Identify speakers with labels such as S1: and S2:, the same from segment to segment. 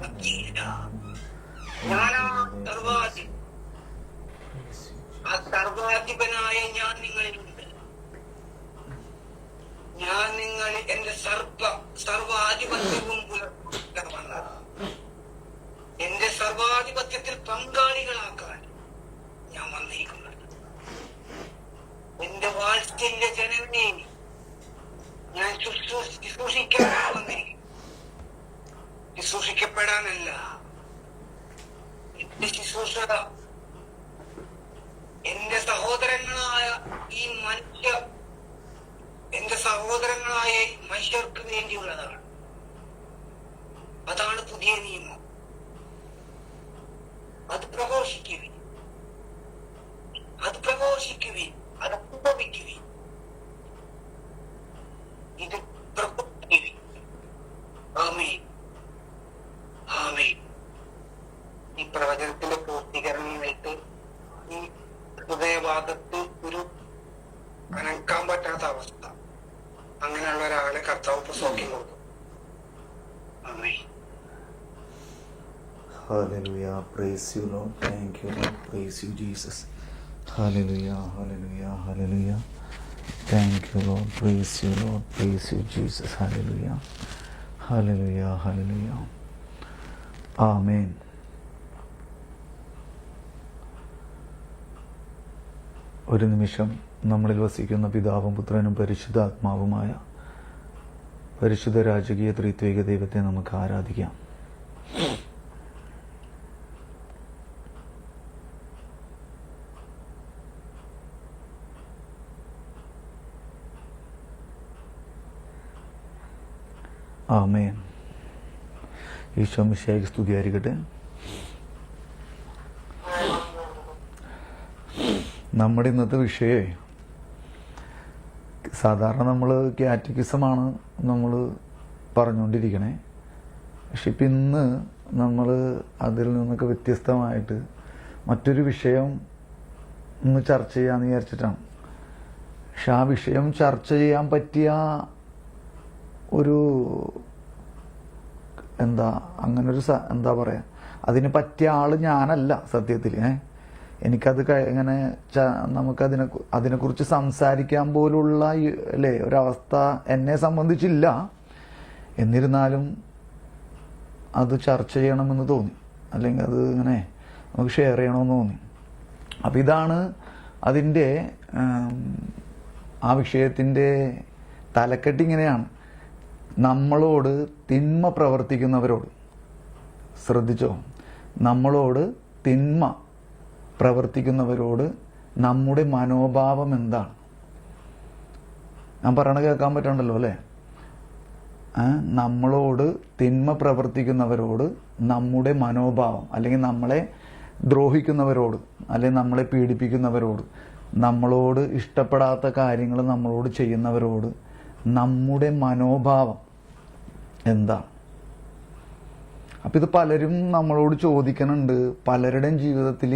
S1: നടത്തിയില്ല. ഞാനാ സർവാധിപൻ. ആ സർവാധിപനായ ഞാൻ നിങ്ങളിലുണ്ട്. ഞാൻ നിങ്ങൾ എന്റെ സർവാധിപത്യവും പുലർത്താൻ, എന്റെ സർവാധിപത്യത്തിൽ പങ്കാളികളാക്കാൻ ഞാൻ വന്നിരിക്കുന്നുണ്ട്. എന്റെ വാത്സല്യ ജനമേ, ഞാൻ ശുശ്രൂഷിക്കാനാണ് വന്നിരിക്കുന്നത്, ശുശ്രൂഷിക്കപ്പെടാനല്ല. എന്റെ ശുശ്രൂഷ എന്റെ സഹോദരങ്ങളായ ഈ മനുഷ്യർക്ക് വേണ്ടിയുള്ളതാണ്. അതാണ് പുതിയ നിയമം. അത് പ്രഘോഷിക്കുവിൻ, അത് അനുഭവിക്കുവിൻ, ഇത് പ്രഘോഷിക്കുവിൻ. ആമേൻ, ആമേൻ. ഈ പ്രവചനത്തിന്റെ പൂർത്തീകരണമായിട്ട് ഈ ഹൃദയഭാഗത്ത് ഒരു അനക്കാൻ പറ്റാത്ത അവസ്ഥ, അങ്ങനെയുള്ള ഒരാളെ കർത്താവ് സൗഖ്യം കൊടുക്കും. ആമേൻ.
S2: Hallelujah, praise you Lord, thank you Lord, praise you Jesus. Hallelujah, hallelujah, hallelujah. Thank you Lord, praise you Lord, praise you Jesus. Hallelujah, hallelujah, hallelujah. Amen. ഒരു നിമിഷം നമ്മളിൽ വസിക്കുന്ന പിതാവും പുത്രനും പരിശുദ്ധാത്മാവുമായ പരിശുദ്ധ രാജകീയ ത്രിത്വൈക ദൈവത്തെ നമുക്ക് ആരാധിക്കാം. ആമേൻ. ഈശോ മിശിഹായ്ക്ക് സ്തുതിയായിരിക്കട്ടെ. നമ്മുടെ ഇന്നത്തെ വിഷയമേ സാധാരണ നമ്മൾ കാറ്റക്കിസമാണ് നമ്മൾ പറഞ്ഞുകൊണ്ടിരിക്കണേ. പക്ഷെ ഇപ്പം ഇന്ന് നമ്മൾ അതിൽ നിന്നൊക്കെ വ്യത്യസ്തമായിട്ട് മറ്റൊരു വിഷയം ഒന്ന് ചർച്ച ചെയ്യാമെന്ന് വിചാരിച്ചിട്ടാണ്. പക്ഷെ ആ വിഷയം ചർച്ച ചെയ്യാൻ പറ്റിയ ഒരു അങ്ങനൊരു എന്താ പറയുക, അതിന് പറ്റിയ ആള് ഞാനല്ല സത്യത്തിൽ. എനിക്കത് ഇങ്ങനെ അതിനെക്കുറിച്ച് സംസാരിക്കാൻ പോലുള്ള അല്ലേ ഒരവസ്ഥ എന്നെ സംബന്ധിച്ചില്ല. എന്നിരുന്നാലും അത് ചർച്ച ചെയ്യണമെന്ന് തോന്നി, അല്ലെങ്കിൽ അത് ഇങ്ങനെ നമുക്ക് ഷെയർ ചെയ്യണമെന്ന് തോന്നി. അപ്പം ഇതാണ് അതിൻ്റെ ആ വിഷയത്തിൻ്റെ തലക്കെട്ട് ഇങ്ങനെയാണ്: നമ്മളോട് തിന്മ പ്രവർത്തിക്കുന്നവരോട്. ശ്രദ്ധിച്ചോ, നമ്മളോട് തിന്മ പ്രവർത്തിക്കുന്നവരോട് നമ്മുടെ മനോഭാവം എന്താണ്? ഞാൻ പറയണ കേൾക്കാൻ പറ്റണ്ടല്ലോ അല്ലേ? നമ്മളോട് തിന്മ പ്രവർത്തിക്കുന്നവരോട് നമ്മുടെ മനോഭാവം, അല്ലെങ്കിൽ നമ്മളെ ദ്രോഹിക്കുന്നവരോട്, അല്ലെങ്കിൽ നമ്മളെ പീഡിപ്പിക്കുന്നവരോട്, നമ്മളോട് ഇഷ്ടപ്പെടാത്ത കാര്യങ്ങൾ നമ്മളോട് ചെയ്യുന്നവരോട് നമ്മുടെ മനോഭാവം എന്താണ്? അപ്പം ഇത് പലരും നമ്മളോട് ചോദിക്കണുണ്ട്. പലരുടെയും ജീവിതത്തിൽ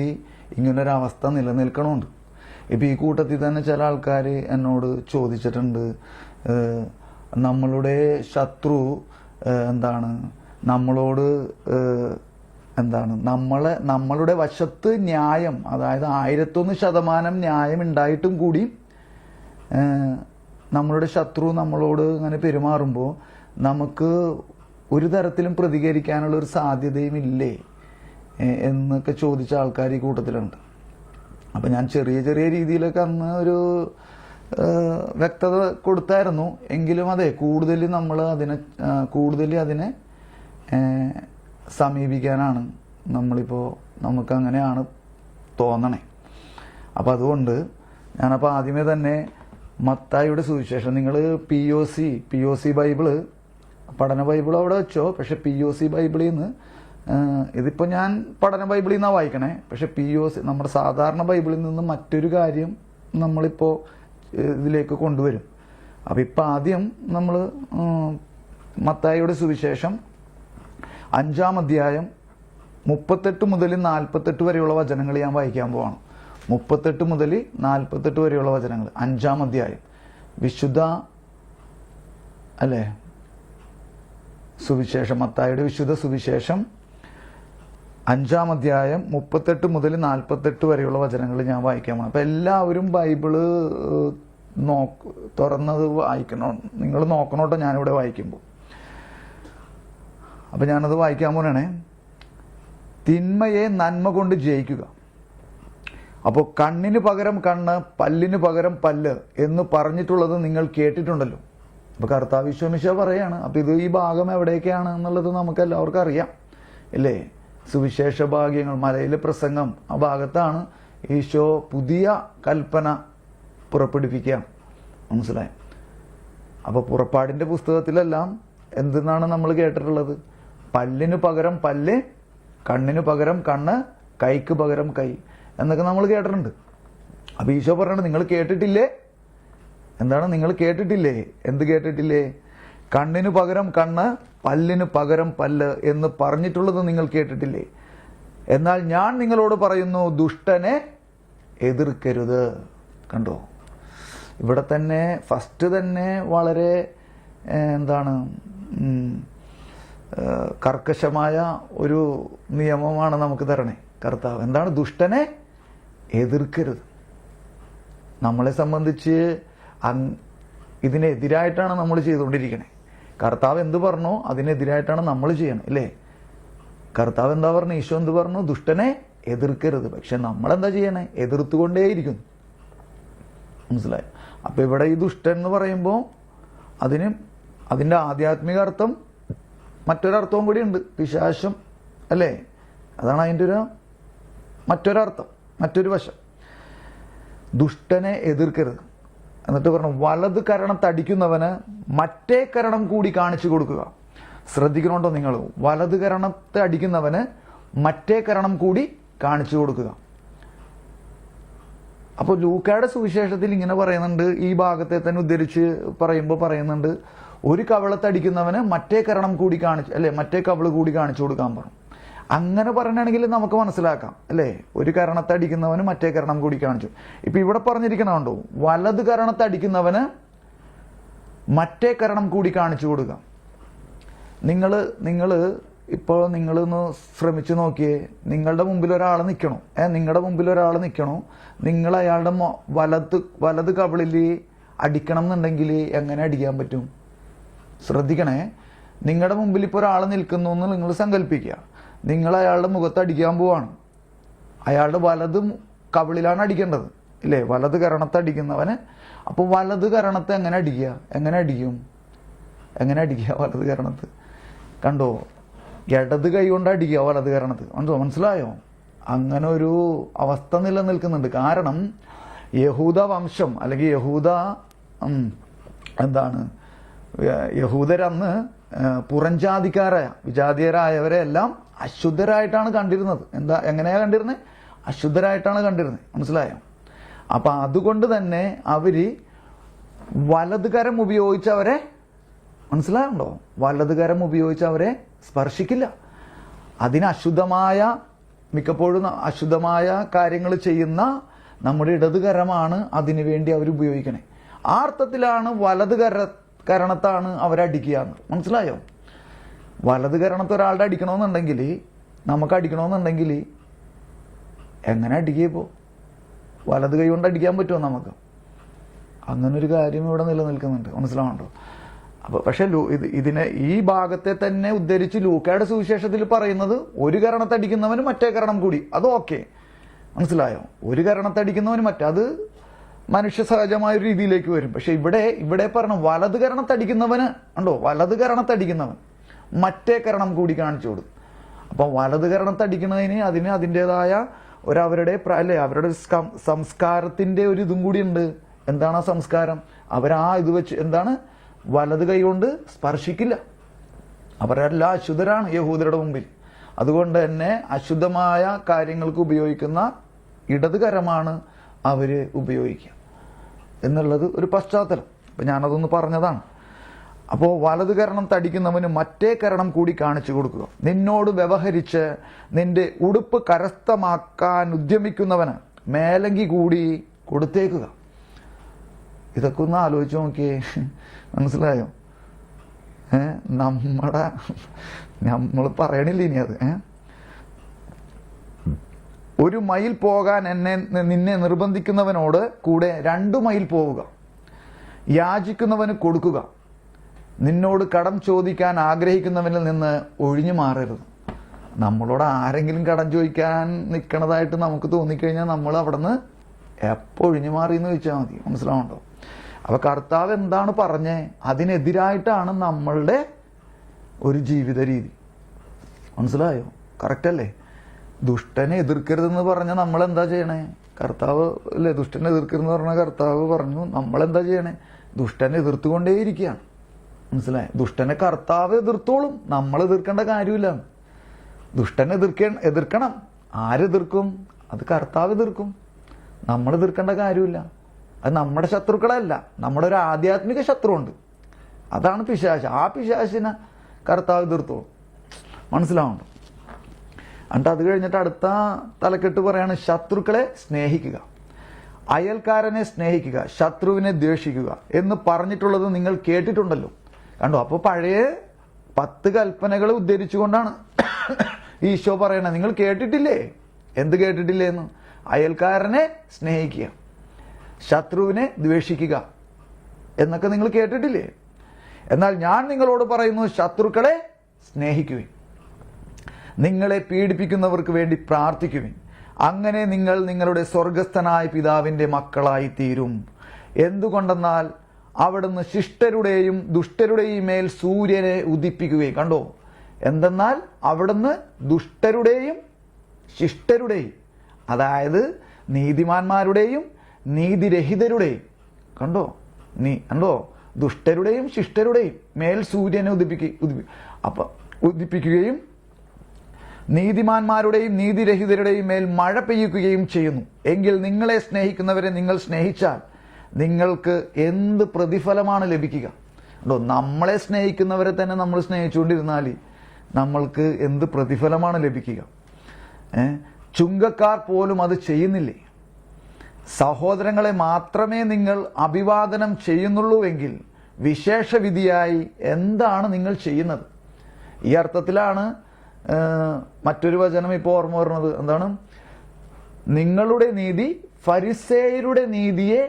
S2: ഇങ്ങനൊരവസ്ഥ നിലനിൽക്കണമുണ്ട്. ഇപ്പം ഈ കൂട്ടത്തിൽ തന്നെ ചില ആൾക്കാർ എന്നോട് ചോദിച്ചിട്ടുണ്ട്, നമ്മളുടെ ശത്രു നമ്മളോട് നമ്മളുടെ വശത്ത് ന്യായം, അതായത് 101% ന്യായം ഉണ്ടായിട്ടും കൂടി നമ്മളുടെ ശത്രു നമ്മളോട് അങ്ങനെ പെരുമാറുമ്പോൾ നമുക്ക് ഒരു തരത്തിലും പ്രതികരിക്കാനുള്ള ഒരു സാധ്യതയും ഇല്ലേ എന്നൊക്കെ ചോദിച്ച ആൾക്കാർ ഈ കൂട്ടത്തിലുണ്ട്. അപ്പം ഞാൻ ചെറിയ ചെറിയ രീതിയിലൊക്കെ അന്ന് ഒരു വ്യക്തത കൊടുത്തായിരുന്നു. എങ്കിലും അതെ, കൂടുതൽ അതിനെ സമീപിക്കാനാണ് നമുക്കങ്ങനെയാണ് തോന്നണേ. അപ്പം അതുകൊണ്ട് ഞാനപ്പോൾ ആദ്യമേ തന്നെ മത്തായിയുടെ സുവിശേഷം, നിങ്ങൾ POC ബൈബിള്, പഠന ബൈബിൾ അവിടെ വെച്ചോ. പക്ഷെ POC ബൈബിളിൽ നിന്ന്, ഇതിപ്പോൾ ഞാൻ പഠന ബൈബിളിൽ നിന്നാണ് വായിക്കണേ. പക്ഷെ POC നമ്മുടെ സാധാരണ ബൈബിളിൽ നിന്ന് മറ്റൊരു കാര്യം നമ്മളിപ്പോൾ ഇതിലേക്ക് കൊണ്ടുവരും. അപ്പം ഇപ്പം ആദ്യം നമ്മൾ മത്തായിയുടെ സുവിശേഷം 5-ാം അധ്യായം 38 മുതൽ 48 വരെയുള്ള വചനങ്ങൾ ഞാൻ വായിക്കാൻ പോവാണ്. 38 മുതൽ 48 വരെയുള്ള വചനങ്ങൾ, 5-ാം അധ്യായം. വിശുദ്ധ അല്ലേ സുവിശേഷം, മത്തായിയുടെ വിശുദ്ധ സുവിശേഷം 5-ാം അധ്യായം 38 മുതൽ 48 വരെയുള്ള വചനങ്ങൾ ഞാൻ വായിക്കാൻ പോകണം. അപ്പം എല്ലാവരും ബൈബിള് തുറന്നത് വായിക്കണം. നിങ്ങൾ നോക്കണോട്ടോ ഞാനിവിടെ വായിക്കുമ്പോൾ. അപ്പം ഞാനത് വായിക്കാൻ പോകണേ. തിന്മയെ നന്മ കൊണ്ട് ജയിക്കുക. അപ്പോൾ കണ്ണിന് പകരം കണ്ണ്, പല്ലിന് പകരം പല്ല് എന്ന് പറഞ്ഞിട്ടുള്ളത് നിങ്ങൾ കേട്ടിട്ടുണ്ടല്ലോ. അപ്പോൾ കർത്താവ് ഈശോ പറയാണ്. അപ്പം ഇത് ഈ ഭാഗം എവിടേക്കാണ് എന്നുള്ളത് നമുക്ക് എല്ലാവർക്കും അറിയാം അല്ലേ? സുവിശേഷ ഭാഗ്യങ്ങൾ, മലയിലെ പ്രസംഗം, ആ ഭാഗത്താണ് ഈശോ പുതിയ കൽപ്പന പുറപ്പെടുവിക്കുക. മനസ്സിലായി? അപ്പോൾ പുറപ്പാടിൻ്റെ പുസ്തകത്തിലെല്ലാം എന്തെന്നാണ് നമ്മൾ കേട്ടിട്ടുള്ളത്? പല്ലിന് പകരം പല്ല്, കണ്ണിന് പകരം കണ്ണ്, കൈക്ക് പകരം കൈ എന്നൊക്കെ നമ്മൾ കേട്ടിട്ടുണ്ട്. അപ്പോൾ ഈശോ പറയണത് നിങ്ങൾ കേട്ടിട്ടില്ലേ? എന്താണ് നിങ്ങൾ കേട്ടിട്ടില്ലേ? എന്ത് കേട്ടിട്ടില്ലേ? കണ്ണിന് പകരം കണ്ണ്, പല്ലിന് പകരം പല്ല് എന്ന് പറഞ്ഞിട്ടുള്ളത് നിങ്ങൾ കേട്ടിട്ടില്ലേ? എന്നാൽ ഞാൻ നിങ്ങളോട് പറയുന്നു, ദുഷ്ടനെ എതിർക്കരുത്. കണ്ടോ? ഇവിടെ തന്നെ ഫസ്റ്റ് തന്നെ വളരെ എന്താണ് കർക്കശമായ ഒരു നിയമമാണ് നമുക്ക് തരണേ കർത്താവ്. എന്താണ്? ദുഷ്ടനെ എതിർക്കരുത്. നമ്മളെ സംബന്ധിച്ച് ഇതിനെതിരായിട്ടാണ് നമ്മൾ ചെയ്തുകൊണ്ടിരിക്കണേ. കർത്താവ് എന്ത് പറഞ്ഞോ അതിനെതിരായിട്ടാണ് നമ്മൾ ചെയ്യണം അല്ലേ? കർത്താവ് എന്താ പറഞ്ഞു? ഈശോ എന്ത് പറഞ്ഞു? ദുഷ്ടനെ എതിർക്കരുത്. പക്ഷെ നമ്മളെന്താ ചെയ്യണേ? എതിർത്തുകൊണ്ടേയിരിക്കുന്നു. മനസ്സിലായി? അപ്പൊ ഇവിടെ ഈ ദുഷ്ടൻ എന്ന് പറയുമ്പോൾ അതിന്റെ ആധ്യാത്മിക അർത്ഥം മറ്റൊരർത്ഥവും കൂടി ഉണ്ട്, പിശാചം അല്ലേ? അതാണ് അതിൻ്റെ മറ്റൊരർത്ഥം, മറ്റൊരു വശം. ദുഷ്ടനെ എതിർക്കരുത്. എന്നിട്ട് പറഞ്ഞു, വലത് കരണത്തടിക്കുന്നവന് മറ്റേ കരണം കൂടി കാണിച്ചു കൊടുക്കുക. ശ്രദ്ധിക്കണോണ്ടോ നിങ്ങൾ? വലത് കരണത്തെ അടിക്കുന്നവന് മറ്റേ കരണം കൂടി കാണിച്ചു കൊടുക്കുക. അപ്പോൾ ലൂക്കായുടെ സുവിശേഷത്തിൽ ഇങ്ങനെ പറയുന്നുണ്ട്, ഈ ഭാഗത്തെ തന്നെ ഉദ്ധരിച്ച് പറയുന്നുണ്ട്, ഒരു കവളത്തടിക്കുന്നവന് മറ്റേ കരണം കൂടി മറ്റേ കവള് കൂടി കാണിച്ചു കൊടുക്കാൻ പറഞ്ഞു. അങ്ങനെ പറയണമെങ്കിൽ നമുക്ക് മനസ്സിലാക്കാം അല്ലേ? ഒരു കരണത്തടിക്കുന്നവന് മറ്റേ കരണം കൂടി കാണിച്ചു. ഇപ്പൊ ഇവിടെ പറഞ്ഞിരിക്കണുണ്ടോ? വലത് കരണത്തടിക്കുന്നവന് മറ്റേ കരണം കൂടി കാണിച്ചു കൊടുക്കാം. ഇപ്പോൾ നിങ്ങളൊന്ന് ശ്രമിച്ചു നോക്കിയേ. നിങ്ങളുടെ മുമ്പിൽ ഒരാൾ നിൽക്കണോ? നിങ്ങൾ അയാളുടെ വലത് കവിളിൽ അടിക്കണം എന്നുണ്ടെങ്കിൽ എങ്ങനെ അടിക്കാൻ പറ്റും? ശ്രദ്ധിക്കണേ. നിങ്ങളുടെ മുമ്പിൽ ഇപ്പോൾ ഒരാൾ നിൽക്കുന്നു എന്ന് നിങ്ങൾ സങ്കല്പിക്കുക. നിങ്ങൾ അയാളുടെ മുഖത്ത് അടിക്കാൻ പോവാണ്. അയാളുടെ വലത് കവിളിലാണ് അടിക്കേണ്ടത് ഇല്ലേ? വലത് കരണത്തടിക്കുന്നവന്. അപ്പോൾ വലത് കരണത്തെ എങ്ങനെ അടിക്കും? വലത് കരണത്ത് കണ്ടോ? ഇടത് കൈ കൊണ്ട് അടിക്കുക വലത് കരണത്ത്. മനസ്സിലായോ? അങ്ങനെ ഒരു അവസ്ഥ നിലനിൽക്കുന്നുണ്ട്. കാരണം യഹൂദ വംശം അല്ലെങ്കിൽ യഹൂദരന്ന് വിജാതീയരായവരെ എല്ലാം അശുദ്ധരായിട്ടാണ് കണ്ടിരുന്നത്. എങ്ങനെയാ കണ്ടിരുന്നത്? അശുദ്ധരായിട്ടാണ് കണ്ടിരുന്നത്. മനസ്സിലായോ? അപ്പൊ അതുകൊണ്ട് തന്നെ അവര് വലത് കരം ഉപയോഗിച്ചവരെ, മനസ്സിലായുണ്ടോ? വലത് കരം ഉപയോഗിച്ചവരെ സ്പർശിക്കില്ല. മിക്കപ്പോഴും അശുദ്ധമായ കാര്യങ്ങൾ ചെയ്യുന്ന നമ്മുടെ ഇടത് കരമാണ് അതിനു വേണ്ടി അവർ ഉപയോഗിക്കണേ. ആ അർത്ഥത്തിലാണ് വലത് കരണത്താണ് അവരടിക്കുക. മനസ്സിലായോ? വലത് കരണത്ത് ഒരാളുടെ അടിക്കണമെന്നുണ്ടെങ്കിൽ, നമുക്ക് അടിക്കണമെന്നുണ്ടെങ്കിൽ എങ്ങനെ അടിക്കുക? വലത് കൈ കൊണ്ട് അടിക്കാൻ പറ്റുമോ നമുക്ക്? അങ്ങനൊരു കാര്യം ഇവിടെ നിലനിൽക്കുന്നുണ്ട്. മനസ്സിലാവുന്നുണ്ടോ? അപ്പോൾ പക്ഷെ ഈ ഭാഗത്തെ തന്നെ ഉദ്ധരിച്ച് ലൂക്കായുടെ സുവിശേഷത്തിൽ പറയുന്നത്, ഒരു കരണത്തടിക്കുന്നവന് മറ്റേ കരണം കൂടി. അത് ഓക്കെ, മനസ്സിലായോ? ഒരു കരണത്തടിക്കുന്നവന് അത് മനുഷ്യ സഹജമായ ഒരു രീതിയിലേക്ക് വരും. പക്ഷെ ഇവിടെ പറഞ്ഞു വലത് കരണത്തടിക്കുന്നവന് വലത് കരണത്തടിക്കുന്നവൻ മറ്റേ കരണം കൂടി കാണിച്ചു കൊടുക്കും. അപ്പം വലത് കരണത്തടിക്കുന്നതിന് അതിൻ്റെതായ അവരുടെ സംസ്കാരത്തിന്റെ ഒരു ഇതും കൂടി ഉണ്ട്. എന്താണ് ആ സംസ്കാരം? ഇത് വെച്ച് വലത് കൈ കൊണ്ട് സ്പർശിക്കില്ല. അവരെല്ലാം അശുദ്ധരാണ് യഹൂദരുടെ മുമ്പിൽ. അതുകൊണ്ട് തന്നെ അശുദ്ധമായ കാര്യങ്ങൾക്ക് ഉപയോഗിക്കുന്ന ഇടത് കരമാണ് അവര് ഉപയോഗിക്കുക എന്നുള്ളത് ഒരു പശ്ചാത്തലം. അപ്പം ഞാനതൊന്ന് പറഞ്ഞതാണ്. അപ്പോൾ വലത് കരണം തടിക്കുന്നവന് മറ്റേ കരണം കൂടി കാണിച്ചു കൊടുക്കുക. നിന്നോട് വ്യവഹരിച്ച് നിന്റെ ഉടുപ്പ് കരസ്ഥമാക്കാൻ ഉദ്യമിക്കുന്നവന് മേലങ്കി കൂടി കൊടുത്തേക്കുക. ഇതൊക്കെ ഒന്ന് ആലോചിച്ച് നോക്കിയേ. മനസ്സിലായോ? നമ്മൾ പറയണില്ല ഇനി അത്. ഒരു മൈൽ പോകാൻ നിന്നെ നിർബന്ധിക്കുന്നവനോട് കൂടെ 2 മൈൽ പോവുക. യാചിക്കുന്നവന് കൊടുക്കുക. നിന്നോട് കടം ചോദിക്കാൻ ആഗ്രഹിക്കുന്നവനിൽ നിന്ന് ഒഴിഞ്ഞു മാറരുത്. നമ്മളോട് ആരെങ്കിലും കടം ചോദിക്കാൻ നിൽക്കണതായിട്ട് നമുക്ക് തോന്നിക്കഴിഞ്ഞാൽ നമ്മൾ അവിടെ നിന്ന് എപ്പോൾ ഒഴിഞ്ഞു മാറി എന്ന് ചോദിച്ചാൽ മതി. മനസ്സിലാവുണ്ടോ? അപ്പൊ കർത്താവ് എന്താണ് പറഞ്ഞേ? അതിനെതിരായിട്ടാണ് നമ്മളുടെ ഒരു ജീവിത രീതി. മനസ്സിലായോ? കറക്റ്റ് അല്ലേ? ദുഷ്ടനെ എതിർക്കരുതെന്ന് പറഞ്ഞാൽ നമ്മൾ എന്താ ചെയ്യണേ? കർത്താവ് അല്ലേ ദുഷ്ടനെ എതിർക്കരുതെന്ന് പറഞ്ഞാൽ കർത്താവ് പറഞ്ഞു നമ്മളെന്താ ചെയ്യണേ? ദുഷ്ടനെ എതിർത്തുകൊണ്ടേയിരിക്കുകയാണ്. മനസ്സിലായോ? ദുഷ്ടനെ കർത്താവ് എതിർത്തോളും, നമ്മൾ എതിർക്കേണ്ട കാര്യമില്ല. ദുഷ്ടനെ എതിർക്കണം. ആരെതിർക്കും? അത് കർത്താവ് എതിർക്കും. നമ്മൾ എതിർക്കേണ്ട കാര്യമില്ല. അത് നമ്മുടെ ശത്രുക്കളല്ല, നമ്മുടെ ഒരു ആധ്യാത്മിക ശത്രുവുണ്ട്. അതാണ് പിശാച്. ആ പിശാചിനെ കർത്താവ് എതിർത്തോളും. മനസ്സിലാവുന്നുണ്ടോ? എന്നിട്ട് അത് കഴിഞ്ഞിട്ട് അടുത്ത തലക്കെട്ട് പറയാണ് ശത്രുക്കളെ സ്നേഹിക്കുക, അയൽക്കാരനെ സ്നേഹിക്കുക, ശത്രുവിനെ ദ്വേഷിക്കുക എന്ന് പറഞ്ഞിട്ടുള്ളത് നിങ്ങൾ കേട്ടിട്ടുണ്ടല്ലോ. കണ്ടോ? അപ്പോൾ പഴയ 10 കൽപ്പനകൾ ഉദ്ധരിച്ചുകൊണ്ടാണ് ഈശോ പറയണത്. നിങ്ങൾ കേട്ടിട്ടില്ലേ? എന്ത് കേട്ടിട്ടില്ലേ എന്ന്? അയൽക്കാരനെ സ്നേഹിക്കുക, ശത്രുവിനെ ദ്വേഷിക്കുക എന്നൊക്കെ നിങ്ങൾ കേട്ടിട്ടില്ലേ? എന്നാൽ ഞാൻ നിങ്ങളോട് പറയുന്നു, ശത്രുക്കളെ സ്നേഹിക്കുവിൻ, നിങ്ങളെ പീഡിപ്പിക്കുന്നവർക്ക് വേണ്ടി പ്രാർത്ഥിക്കുവിൻ. അങ്ങനെ നിങ്ങൾ നിങ്ങളുടെ സ്വർഗസ്ഥനായ പിതാവിന്റെ മക്കളായി തീരും. എന്തുകൊണ്ടെന്നാൽ അവിടുന്ന് ശിഷ്ടരുടെയും ദുഷ്ടരുടെയും മേൽ സൂര്യനെ ഉദിപ്പിക്കുകയും. കണ്ടോ? എന്തെന്നാൽ അവിടുന്ന് ദുഷ്ടരുടെയും ശിഷ്ടരുടെയും, അതായത് നീതിമാന്മാരുടെയും നീതിരഹിതരുടെയും, കണ്ടോ ദുഷ്ടരുടെയും ശിഷ്ടരുടെയും മേൽ സൂര്യനെ ഉദിപ്പിക്കുകയും നീതിമാന്മാരുടെയും നീതിരഹിതരുടെയും മേൽ മഴ പെയ്യിക്കുകയും ചെയ്യുന്നു. എങ്കിൽ നിങ്ങളെ സ്നേഹിക്കുന്നവരെ നിങ്ങൾ സ്നേഹിച്ചാൽ നിങ്ങൾക്ക് എന്ത് പ്രതിഫലമാണ് ലഭിക്കുക? നമ്മളെ സ്നേഹിക്കുന്നവരെ തന്നെ നമ്മൾ സ്നേഹിച്ചുകൊണ്ടിരുന്നാൽ നമ്മൾക്ക് എന്ത് പ്രതിഫലമാണ് ലഭിക്കുക? ചുങ്കക്കാർ പോലും അത് ചെയ്യുന്നില്ലേ? സഹോദരങ്ങളെ മാത്രമേ നിങ്ങൾ അഭിവാദനം ചെയ്യുന്നുള്ളൂവെങ്കിൽ വിശേഷവിധിയായി എന്താണ് നിങ്ങൾ ചെയ്യുന്നത്? ഈ അർത്ഥത്തിലാണ് മറ്റൊരു വചനം ഇപ്പോൾ ഓർമ്മ വരുന്നത്. എന്താണ്? നിങ്ങളുടെ നീതി ഫരിസേയരുടെ നീതിയെ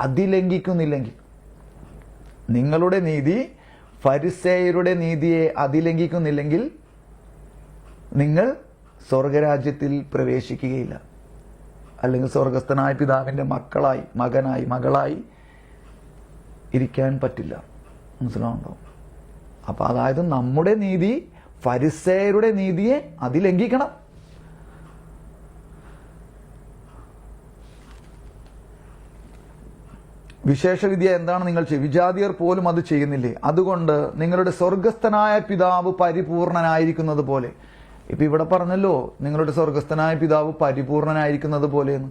S2: അതിലംഘിക്കുന്നില്ലെങ്കിൽ, നിങ്ങളുടെ നീതി ഫരിസേയരുടെ നീതിയെ അതിലംഘിക്കുന്നില്ലെങ്കിൽ നിങ്ങൾ സ്വർഗരാജ്യത്തിൽ പ്രവേശിക്കുകയില്ല, അല്ലെങ്കിൽ സ്വർഗസ്ഥനായ പിതാവിന്റെ മകളായി ഇരിക്കാൻ പറ്റില്ല. മനസ്സിലാവുണ്ടോ? അപ്പൊ അതായത് നമ്മുടെ നീതി ഫരിസേയരുടെ നീതിയെ അതിലംഘിക്കണം. വിശേഷവിദ്യ എന്താണ് നിങ്ങൾ വിജാതിയർ പോലും അത് ചെയ്യുന്നില്ലേ? അതുകൊണ്ട് നിങ്ങളുടെ സ്വർഗസ്ഥനായ പിതാവ് പരിപൂർണനായിരിക്കുന്നത് പോലെ. ഇപ്പൊ ഇവിടെ പറഞ്ഞല്ലോ നിങ്ങളുടെ സ്വർഗസ്ഥനായ പിതാവ് പരിപൂർണനായിരിക്കുന്നത് പോലെയെന്ന്.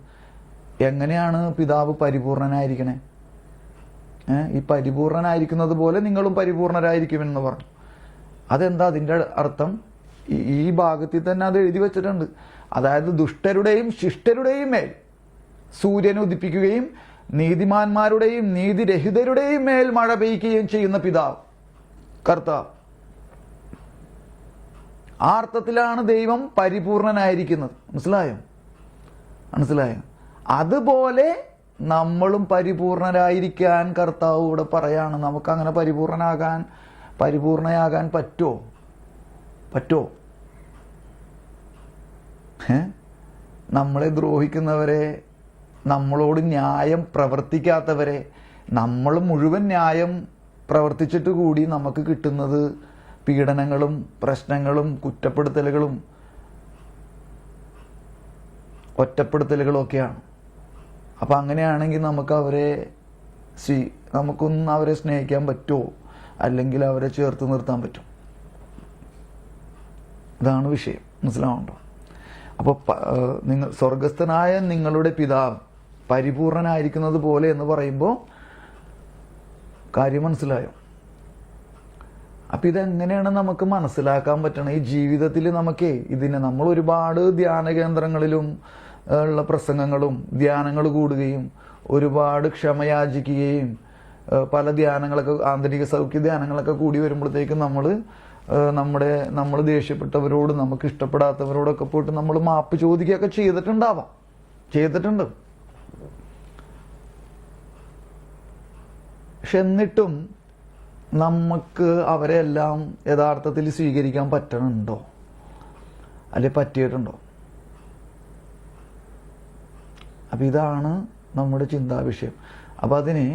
S2: എങ്ങനെയാണ് പിതാവ് പരിപൂർണനായിരിക്കണേ? ഈ പരിപൂർണനായിരിക്കുന്നത് പോലെ നിങ്ങളും പരിപൂർണരായിരിക്കുമെന്ന് പറഞ്ഞു. അതെന്താ അതിന്റെ അർത്ഥം? ഈ ഭാഗത്തിൽ തന്നെ അത് എഴുതി വെച്ചിട്ടുണ്ട്. അതായത് ദുഷ്ടരുടെയും ശിഷ്ടരുടെയും മേൽ സൂര്യനെ ഉദിപ്പിക്കുകയും നീതിമാന്മാരുടെയും നീതിരഹിതരുടെയും മേൽ മഴ പെയ്യുകയും ചെയ്യുന്ന പിതാവ് കർത്താവ്. ആ അർത്ഥത്തിലാണ് ദൈവം പരിപൂർണനായിരിക്കുന്നത്. മനസ്സിലായോ? അതുപോലെ നമ്മളും പരിപൂർണരായിരിക്കാൻ കർത്താവ് ഇവിടെ പറയാണ്. നമുക്കങ്ങനെ പരിപൂർണയാകാൻ പറ്റോ? നമ്മളെ ദ്രോഹിക്കുന്നവരെ, നമ്മളോട് ന്യായം പ്രവർത്തിക്കാത്തവരെ, നമ്മൾ മുഴുവൻ ന്യായം പ്രവർത്തിച്ചിട്ട് കൂടി നമുക്ക് കിട്ടുന്നത് പീഡനങ്ങളും പ്രശ്നങ്ങളും കുറ്റപ്പെടുത്തലുകളും ഒറ്റപ്പെടുത്തലുകളും ഒക്കെയാണ്. അപ്പൊ അങ്ങനെയാണെങ്കിൽ നമുക്കൊന്നും അവരെ സ്നേഹിക്കാൻ പറ്റുമോ? അല്ലെങ്കിൽ അവരെ ചേർത്ത് നിർത്താൻ പറ്റും? ഇതാണ് വിഷയം. മനസ്സിലാവുണ്ടോ? അപ്പോൾ നിങ്ങൾ സ്വർഗസ്ഥനായ നിങ്ങളുടെ പിതാവ് പരിപൂർണനായിരിക്കുന്നത് പോലെ എന്ന് പറയുമ്പോൾ കാര്യം മനസ്സിലായോ? അപ്പൊ ഇതെങ്ങനെയാണ് നമുക്ക് മനസ്സിലാക്കാൻ പറ്റണം? ഈ ജീവിതത്തിൽ നമ്മൾ ഒരുപാട് ധ്യാന കേന്ദ്രങ്ങളിലും ഉള്ള പ്രസംഗങ്ങളും ധ്യാനങ്ങൾ കൂടുകയും ഒരുപാട് ക്ഷമയാചിക്കുകയും പല ധ്യാനങ്ങളൊക്കെ, ആന്തരിക സൗഖ്യ ധ്യാനങ്ങളൊക്കെ കൂടി വരുമ്പോഴത്തേക്കും നമ്മൾ ദേഷ്യപ്പെട്ടവരോട്, നമുക്ക് ഇഷ്ടപ്പെടാത്തവരോടൊക്കെ പോയിട്ട് നമ്മൾ മാപ്പ് ചോദിക്കുകയൊക്കെ ചെയ്തിട്ടുണ്ട്. പക്ഷെ എന്നിട്ടും നമുക്ക് അവരെ എല്ലാം യഥാർത്ഥത്തിൽ സ്വീകരിക്കാൻ പറ്റണുണ്ടോ, അല്ലെ പറ്റിയിട്ടുണ്ടോ? അപ്പം ഇതാണ് നമ്മുടെ ചിന്താ വിഷയം. അപ്പം അതിന്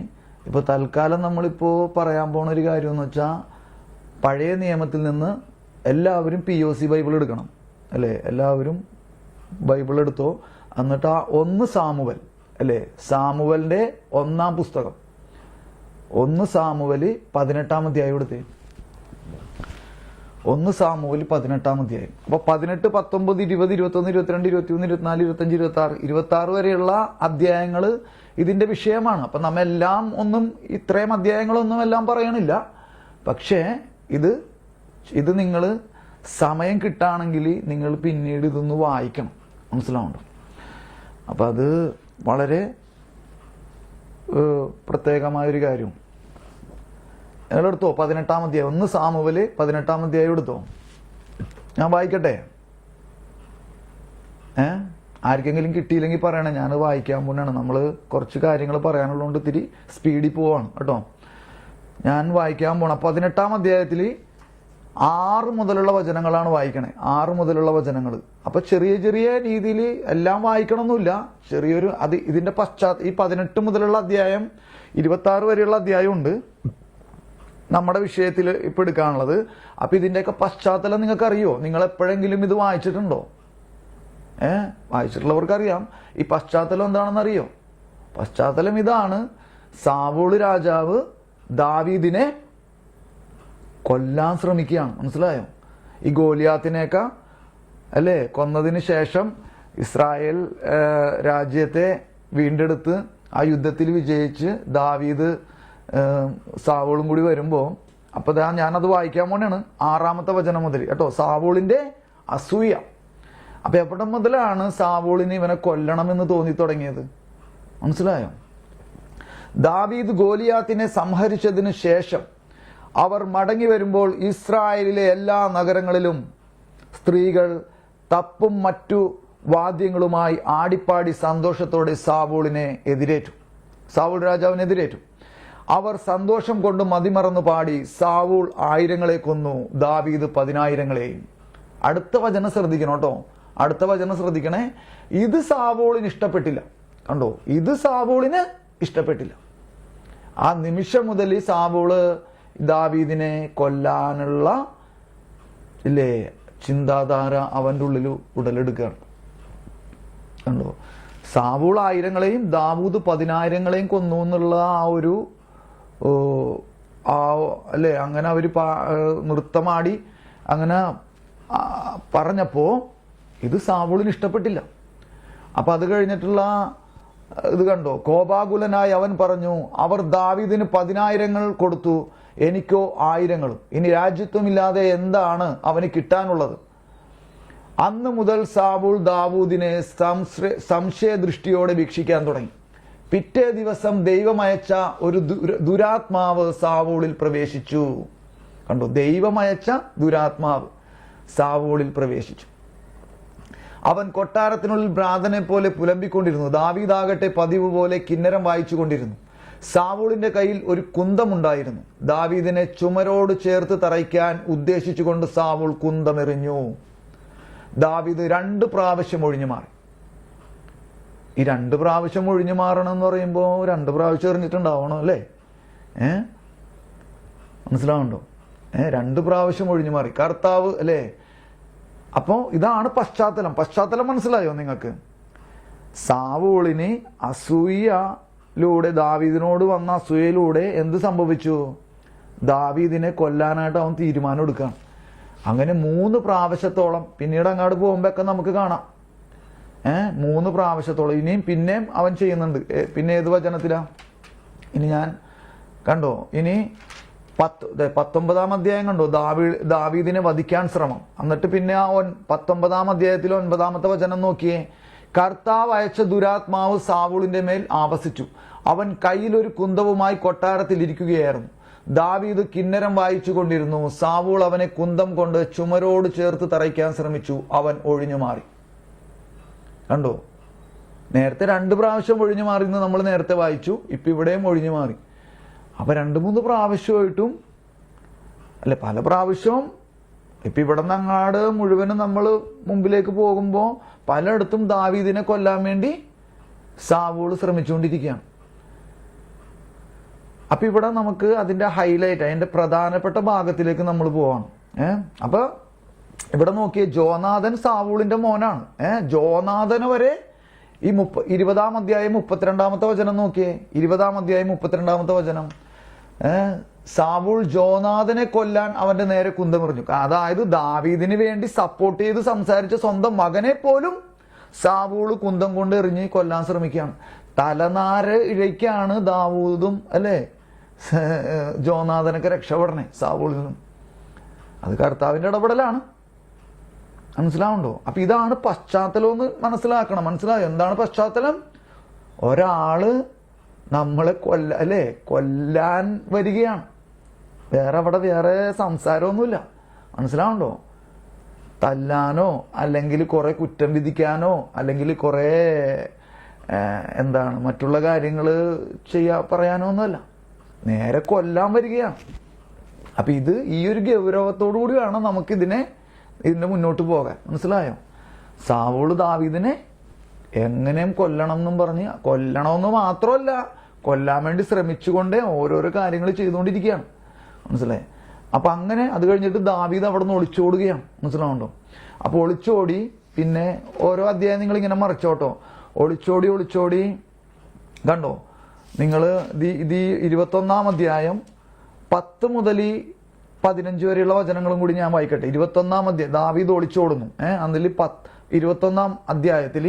S2: ഇപ്പോൾ തൽക്കാലം നമ്മളിപ്പോൾ പറയാൻ പോണ ഒരു കാര്യം എന്ന് വെച്ചാൽ, പഴയ നിയമത്തിൽ നിന്ന് എല്ലാവരും POC ബൈബിൾ എടുക്കണം, അല്ലേ? എല്ലാവരും ബൈബിൾ എടുത്തോ. എന്നിട്ട് ആ 1 സാമുവൽ, അല്ലേ? സാമുവലിൻ്റെ 1-ാം പുസ്തകം, 1 സാമുവൽ 18-ാം അധ്യായം എടുത്തേ. 1 സാമുവൽ 18-ാം അധ്യായം. അപ്പോൾ 18, 19, 20, 21, 22, 23, 24, 25, 26 വരെയുള്ള അധ്യായങ്ങൾ ഇതിന്റെ വിഷയമാണ്. അപ്പം നമ്മെല്ലാം ഇത്രയും അധ്യായങ്ങളൊന്നും എല്ലാം പറയണില്ല. പക്ഷേ ഇത് നിങ്ങൾ സമയം കിട്ടുകയാണെങ്കിൽ നിങ്ങൾ പിന്നീട് ഇതൊന്ന് വായിക്കണം, മനസ്സിലാവുന്നുണ്ടോ? അപ്പം അത് വളരെ പ്രത്യേകമായൊരു കാര്യം. നിങ്ങളെടുത്തോ 18-ാം അധ്യായം, 1 സാമുവൽ 18-ാം അധ്യായം എടുത്തോ. ഞാൻ വായിക്കട്ടെ? ആർക്കെങ്കിലും കിട്ടിയില്ലെങ്കിൽ പറയണേ, ഞാൻ വായിക്കാൻ പോണാണ്. നമ്മൾ കുറച്ച് കാര്യങ്ങൾ പറയാനുള്ളതുകൊണ്ട് ഇത്തിരി സ്പീഡിൽ പോവാണ് കേട്ടോ. ഞാൻ വായിക്കാൻ പോണം. 18-ാം അധ്യായത്തിൽ 6 മുതലുള്ള വചനങ്ങളാണ് വായിക്കണേ. 6 മുതലുള്ള വചനങ്ങൾ. അപ്പൊ ചെറിയ ചെറിയ രീതിയിൽ എല്ലാം വായിക്കണമെന്നില്ല. ചെറിയൊരു ഇതിന്റെ ഈ 18 മുതലുള്ള അധ്യായം 26 വരെയുള്ള അധ്യായം ഉണ്ട് നമ്മുടെ വിഷയത്തിൽ ഇപ്പൊ എടുക്കാനുള്ളത്. അപ്പൊ ഇതിന്റെയൊക്കെ പശ്ചാത്തലം നിങ്ങൾക്ക് അറിയോ? നിങ്ങൾ എപ്പോഴെങ്കിലും ഇത് വായിച്ചിട്ടുണ്ടോ? വായിച്ചിട്ടുള്ളവർക്കറിയാം. ഈ പശ്ചാത്തലം എന്താണെന്ന് അറിയോ? പശ്ചാത്തലം ഇതാണ്: സാവൂള് രാജാവ് ദാവീദിനെ കൊല്ലാൻ ശ്രമിക്കുകയാണ്. മനസ്സിലായോ? ഈ ഗോലിയാത്തിനെയൊക്കെ അല്ലേ കൊന്നതിന് ശേഷം ഇസ്രായേൽ രാജ്യത്തെ വീണ്ടെടുത്ത് ആ യുദ്ധത്തിൽ വിജയിച്ച് ദാവീദ് സാവൂളും കൂടി വരുമ്പോൾ, അപ്പൊ ഞാനത് വായിക്കാൻ പോണെയാണ് 6-ാമത്തെ വചനം മുതൽ കേട്ടോ. സാവൂളിന്റെ അസൂയ. അപ്പൊ എവിടെ മുതലാണ് സാവൂളിന് ഇവനെ കൊല്ലണമെന്ന് തോന്നി തുടങ്ങിയത്? മനസ്സിലായോ? ദാവീദ് ഗോലിയാത്തിനെ സംഹരിച്ചതിന് ശേഷം അവർ മടങ്ങി വരുമ്പോൾ ഇസ്രായേലിലെ എല്ലാ നഗരങ്ങളിലും സ്ത്രീകൾ തപ്പും മറ്റു വാദ്യങ്ങളുമായി ആടിപ്പാടി സന്തോഷത്തോടെ സാവൂൾ രാജാവിനെതിരേറ്റു. അവർ സന്തോഷം കൊണ്ട് മതിമറന്നു പാടി, സാവൂൾ 1000-ങ്ങളെ കൊന്നു, ദാവീദ് 10,000-ങ്ങളെയും. അടുത്ത വചനം ശ്രദ്ധിക്കണം കേട്ടോ. അടുത്ത വചനം ശ്രദ്ധിക്കണേ. ഇത് സാവൂളിന് ഇഷ്ടപ്പെട്ടില്ല. കണ്ടോ? ഇത് സാവൂളിന് ഇഷ്ടപ്പെട്ടില്ല. ആ നിമിഷം മുതൽ ഈ സാവൂള് ദാവീദിനെ കൊല്ലാനുള്ള ചിന്താധാര അവന്റെ ഉള്ളിൽ ഉടലെടുക്കുകയാണ്. കണ്ടോ? സാവൂൾ 1000-ങ്ങളെയും ദാവൂദ് 10,000-ങ്ങളെയും കൊന്നു എന്നുള്ള ആ ഒരു അങ്ങനെ അവര് നൃത്തമാടി അങ്ങനെ പറഞ്ഞപ്പോ ഇത് സാവൂളിന് ഇഷ്ടപ്പെട്ടില്ല. അപ്പൊ അത് കഴിഞ്ഞിട്ടുള്ള ഇത് കണ്ടോ? കോപാകുലനായി അവൻ പറഞ്ഞു, അവർ ദാവീദിന് 10,000-ങ്ങൾ കൊടുത്തു, എനിക്കോ 1000-ങ്ങളും. ഇനി രാജ്യത്വമില്ലാതെ എന്താണ് അവന് കിട്ടാനുള്ളത്? അന്ന് മുതൽ സാവൂൾ ദാവൂദിനെ സംശയദൃഷ്ടിയോടെ വീക്ഷിക്കാൻ തുടങ്ങി. പിറ്റേ ദിവസം ദൈവമയച്ച ഒരു ദുരാത്മാവ് സാവൂളിൽ പ്രവേശിച്ചു. കണ്ടോ? ദൈവമയച്ച ദുരാത്മാവ് സാവൂളിൽ പ്രവേശിച്ചു. അവൻ കൊട്ടാരത്തിനുള്ളിൽ ഭ്രാന്തനെ പോലെ പുലമ്പിക്കൊണ്ടിരുന്നു. ദാവീദാകട്ടെ പതിവ് പോലെ കിന്നരം വായിച്ചുകൊണ്ടിരുന്നു. സാവൂളിന്റെ കയ്യിൽ ഒരു കുന്തമുണ്ടായിരുന്നു. ദാവീദിനെ ചുമരോട് ചേർത്ത് തറയ്ക്കാൻ ഉദ്ദേശിച്ചുകൊണ്ട് സാവൂൾ കുന്തമെറിഞ്ഞു. ദാവീദ് 2 പ്രാവശ്യം ഒഴിഞ്ഞു മാറി. ഈ 2 പ്രാവശ്യം ഒഴിഞ്ഞു മാറണം എന്ന് പറയുമ്പോ 2 പ്രാവശ്യം എറിഞ്ഞിട്ടുണ്ടാവണം അല്ലേ? മനസ്സിലാവുണ്ടോ? 2 പ്രാവശ്യം ഒഴിഞ്ഞു മാറി കർത്താവ് അല്ലേ? അപ്പോ ഇതാണ് പശ്ചാത്തലം മനസ്സിലായോ നിങ്ങൾക്ക്? സാവൂളിന് അസൂയയിലൂടെ, ദാവീദിനോട് വന്ന അസൂയയിലൂടെ എന്ത് സംഭവിച്ചു? ദാവീദിനെ കൊല്ലാനായിട്ട് അവൻ തീരുമാനം എടുക്കുകയാണ്. അങ്ങനെ 3 പ്രാവശ്യത്തോളം, പിന്നീട് അങ്ങോട്ട് പോകുമ്പോഴൊക്കെ നമുക്ക് കാണാം 3 പ്രാവശ്യത്തോളം പിന്നെയും അവൻ ചെയ്യുന്നുണ്ട്. പിന്നെ ഏത് വചനത്തിലാ? ഇനി ഞാൻ കണ്ടോ? ഇനി 19-ാം അധ്യായം കണ്ടോ? ദാവീദിനെ വധിക്കാൻ ശ്രമം. എന്നിട്ട് പിന്നെ ആ 19-ാം അധ്യായത്തിൽ 9-ാമത്തെ വചനം നോക്കിയേ. കർത്താവ് അയച്ച ദുരാത്മാവ് സാവൂളിന്റെ മേൽ ആവസിച്ചു. അവൻ കയ്യിലൊരു കുന്തവുമായി കൊട്ടാരത്തിൽ ഇരിക്കുകയായിരുന്നു. ദാവീദ് കിന്നരം വായിച്ചു കൊണ്ടിരുന്നു. സാവൂൾ അവനെ കുന്തം കൊണ്ട് ചുമരോട് ചേർത്ത് തറയ്ക്കാൻ ശ്രമിച്ചു. അവൻ ഒഴിഞ്ഞു മാറി. കണ്ടോ, നേരത്തെ 2 പ്രാവശ്യം ഒഴിഞ്ഞു മാറിയെന്ന് നമ്മൾ നേരത്തെ വായിച്ചു. ഇപ്പൊ ഇവിടെയും ഒഴിഞ്ഞു മാറി. അപ്പൊ 2-3 പ്രാവശ്യമായിട്ടും അല്ലെ, പല പ്രാവശ്യവും. ഇപ്പൊ ഇവിടെ നിന്ന് അങ്ങാട് മുഴുവനും നമ്മൾ മുമ്പിലേക്ക് പോകുമ്പോ പലയിടത്തും ദാവീദിനെ കൊല്ലാൻ വേണ്ടി സാവൂൾ ശ്രമിച്ചുകൊണ്ടിരിക്കുകയാണ്. അപ്പൊ ഇവിടെ നമുക്ക് അതിന്റെ ഹൈലൈറ്റ്, അതിന്റെ പ്രധാനപ്പെട്ട ഭാഗത്തിലേക്ക് നമ്മൾ പോവാണ്. അപ്പൊ ഇവിടെ നോക്കിയേ, ജോനാഥൻ സാവൂളിന്റെ മോനാണ്. ജോനാഥന് വരെ ഈ 20-ാം അധ്യായം 32-ാമത്തെ വചനം നോക്കിയേ. 20-ാം അധ്യായം 32-ാമത്തെ വചനം. സാവൂൾ ജോനാഥനെ കൊല്ലാൻ അവന്റെ നേരെ കുന്തമെറിഞ്ഞു. അതായത് ദാവീദിന് വേണ്ടി സപ്പോർട്ട് ചെയ്ത് സംസാരിച്ച സ്വന്തം മകനെ പോലും സാവൂൾ കുന്തം കൊണ്ട് എറിഞ്ഞ് കൊല്ലാൻ ശ്രമിക്കുകയാണ്. തലനാര് ഇഴയ്ക്കാണ് ദാവൂദും അല്ലെ ജോനാഥനൊക്കെ രക്ഷപ്പെടണേ സാവൂളിൽ നിന്നും. അത് കർത്താവിന്റെ ഇടപെടലാണ്. മനസ്സിലാവുണ്ടോ? അപ്പൊ ഇതാണ് പശ്ചാത്തലം എന്ന് മനസ്സിലാക്കണം. മനസ്സിലായോ എന്താണ് പശ്ചാത്തലം? ഒരാള് നമ്മളെ കൊല്ലാൻ വരികയാണ്. വേറെ സംസാരമൊന്നുമില്ല. മനസ്സിലാവുണ്ടോ? തല്ലാനോ അല്ലെങ്കിൽ കുറെ കുറ്റം വിധിക്കാനോ അല്ലെങ്കിൽ കുറെ മറ്റുള്ള കാര്യങ്ങൾ പറയാനോ ഒന്നുമല്ല. നേരെ കൊല്ലാൻ വരികയാണ്. അപ്പൊ ഇത് ഈ ഒരു ഗൗരവത്തോടു കൂടി വേണം നമുക്കിതിന്റെ മുന്നോട്ട് പോകാൻ. മനസ്സിലായോ? സാവൂൾ ദാവീദിനെ എങ്ങനെയും കൊല്ലണം എന്നും പറഞ്ഞ്, കൊല്ലണമെന്ന് മാത്രമല്ല കൊല്ലാൻ വേണ്ടി ശ്രമിച്ചുകൊണ്ടേ ഓരോരോ കാര്യങ്ങൾ ചെയ്തുകൊണ്ടിരിക്കുകയാണ്. മനസ്സിലായി? അപ്പൊ അങ്ങനെ അത് കഴിഞ്ഞിട്ട് ദാവീദ് അവിടെ നിന്ന് ഒളിച്ചോടുകയാണ്. മനസ്സിലാവുണ്ടോ? അപ്പൊ ഒളിച്ചോടി. പിന്നെ ഓരോ അധ്യായം നിങ്ങൾ ഇങ്ങനെ മറിച്ചോട്ടോ. ഒളിച്ചോടി കണ്ടോ നിങ്ങൾ. ഇത് 21-ാം അധ്യായം 10 മുതൽ 15 വരെയുള്ള വചനങ്ങളും കൂടി ഞാൻ വായിക്കട്ടെ. 21-ാം അധ്യായം ദാവീദ് ഒളിച്ചോടുന്നു. അതിൽ 21-ാം അധ്യായത്തിൽ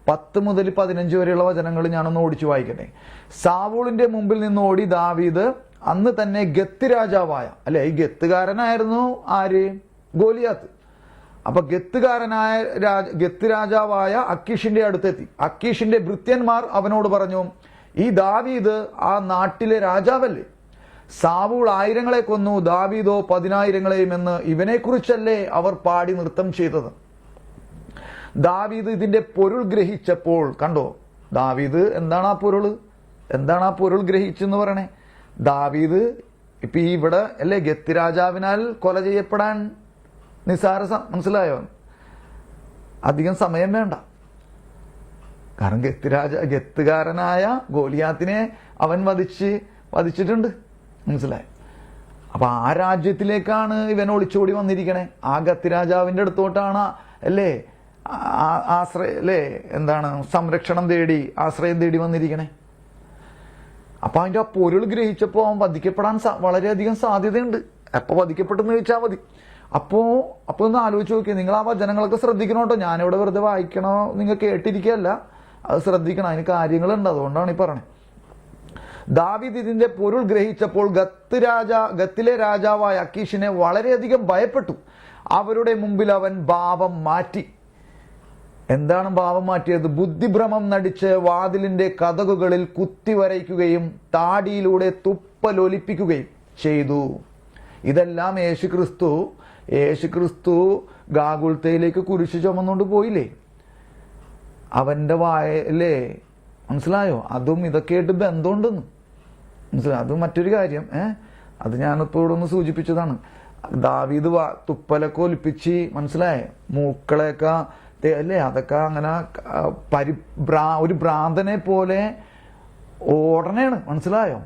S2: 10 മുതൽ 15 വരെയുള്ള വചനങ്ങൾ ഞാനൊന്ന് ഓടിച്ചു വായിക്കട്ടെ. സാവൂളിന്റെ മുമ്പിൽ നിന്ന് ഓടി ദാവീദ് അന്ന് തന്നെ ഗത്ത് രാജാവായ, അല്ലെ ഈ ഗത്തുകാരനായിരുന്നു ആര്? ഗോലിയാത്ത്. അപ്പൊ ഗത്ത് രാജാവായ അക്കീഷിന്റെ അടുത്തെത്തി. അക്കീഷിന്റെ ഭൃത്യന്മാർ അവനോട് പറഞ്ഞു, ഈ ദാവീദ് ആ നാട്ടിലെ രാജാവല്ലേ? സാവൂൾ 1000-ങ്ങളെ കൊന്നു, ദാവീദോ 10,000-ങ്ങളെയും എന്ന് ഇവനെക്കുറിച്ചല്ലേ അവർ പാടി നൃത്തം ചെയ്തത്. ദാവീദ് ഇതിന്റെ പൊരുൾ ഗ്രഹിച്ചപ്പോൾ, കണ്ടോ ദാവീദ് എന്താണ് ആ പൊരുൾ ഗ്രഹിച്ചെന്ന് പറയണേ. ദാവീദ് ഇപ്പൊ ഇവിടെ അല്ലേ ഗത്ത് രാജാവിനാൽ കൊല ചെയ്യപ്പെടാൻ മനസ്സിലായോ? അധികം സമയം വേണ്ട. കാരണം ഗത്തുകാരനായ ഗോലിയാത്തിനെ അവൻ വധിച്ചിട്ടുണ്ട്. മനസ്സിലായി? അപ്പൊ ആ രാജ്യത്തിലേക്കാണ് ഇവൻ ഒളിച്ചോടി വന്നിരിക്കണേ. ആ ഗത്ത് രാജാവിന്റെ അടുത്തോട്ടാണ് അല്ലേ സംരക്ഷണം തേടി ആശ്രയം തേടി വന്നിരിക്കണേ. അപ്പൊ അതിന്റെ ആ പൊരുൾ ഗ്രഹിച്ചപ്പോ അവൻ വധിക്കപ്പെടാൻ വളരെയധികം സാധ്യതയുണ്ട്. എപ്പോ വധിക്കപ്പെട്ടെന്ന് ചോദിച്ചാൽ മതി. അപ്പോ ഒന്ന് ആലോചിച്ച് നോക്കിയേ. നിങ്ങൾ ആ വചനങ്ങളൊക്കെ ശ്രദ്ധിക്കണം കേട്ടോ. ഞാനിവിടെ വെറുതെ വായിക്കണോ നിങ്ങൾ കേട്ടിരിക്കുകയല്ല, അത് ശ്രദ്ധിക്കണം. അതിന് കാര്യങ്ങളുണ്ട്. അതുകൊണ്ടാണ് ഈ പറഞ്ഞത്. ദാവീദ് ഇതിന്റെ പൊരുൾ ഗ്രഹിച്ചപ്പോൾ ഗത്തിലെ രാജാവായ അക്കീഷിനെ വളരെയധികം ഭയപ്പെട്ടു. അവരുടെ മുമ്പിൽ അവൻ ഭാവം മാറ്റി. എന്താണ് ഭാവം മാറ്റിയത്? ബുദ്ധിഭ്രമം നടിച്ച് വാതിലിന്റെ കതകുകളിൽ കുത്തിവരയ്ക്കുകയും താടിയിലൂടെ തുപ്പലൊലിപ്പിക്കുകയും ചെയ്തു. ഇതെല്ലാം യേശുക്രിസ്തു ഗാഗുൽത്തയിലേക്ക് കുരിശ് ചുമന്നുകൊണ്ട് പോയില്ലേ? അവന്റെ വായല്ലേ? മനസ്സിലായോ? അതും ഇതൊക്കെയായിട്ട് ബന്ധമുണ്ടെന്ന് മനസ്സിലായോ? അത് മറ്റൊരു കാര്യം. അത് ഞാനിപ്പോ ഇവിടെ ഒന്ന് സൂചിപ്പിച്ചതാണ്. ദാവീദ് തുപ്പലൊക്കെ ഒലിപ്പിച്ച്, മനസ്സിലായേ, മൂക്കളെയൊക്കെ അല്ലേ, അതൊക്കെ അങ്ങനെ ഒരു ഭ്രാന്തനെ പോലെ ഓടണേണ്. മനസ്സിലായോ?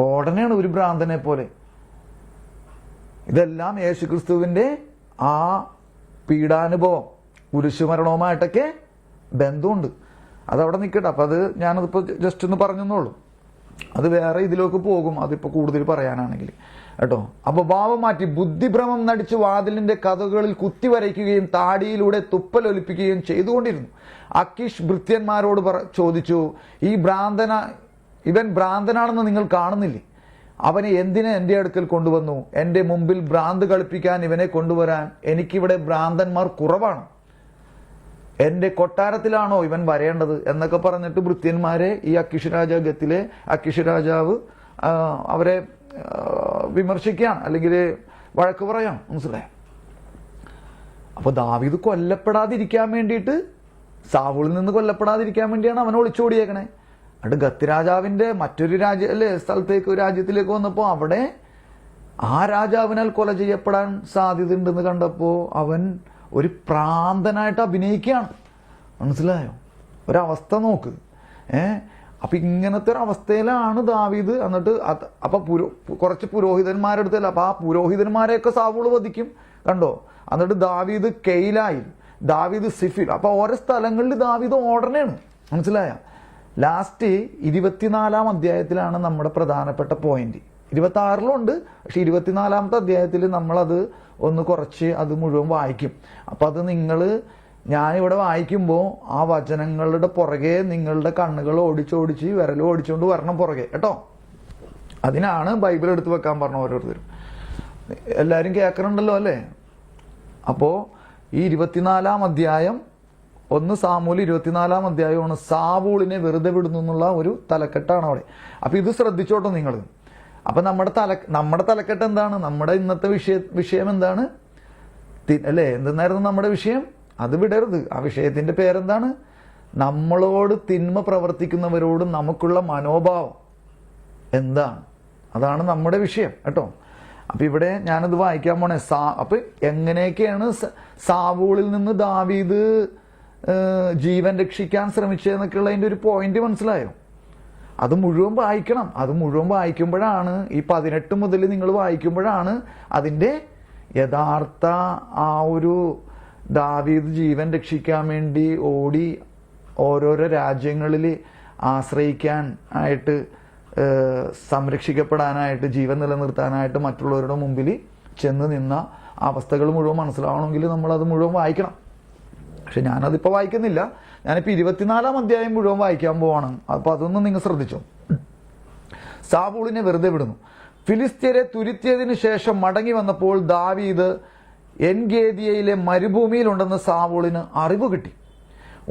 S2: ഓടണേണ് ഒരു ഭ്രാന്തനെ പോലെ. ഇതെല്ലാം യേശുക്രിസ്തുവിന്റെ ആ പീഡാനുഭവം കുരിശുമരണവുമായിട്ടൊക്കെ ബന്ധമുണ്ട്. അതവിടെ നിൽക്കട്ടെ. അപ്പൊ അത് ഞാനതിപ്പോ ജസ്റ്റ് ഒന്ന് പറഞ്ഞെന്നുള്ളൂ. അത് വേറെ ഇതിലേക്ക് പോകും, അതിപ്പോ കൂടുതൽ പറയാനാണെങ്കിൽ കേട്ടോ. അപ്പൊ ഭാവം മാറ്റി ബുദ്ധിഭ്രമം നടിച്ച് വാതിലിന്റെ കഥകളിൽ കുത്തിവരയ്ക്കുകയും താടിയിലൂടെ തുപ്പലൊലിപ്പിക്കുകയും ചെയ്തുകൊണ്ടിരുന്നു. അക്കീഷ് ഭൃത്യന്മാരോട് ചോദിച്ചു, ഇവൻ ഭ്രാന്തനാണെന്ന് നിങ്ങൾ കാണുന്നില്ലേ? അവനെ എന്തിനെ എന്റെ അടുക്കൽ കൊണ്ടുവന്നു? എന്റെ മുമ്പിൽ ഭ്രാന്ത് കളിപ്പിക്കാൻ ഇവനെ കൊണ്ടുവരാൻ എനിക്കിവിടെ ഭ്രാന്തന്മാർ കുറവാണ്. എന്റെ കൊട്ടാരത്തിലാണോ ഇവൻ വരേണ്ടത് എന്നൊക്കെ പറഞ്ഞിട്ട് ഭൃത്യന്മാരെ ഈ അക്കിഷ് രാജാഗത്തിലെ അക്കിഷ് രാജാവ് അവരെ വിമർശിക്കുകയാണ്, അല്ലെങ്കിൽ വഴക്ക് പറയാം. മനസ്സിലായോ? അപ്പൊ ദാവീദ് കൊല്ലപ്പെടാതിരിക്കാൻ വേണ്ടിയിട്ട്, സാവൂളിൽ നിന്ന് കൊല്ലപ്പെടാതിരിക്കാൻ വേണ്ടിയാണ് അവനെ ഒളിച്ചോടിയേക്കണേ. എന്നിട്ട് ഗത്ത് രാജാവിന്റെ മറ്റൊരു രാജ്യത്തിലേക്ക് വന്നപ്പോൾ അവിടെ ആ രാജാവിനാൽ കൊല ചെയ്യപ്പെടാൻ സാധ്യതയുണ്ടെന്ന് കണ്ടപ്പോൾ അവൻ ഒരു പ്രാന്തനായിട്ട് അഭിനയിക്കുകയാണ്. മനസ്സിലായോ? ഒരവസ്ഥ നോക്ക്. അപ്പൊ ഇങ്ങനത്തെ ഒരു അവസ്ഥയിലാണ് ദാവീദ്. എന്നിട്ട് അപ്പൊ കുറച്ച് പുരോഹിതന്മാരുടെ അടുത്തല്ല, അപ്പൊ ആ പുരോഹിതന്മാരെയൊക്കെ സാവൂള് വധിക്കും. കണ്ടോ? എന്നിട്ട് ദാവീദ് കെയിലായിൽ, ദാവീദ് സിഫിൽ, അപ്പൊ ഓരോ സ്ഥലങ്ങളിൽ ദാവീദ് ഓർഡറിനാണ്. മനസ്സിലായ? ലാസ്റ്റ് 24-ാം അധ്യായത്തിലാണ് നമ്മുടെ പ്രധാനപ്പെട്ട പോയിന്റ്. 26-ലുണ്ട്, പക്ഷെ 24-ാമത്തെ അധ്യായത്തിൽ നമ്മളത് ഒന്ന് കുറച്ച് അത് മുഴുവൻ വായിക്കും. അപ്പൊ അത് ഞാനിവിടെ വായിക്കുമ്പോൾ ആ വചനങ്ങളുടെ പുറകെ നിങ്ങളുടെ കണ്ണുകൾ ഓടിച്ചോടിച്ച് വിരലും ഓടിച്ചുകൊണ്ട് വരണം പുറകെ, കേട്ടോ. അതിനാണ് ബൈബിൾ എടുത്ത് വെക്കാൻ പറഞ്ഞ ഓരോരുത്തരും. എല്ലാവരും കേൾക്കണുണ്ടല്ലോ അല്ലേ? അപ്പോ ഈ 24-ാം അധ്യായം 1 സാമൂൽ 24-ാം അധ്യായമാണ് സാവൂളിനെ വെറുതെ വിടുന്നു എന്നുള്ള ഒരു തലക്കെട്ടാണ് അവിടെ. അപ്പൊ ഇത് ശ്രദ്ധിച്ചോട്ടോ നിങ്ങൾ. അപ്പൊ നമ്മുടെ തലക്കെട്ട് എന്താണ്? നമ്മുടെ ഇന്നത്തെ വിഷയം എന്താണ് അല്ലേ? എന്തെന്നായിരുന്നു നമ്മുടെ വിഷയം? അത് വിടരുത്. ആ വിഷയത്തിന്റെ പേരെന്താണ്? നമ്മളോട് തിന്മ പ്രവർത്തിക്കുന്നവരോട് നമുക്കുള്ള മനോഭാവം എന്താണ്? അതാണ് നമ്മുടെ വിഷയം, കേട്ടോ. അപ്പൊ ഇവിടെ ഞാനത് വായിക്കാൻ പോണേ. അപ്പൊ എങ്ങനെയൊക്കെയാണ് സാവൂളിൽ നിന്ന് ദാവീദ് ജീവൻ രക്ഷിക്കാൻ ശ്രമിച്ചതെന്നൊക്കെയുള്ള അതിന്റെ ഒരു പോയിന്റ് മനസ്സിലായോ? അത് മുഴുവൻ വായിക്കണം. അത് മുഴുവൻ വായിക്കുമ്പോഴാണ്, ഈ 18 മുതൽ നിങ്ങൾ വായിക്കുമ്പോഴാണ് അതിന്റെ യഥാർത്ഥ ആ ഒരു ദാവീദ് ജീവൻ രക്ഷിക്കാൻ വേണ്ടി ഓടി ഓരോരോ രാജ്യങ്ങളിൽ ആശ്രയിക്കാൻ ആയിട്ട്, സംരക്ഷിക്കപ്പെടാനായിട്ട്, ജീവൻ നിലനിർത്താനായിട്ട് മറ്റുള്ളവരുടെ മുമ്പിൽ ചെന്ന് നിന്ന അവസ്ഥകൾ മുഴുവൻ മനസ്സിലാവണമെങ്കിൽ നമ്മളത് മുഴുവൻ വായിക്കണം. പക്ഷെ ഞാനതിപ്പോൾ വായിക്കുന്നില്ല. ഞാനിപ്പോൾ 24-ാം അധ്യായം മുഴുവൻ വായിക്കാൻ പോവാണ്. അപ്പൊ അതൊന്നും നിങ്ങൾ ശ്രദ്ധിച്ചോ. സാവൂളിനെ വെറുതെ വിടുന്നു. ഫിലിസ്ത്യരെ തുരുത്തിയതിനു ശേഷം മടങ്ങി വന്നപ്പോൾ ദാവീദ് എൻഗേദിയയിലെ മരുഭൂമിയിലുണ്ടെന്ന് സാവൂളിന് അറിവ് കിട്ടി.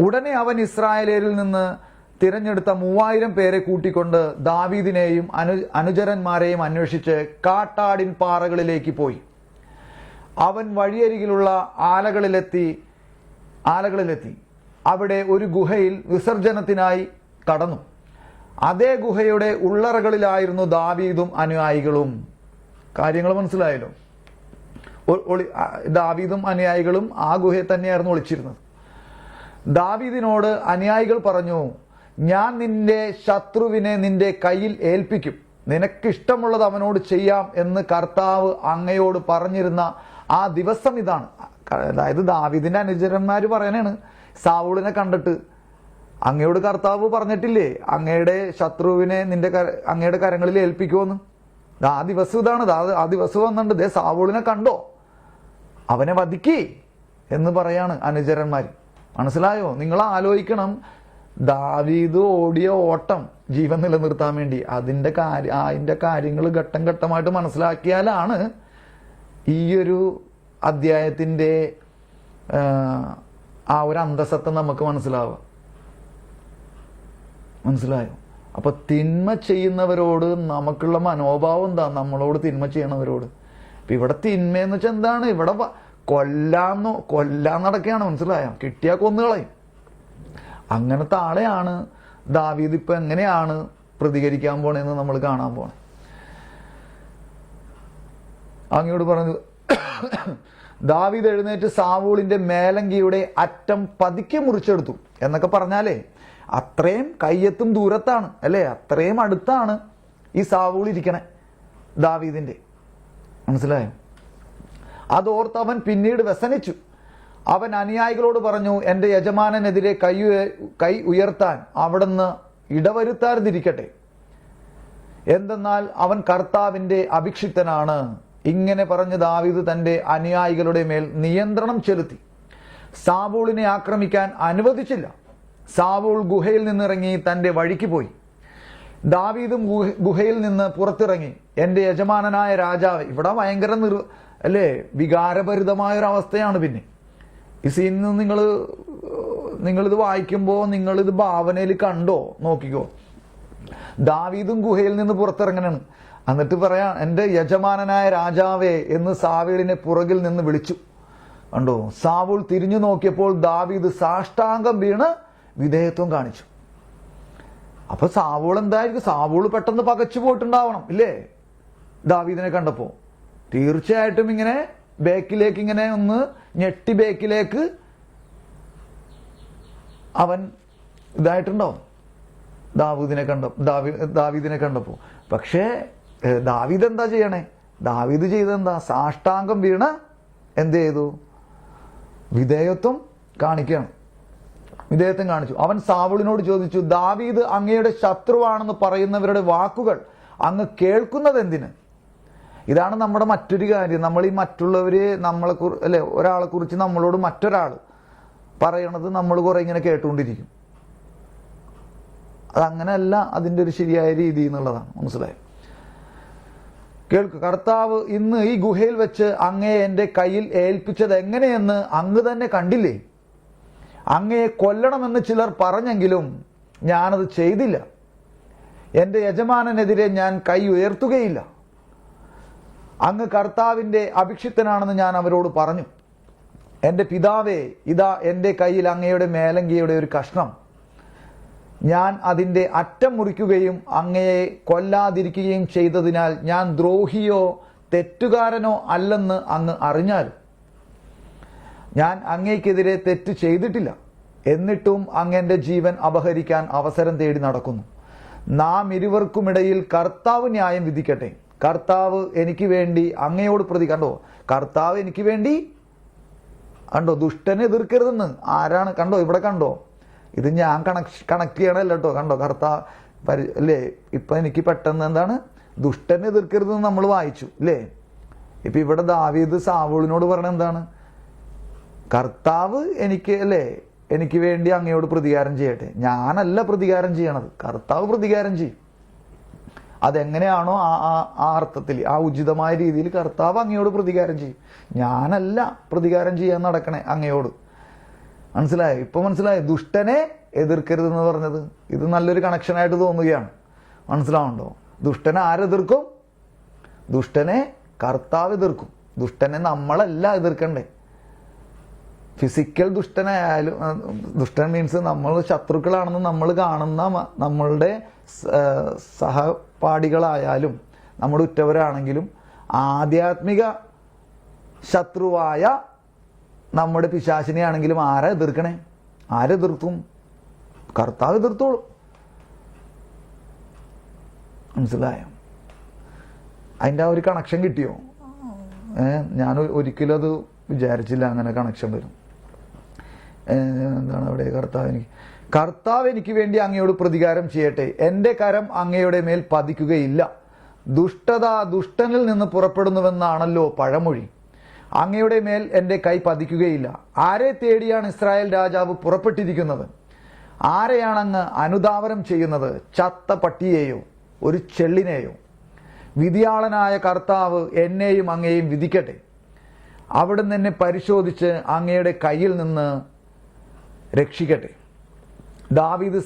S2: ഉടനെ അവൻ ഇസ്രായേലിൽ നിന്ന് തിരഞ്ഞെടുത്ത 3000 പേരെ കൂട്ടിക്കൊണ്ട് ദാവീദിനെയും അനുചരന്മാരെയും അന്വേഷിച്ച് കാട്ടാടിൻ പാറകളിലേക്ക് പോയി. അവൻ വഴിയരികിലുള്ള ആലകളിലെത്തി അവിടെ ഒരു ഗുഹയിൽ വിസർജനത്തിനായി കടന്നു. അതേ ഗുഹയുടെ ഉള്ളറകളിലായിരുന്നു ദാവീദും അനുയായികളും. കാര്യങ്ങൾ മനസ്സിലായല്ലോ? ദാവീദും അനുയായികളും ആ ഗുഹയിൽ തന്നെയായിരുന്നു ഒളിച്ചിരുന്നത്. ദാവീദിനോട് അനുയായികൾ പറഞ്ഞു, ഞാൻ നിന്റെ ശത്രുവിനെ നിന്റെ കയ്യിൽ ഏൽപ്പിക്കും, നിനക്കിഷ്ടമുള്ളത് അവനോട് ചെയ്യാം എന്ന് കർത്താവ് അങ്ങയോട് പറഞ്ഞിരുന്ന ആ ദിവസം ഇതാണ്. അതായത് ദാവീദിന്റെ അനുചരന്മാര് പറയാനാണ്, സാവൂളിനെ കണ്ടിട്ട് അങ്ങയോട് കർത്താവ് പറഞ്ഞിട്ടില്ലേ അങ്ങയുടെ ശത്രുവിനെ അങ്ങയുടെ കരങ്ങളിൽ ഏൽപ്പിക്കുമെന്ന്. ആ ദിവസം ഇതാണ്. ആ ദിവസം വന്നിട്ടുണ്ട്, ദേ സാവൂളിനെ കണ്ടോ, അവനെ വധിക്കേ എന്ന് പറയാണ് അനുചരന്മാർ. മനസ്സിലായോ? നിങ്ങൾ ആലോചിക്കണം, ദാവീദ് ഓടിയ ഓട്ടം ജീവൻ നിലനിർത്താൻ വേണ്ടി അതിന്റെ കാര്യങ്ങൾ ഘട്ടം ഘട്ടമായിട്ട് മനസ്സിലാക്കിയാലാണ് ഈ ഒരു അധ്യായത്തിന്റെ ആ ഒരു അന്തസത്ത നമുക്ക് മനസ്സിലാവുക. മനസ്സിലായോ? അപ്പൊ തിന്മ ചെയ്യുന്നവരോട് നമുക്കുള്ള മനോഭാവം എന്താ? നമ്മളോട് തിന്മ ചെയ്യണവരോട്. ഇപ്പൊ ഇവിടെ തിന്മയെന്ന് വെച്ചാൽ എന്താണ്? ഇവിടെ കൊല്ലാൻ നടക്കുകയാണ്. മനസ്സിലായോ? കിട്ടിയാ കൊന്നുകളയും. അങ്ങനത്തെ ആളെയാണ് ദാവീദ് ഇപ്പൊ എങ്ങനെയാണ് പ്രതികരിക്കാൻ പോണെന്ന് നമ്മൾ കാണാൻ പോണേ. അങ്ങയോട് പറഞ്ഞു, ദാവീദ് എഴുന്നേറ്റ് സാവൂളിന്റെ മേലങ്കിയുടെ അറ്റം പതുക്കെ മുറിച്ചെടുത്തു എന്നൊക്കെ പറഞ്ഞാലേ അത്രയും കയ്യെത്തും ദൂരത്താണ് അല്ലേ, അത്രയും അടുത്താണ് ഈ സാവൂൾ ഇരിക്കണേ ദാവീദിന്റെ. മനസ്സിലായോ? അതോർത്ത് അവൻ പിന്നീട് വ്യസനിച്ചു. അവൻ അനുയായികളോട് പറഞ്ഞു, എന്റെ യജമാനെതിരെ കൈ ഉയർത്താൻ അവിടുന്ന് ഇടവരുത്താതിരിക്കട്ടെ, എന്തെന്നാൽ അവൻ കർത്താവിന്റെ അഭിഷിക്തനാണ്. ഇങ്ങനെ പറഞ്ഞ് ദാവീദ് തന്റെ അനുയായികളുടെ മേൽ നിയന്ത്രണം ചെലുത്തി സാവൂളിനെ ആക്രമിക്കാൻ അനുവദിച്ചില്ല. സാവൂൾ ഗുഹയിൽ നിന്നിറങ്ങി തന്റെ വഴിക്ക് പോയി. ദാവീദും ഗുഹയിൽ നിന്ന് പുറത്തിറങ്ങി, എന്റെ യജമാനനായ രാജാവ്. ഇവിടെ ഭയങ്കര അല്ലേ, വികാരഭരിതമായ ഒരു അവസ്ഥയാണ്. പിന്നെ ഈ സീനിൽ നിന്ന് നിങ്ങൾ നിങ്ങളിത് വായിക്കുമ്പോൾ നിങ്ങളിത് ഭാവനയിൽ കണ്ടോ നോക്കിക്കോ. ദാവീദും ഗുഹയിൽ നിന്ന് പുറത്തിറങ്ങനാണ്. എന്നിട്ട് പറയാ, എൻ്റെ യജമാനനായ രാജാവേ എന്ന് സാവൂളിനെ പുറകിൽ നിന്ന് വിളിച്ചു. കണ്ടോ, സാവൂൾ തിരിഞ്ഞു നോക്കിയപ്പോൾ ദാവീദ് സാഷ്ടാംഗം വീണ് വിധേയത്വം കാണിച്ചു. അപ്പൊ സാവൂൾ എന്തായിരിക്കും? സാവൂൾ പെട്ടെന്ന് പകച്ചു പോയിട്ടുണ്ടാവണം ഇല്ലേ ദാവീദിനെ കണ്ടപ്പോ. തീർച്ചയായിട്ടും ഇങ്ങനെ ബേക്കിലേക്ക് ഇങ്ങനെ ഒന്ന് ഞെട്ടി ബേക്കിലേക്ക് അവൻ ഇതായിട്ടുണ്ടാവും ദാവീദിനെ കണ്ടപ്പോ. പക്ഷേ ദാവീദ് എന്താ ചെയ്യണേ? ദാവീദ് ചെയ്തെന്താ? സാഷ്ടാംഗം വീണ് എന്ത് ചെയ്തു? വിധേയത്വം കാണിക്കണം. വിധേയത്വം കാണിച്ചു. അവൻ സാവൂളിനോട് ചോദിച്ചു, ദാവീദ് അങ്ങയുടെ ശത്രുവാണെന്ന് പറയുന്നവരുടെ വാക്കുകൾ അങ്ങ് കേൾക്കുന്നത് എന്തിന്? ഇതാണ് നമ്മുടെ മറ്റൊരു കാര്യം. നമ്മൾ ഈ മറ്റുള്ളവര് നമ്മളെ അല്ലെ, ഒരാളെ കുറിച്ച് നമ്മളോട് മറ്റൊരാൾ പറയണത് നമ്മൾ കുറെ ഇങ്ങനെ കേട്ടുകൊണ്ടിരിക്കും. അതങ്ങനെയല്ല അതിൻ്റെ ഒരു ശരിയായ രീതി എന്നുള്ളതാണ്. മനസ്സിലായോ? കേൾക്കു, കർത്താവ് ഇന്ന് ഈ ഗുഹയിൽ വെച്ച് അങ്ങയെ എൻ്റെ കയ്യിൽ ഏൽപ്പിച്ചത് എങ്ങനെയെന്ന് അങ്ങ് തന്നെ കണ്ടില്ലേ? അങ്ങയെ കൊല്ലണമെന്ന് ചിലർ പറഞ്ഞെങ്കിലും ഞാനത് ചെയ്തില്ല. എൻ്റെ യജമാനനെതിരെ ഞാൻ കൈ ഉയർത്തുകയില്ല. അങ്ങ് കർത്താവിൻ്റെ അഭിഷിക്തനാണെന്ന് ഞാൻ അവരോട് പറഞ്ഞു. എൻ്റെ പിതാവേ, ഇതാ എൻ്റെ കയ്യിൽ അങ്ങയുടെ മേലങ്കിയുടെ ഒരു കഷ്ണം. ഞാൻ അതിൻ്റെ അറ്റം മുറിക്കുകയും അങ്ങയെ കൊല്ലാതിരിക്കുകയും ചെയ്തതിനാൽ ഞാൻ ദ്രോഹിയോ തെറ്റുകാരനോ അല്ലെന്ന് അങ്ങ് അറിഞ്ഞാലും ഞാൻ അങ്ങയ്ക്കെതിരെ തെറ്റ് ചെയ്തിട്ടില്ല. എന്നിട്ടും അങ്ങന്റെ ജീവൻ അപഹരിക്കാൻ അവസരം തേടി നടക്കുന്നു. നാം ഇരുവർക്കുമിടയിൽ കർത്താവ് ന്യായം വിധിക്കട്ടെ. കർത്താവ് എനിക്ക് വേണ്ടി അങ്ങയോട് കണ്ടോ, കർത്താവ് എനിക്ക് വേണ്ടി കണ്ടോ, ദുഷ്ടനെ എതിർക്കരുതെന്ന് ആരാണ്? കണ്ടോ, ഇവിടെ കണ്ടോ, ഇത് ഞാൻ കണക്ട് ചെയ്യണല്ലോ കേട്ടോ. കണ്ടോ, അല്ലേ? ഇപ്പൊ എനിക്ക് പെട്ടെന്ന് എന്താണ്, ദുഷ്ടനെ എതിർക്കരുതെന്ന് നമ്മൾ വായിച്ചു അല്ലേ? ഇപ്പൊ ഇവിടെ ദാവീദ് സാവൂളിനോട് പറഞ്ഞ എന്താണ്? കർത്താവ് എനിക്ക് വേണ്ടി അങ്ങയോട് പ്രതികാരം ചെയ്യട്ടെ. ഞാനല്ല പ്രതികാരം ചെയ്യണത്, കർത്താവ് പ്രതികാരം ചെയ്യും. അതെങ്ങനെയാണോ ആ അർത്ഥത്തിൽ, ആ ഉചിതമായ രീതിയിൽ കർത്താവ് അങ്ങയോട് പ്രതികാരം ചെയ്യും. ഞാനല്ല പ്രതികാരം ചെയ്യാൻ നടക്കണേ അങ്ങയോട്. മനസ്സിലായോ? ഇപ്പൊ മനസ്സിലായോ? ദുഷ്ടനെ എതിർക്കരുതെന്ന് പറഞ്ഞത് ഇത് നല്ലൊരു കണക്ഷനായിട്ട് തോന്നുകയാണ്. മനസ്സിലാവുണ്ടോ? ദുഷ്ടനെ ആരെതിർക്കും? ദുഷ്ടനെ കർത്താവ് എതിർക്കും. ദുഷ്ടനെ നമ്മളല്ല എതിർക്കണ്ടേ. ഫിസിക്കൽ ദുഷ്ടനായാലും, ദുഷ്ടൻ മീൻസ് നമ്മൾ ശത്രുക്കളാണെന്ന് നമ്മൾ കാണുന്ന നമ്മളുടെ സഹപാഠികളായാലും നമ്മുടെ ഉറ്റവരാണെങ്കിലും ആധ്യാത്മിക ശത്രുവായ നമ്മുടെ പിശാചിനെയാണെങ്കിലും ആരാ എതിർക്കണേ? ആരെതിർത്തും? കർത്താവ് എതിർത്തോളും. മനസ്സിലായോ? അതിൻ്റെ ആ ഒരു കണക്ഷൻ കിട്ടിയോ? ഞാൻ ഒരിക്കലും അത് വിചാരിച്ചില്ല അങ്ങനെ കണക്ഷൻ വരും. എന്താണ് അവിടെ? കർത്താവ് എനിക്ക് വേണ്ടി അങ്ങയോട് പ്രതികാരം ചെയ്യട്ടെ. എൻ്റെ കരം അങ്ങയുടെ മേൽ പതിക്കുകയില്ല. ദുഷ്ടത ദുഷ്ടനിൽ നിന്ന് പുറപ്പെടുന്നുവെന്നാണല്ലോ പഴമൊഴി. അങ്ങയുടെ മേൽ എൻ്റെ കൈ പതിക്കുകയില്ല. ആരെ തേടിയാണ് ഇസ്രായേൽ രാജാവ് പുറപ്പെട്ടിരിക്കുന്നത്? ആരെയാണ് അങ്ങ് അനുധാവനം ചെയ്യുന്നത്? ചത്ത പട്ടിയെയോ ഒരു ചെള്ളിനെയോ? വിധിയാളനായ കർത്താവ് എന്നെയും അങ്ങയെയും വിധിക്കട്ടെ. അവിടുന്ന് എന്നെ പരിശോധിച്ച് അങ്ങയുടെ കയ്യിൽ നിന്ന് രക്ഷിക്കട്ടെ. ദാവീദ്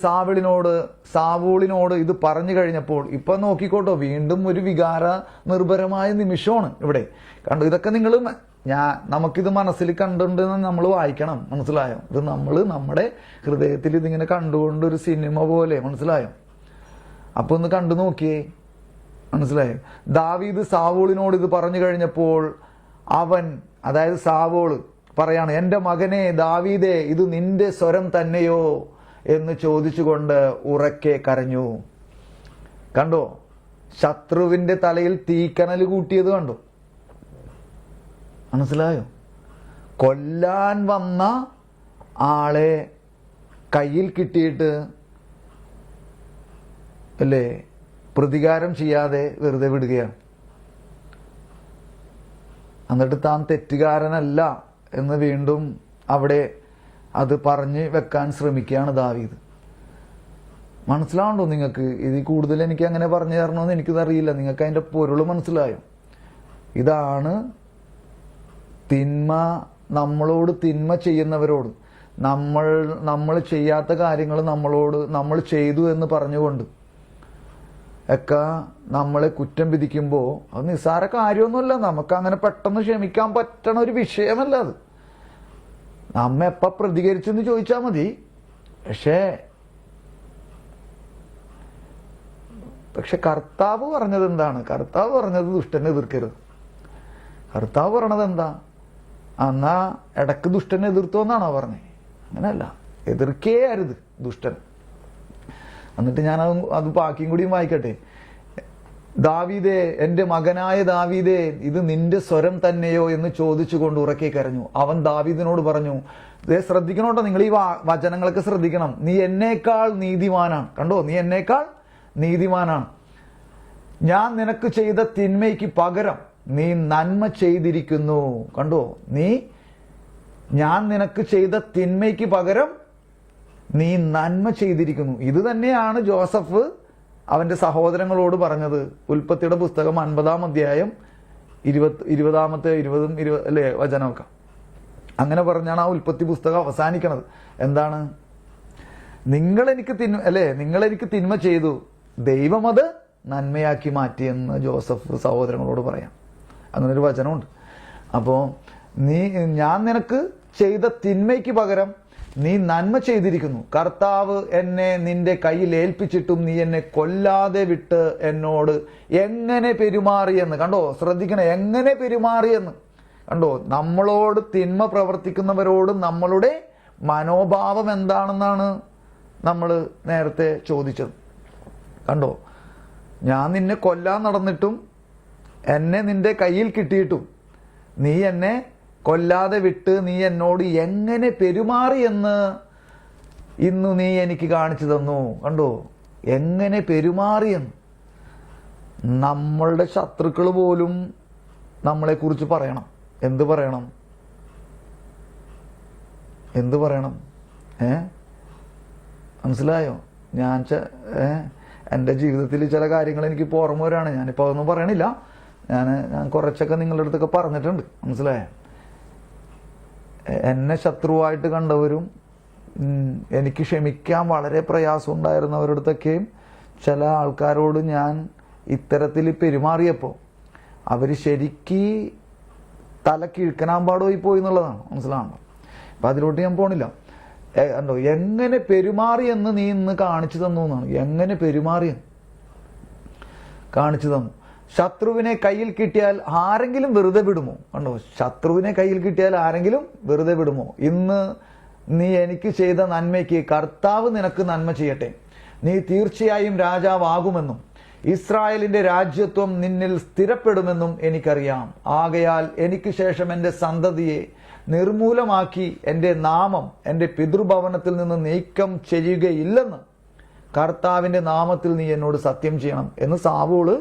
S2: സാവൂളിനോട് ഇത് പറഞ്ഞു കഴിഞ്ഞപ്പോൾ, ഇപ്പൊ നോക്കിക്കോട്ടോ, വീണ്ടും ഒരു വികാര നിർഭരമായ നിമിഷമാണ് ഇവിടെ. കണ്ടു, ഇതൊക്കെ നിങ്ങൾ നമുക്കിത് മനസ്സിൽ കണ്ടുണ്ടെന്ന് നമ്മൾ വായിക്കണം. മനസ്സിലായോ? ഇത് നമ്മുടെ ഹൃദയത്തിൽ ഇതിങ്ങനെ കണ്ടുകൊണ്ട് ഒരു സിനിമ പോലെ. മനസ്സിലായോ? അപ്പൊ ഒന്ന് കണ്ടു നോക്കിയേ. മനസ്സിലായോ? ദാവീദ് സാവൂളിനോട് ഇത് പറഞ്ഞു കഴിഞ്ഞപ്പോൾ അവൻ, അതായത് സാവൂള് പറയാണ്, എൻ്റെ മകനെ ദാവീദേ, ഇത് നിന്റെ സ്വരം തന്നെയോ എന്ന് ചോദിച്ചുകൊണ്ട് ഉറക്കെ കരഞ്ഞു. കണ്ടോ? ശത്രുവിന്റെ തലയിൽ തീക്കനൽ കൂട്ടിയത് കണ്ടോ? മനസ്സിലായോ? കൊല്ലാൻ വന്ന ആളെ കയ്യിൽ കിട്ടിയിട്ട് അല്ലേ പ്രതികാരം ചെയ്യാതെ വെറുതെ വിടുകയാണ്. എന്നിട്ട് താൻ തെറ്റുകാരനല്ല എന്ന് വീണ്ടും അവിടെ അത് പറഞ്ഞ് വെക്കാൻ ശ്രമിക്കുകയാണ് ദാവീദ്. മനസ്സിലാവണ്ടോ നിങ്ങൾക്ക്? ഇതിൽ കൂടുതൽ എനിക്ക് അങ്ങനെ പറഞ്ഞു തരണമെന്ന് എനിക്കതറിയില്ല. നിങ്ങൾക്ക് അതിൻ്റെ പൊരുൾ മനസ്സിലായോ? ഇതാണ് തിന്മ, നമ്മളോട് തിന്മ ചെയ്യുന്നവരോട്, നമ്മൾ ചെയ്യാത്ത കാര്യങ്ങൾ നമ്മൾ ചെയ്തു എന്ന് പറഞ്ഞുകൊണ്ട് ഒക്കെ നമ്മളെ കുറ്റം വിധിക്കുമ്പോൾ അത് നിസ്സാര കാര്യമൊന്നുമല്ല. നമുക്ക് അങ്ങനെ പെട്ടെന്ന് ക്ഷമിക്കാൻ പറ്റണ ഒരു വിഷയമല്ല അത്. നമ്മ എപ്പോൾ പ്രതികരിച്ചെന്ന് ചോദിച്ചാൽ മതി. പക്ഷെ കർത്താവ് പറഞ്ഞത് എന്താണ്? കർത്താവ് പറഞ്ഞത് ദുഷ്ടനെ എതിർക്കരുത്. കർത്താവ് പറഞ്ഞത് എന്താ? എന്നാ ഇടക്ക് ദുഷ്ടനെ എതിർത്തോ എന്നാണോ പറഞ്ഞത്? അങ്ങനെയല്ല, എതിർക്കേ അരുത് ദുഷ്ടൻ. എന്നിട്ട് ഞാൻ അത് ബാക്കിയും കൂടിയും വായിക്കട്ടെ. ദാവീദേ, എന്റെ മകനായ ദാവീദേ, ഇത് നിന്റെ സ്വരം തന്നെയോ എന്ന് ചോദിച്ചുകൊണ്ട് ഉറക്കെ കരഞ്ഞു. അവൻ ദാവീദിനോട് പറഞ്ഞു, ശ്രദ്ധിക്കണോട്ടോ, നിങ്ങൾ ഈ വചനങ്ങളൊക്കെ ശ്രദ്ധിക്കണം. നീ എന്നേക്കാൾ നീതിമാനാണ്. കണ്ടോ, നീ എന്നേക്കാൾ നീതിമാനാണ്. ഞാൻ നിനക്ക് ചെയ്ത തിന്മയ്ക്ക് പകരം നീ നന്മ ചെയ്തിരിക്കുന്നു. കണ്ടോ, ഞാൻ നിനക്ക് ചെയ്ത തിന്മയ്ക്ക് പകരം നീ നന്മ ചെയ്തിരിക്കുന്നു. ഇത് തന്നെയാണ് ജോസഫ് അവന്റെ സഹോദരങ്ങളോട് പറഞ്ഞത്. ഉൽപ്പത്തിയുടെ പുസ്തകം 50-ാം അധ്യായം 20 വചനമൊക്കെ അങ്ങനെ പറഞ്ഞാണ് ആ ഉൽപ്പത്തി പുസ്തകം അവസാനിക്കണത്. എന്താണ്? നിങ്ങളെനിക്ക് തിന്മ ചെയ്തു, ദൈവം അത് നന്മയാക്കി മാറ്റിയെന്ന് ജോസഫ് സഹോദരങ്ങളോട് പറയാം. അങ്ങനൊരു വചനമുണ്ട്. അപ്പോൾ ഞാൻ നിനക്ക് ചെയ്ത തിന്മയ്ക്ക് പകരം നീ നന്മ ചെയ്തിരിക്കുന്നു. കർത്താവ് എന്നെ നിന്റെ കയ്യിൽ ഏൽപ്പിച്ചിട്ടും നീ എന്നെ കൊല്ലാതെ വിട്ട് എന്നോട് എങ്ങനെ പെരുമാറിയെന്ന്. കണ്ടോ, ശ്രദ്ധിക്കണേ, എങ്ങനെ പെരുമാറിയെന്ന് കണ്ടോ. നമ്മളോട് തിന്മ പ്രവർത്തിക്കുന്നവരോട് നമ്മളുടെ മനോഭാവം എന്താണെന്നാണ് നമ്മൾ നേരത്തെ ചോദിച്ചത്. കണ്ടോ, ഞാൻ നിന്നെ കൊല്ലാൻ നടന്നിട്ടും എന്നെ നിന്റെ കയ്യിൽ കിട്ടിയിട്ടും നീ എന്നെ കൊല്ലാതെ വിട്ട് നീ എന്നോട് എങ്ങനെ പെരുമാറിയെന്ന് ഇന്ന് നീ എനിക്ക് കാണിച്ചു തന്നു. കണ്ടോ, എങ്ങനെ പെരുമാറിയെന്ന്. നമ്മളുടെ ശത്രുക്കൾ പോലും നമ്മളെക്കുറിച്ച് പറയണം. എന്ത് പറയണം? മനസ്സിലായോ? എൻ്റെ ജീവിതത്തിൽ ചില കാര്യങ്ങൾ എനിക്ക് ഓർമ്മ വരാണ്. ഞാനിപ്പോൾ അതൊന്നും പറയണില്ല. ഞാൻ കുറച്ചൊക്കെ നിങ്ങളുടെ അടുത്തൊക്കെ പറഞ്ഞിട്ടുണ്ട്. മനസ്സിലായോ? എന്നെ ശത്രുവായിട്ട് കണ്ടവരും എനിക്ക് ക്ഷമിക്കാൻ വളരെ പ്രയാസം ഉണ്ടായിരുന്നവരുടെ അടുത്തൊക്കെയും ചില ആൾക്കാരോട് ഞാൻ ഇത്തരത്തിൽ പെരുമാറിയപ്പോൾ അവർ ശരിക്ക് തല കിഴക്കനാമ്പാടുമായി പോയി എന്നുള്ളതാണ്. മനസ്സിലാണല്ലോ? അപ്പം അതിലോട്ട് ഞാൻ പോണില്ല. കണ്ടോ, എങ്ങനെ പെരുമാറിയെന്ന് നീ ഇന്ന് കാണിച്ചു തന്നു എന്നാണ്. എങ്ങനെ പെരുമാറിയെന്ന് കാണിച്ചു തന്നു. ശത്രുവിനെ കയ്യിൽ കിട്ടിയാൽ ആരെങ്കിലും വെറുതെ വിടുമോ? കണ്ടോ, ശത്രുവിനെ കയ്യിൽ കിട്ടിയാൽ ആരെങ്കിലും വെറുതെ വിടുമോ? ഇന്ന് നീ എനിക്ക് ചെയ്ത നന്മയ്ക്ക് കർത്താവ് നിനക്ക് നന്മ ചെയ്യട്ടെ. നീ തീർച്ചയായും രാജാവാകുമെന്നും ഇസ്രായേലിന്റെ രാജ്യത്വം നിന്നിൽ സ്ഥിരപ്പെടുമെന്നും എനിക്കറിയാം. ആകയാൽ എനിക്ക് ശേഷം എൻ്റെ സന്തതിയെ നിർമൂലമാക്കി എൻ്റെ നാമം എൻ്റെ പിതൃഭവനത്തിൽ നിന്ന് നീക്കം ചെയ്യുകയില്ലെന്ന് കർത്താവിന്റെ നാമത്തിൽ നീ എന്നോട് സത്യം ചെയ്യണം എന്ന് സാവൂള്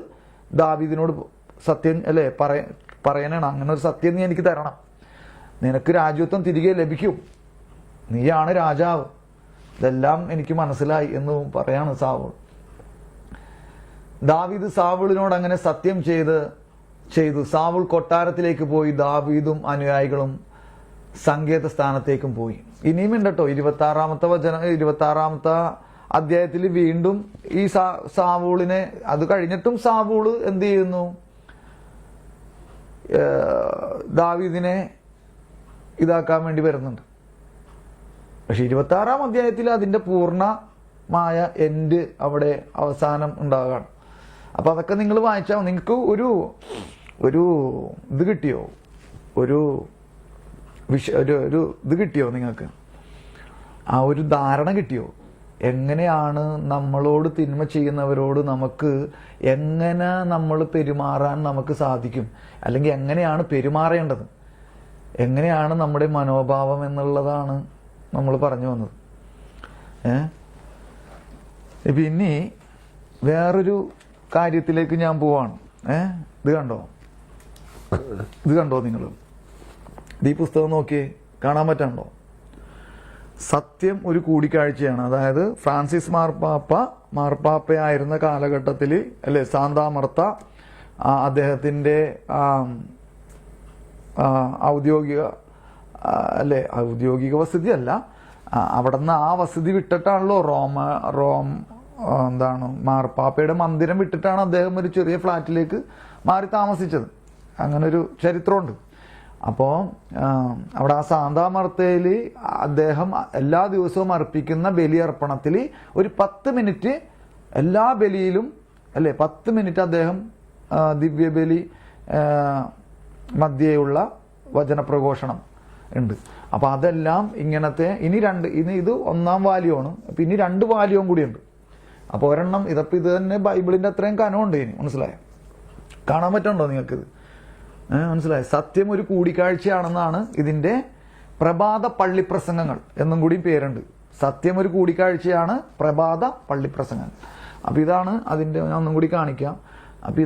S2: ദാവീദിനോട് സത്യം പറയണാണ്. അങ്ങനെ ഒരു സത്യം നീ എനിക്ക് തരണം. നിനക്ക് രാജ്യത്വം തിരികെ ലഭിക്കും. നീയാണ് രാജാവ്. ഇതെല്ലാം എനിക്ക് മനസ്സിലായി എന്ന് പറയാണ് സാവൂൾ. ദാവീദ് സാവൂളിനോട് അങ്ങനെ സത്യം ചെയ്തു. സാവൂൾ കൊട്ടാരത്തിലേക്ക് പോയി. ദാവീദും അനുയായികളും സങ്കേത സ്ഥാനത്തേക്കും പോയി. ഇനിയും ഉണ്ടട്ടോ 26-ാമത്തെ അധ്യായത്തിൽ വീണ്ടും ഈ സാവൂളിനെ, അത് കഴിഞ്ഞിട്ടും സാവൂള് എന്ത് ചെയ്യുന്നു? ദാവീദിനെ ഇതാക്കാൻ വേണ്ടി വരുന്നുണ്ട്. പക്ഷെ 26-ാം അധ്യായത്തിൽ അതിന്റെ പൂർണ്ണമായ എൻഡ് അവിടെ അവസാനം ഉണ്ടാകാണ്. അപ്പൊ അതൊക്കെ നിങ്ങൾ വായിച്ചാൽ നിങ്ങൾക്ക് ഒരു ഇത് കിട്ടിയോ? ഒരു ഇത് കിട്ടിയോ? നിങ്ങൾക്ക് ആ ഒരു ധാരണ കിട്ടിയോ? എങ്ങനെയാണ് നമ്മളോട് തിന്മ ചെയ്യുന്നവരോട് നമുക്ക് എങ്ങനെ നമ്മൾ പെരുമാറാൻ നമുക്ക് സാധിക്കും? അല്ലെങ്കിൽ എങ്ങനെയാണ് പെരുമാറേണ്ടത്? എങ്ങനെയാണ് നമ്മുടെ മനോഭാവം എന്നുള്ളതാണ് നമ്മൾ പറഞ്ഞു വന്നത്. ഇനി വേറൊരു കാര്യത്തിലേക്ക് ഞാൻ പോവാണ്. ഇത് കണ്ടോ നിങ്ങൾ? ഈ പുസ്തകം നോക്കിയേ, കാണാൻ പറ്റുന്നുണ്ടോ? സത്യം ഒരു കൂടിക്കാഴ്ചയാണ്. അതായത് ഫ്രാൻസിസ് മാർപ്പാപ്പയായിരുന്ന കാലഘട്ടത്തിൽ അല്ലെ, സാന്താമർത്ത അദ്ദേഹത്തിന്റെ ഔദ്യോഗിക വസതി അല്ല, അവിടുന്ന് ആ വസതി വിട്ടിട്ടാണല്ലോ മാർപ്പാപ്പയുടെ മന്ദിരം വിട്ടിട്ടാണ് അദ്ദേഹം ഒരു ചെറിയ ഫ്ലാറ്റിലേക്ക് മാറി താമസിച്ചത്. അങ്ങനൊരു ചരിത്രമുണ്ട്. അപ്പോൾ അവിടെ ആ സാന്താമർത്തയിൽ അദ്ദേഹം എല്ലാ ദിവസവും അർപ്പിക്കുന്ന ബലിയർപ്പണത്തിൽ ഒരു 10 മിനിറ്റ് എല്ലാ ബലിയിലും 10 മിനിറ്റ് അദ്ദേഹം ദിവ്യബലി മധ്യേയുള്ള വചനപ്രഘോഷണം ഉണ്ട്. അപ്പോൾ അതെല്ലാം ഇങ്ങനത്തെ ഇനി ഇത് 1-ാം വാല്യമാണ്. അപ്പം ഇനി 2 വാല്യവും കൂടിയുണ്ട്. അപ്പോൾ ഒരെണ്ണം ഇത് തന്നെ ബൈബിളിൻ്റെ അത്രയും കനമുണ്ട്. ഇനി മനസ്സിലായോ? കാണാൻ പറ്റുന്നുണ്ടോ നിങ്ങൾക്കിത്? മനസ്സിലായി? സത്യം ഒരു കൂടിക്കാഴ്ചയാണെന്നാണ് ഇതിൻ്റെ പ്രഭാത പള്ളിപ്രസംഗങ്ങൾ എന്നും കൂടി പേരുണ്ട്. സത്യം ഒരു കൂടിക്കാഴ്ചയാണ്, പ്രഭാത പള്ളിപ്രസംഗങ്ങൾ. അപ്പം ഇതാണ് അതിൻ്റെ, ഞാൻ ഒന്നും കൂടി കാണിക്കാം. അപ്പം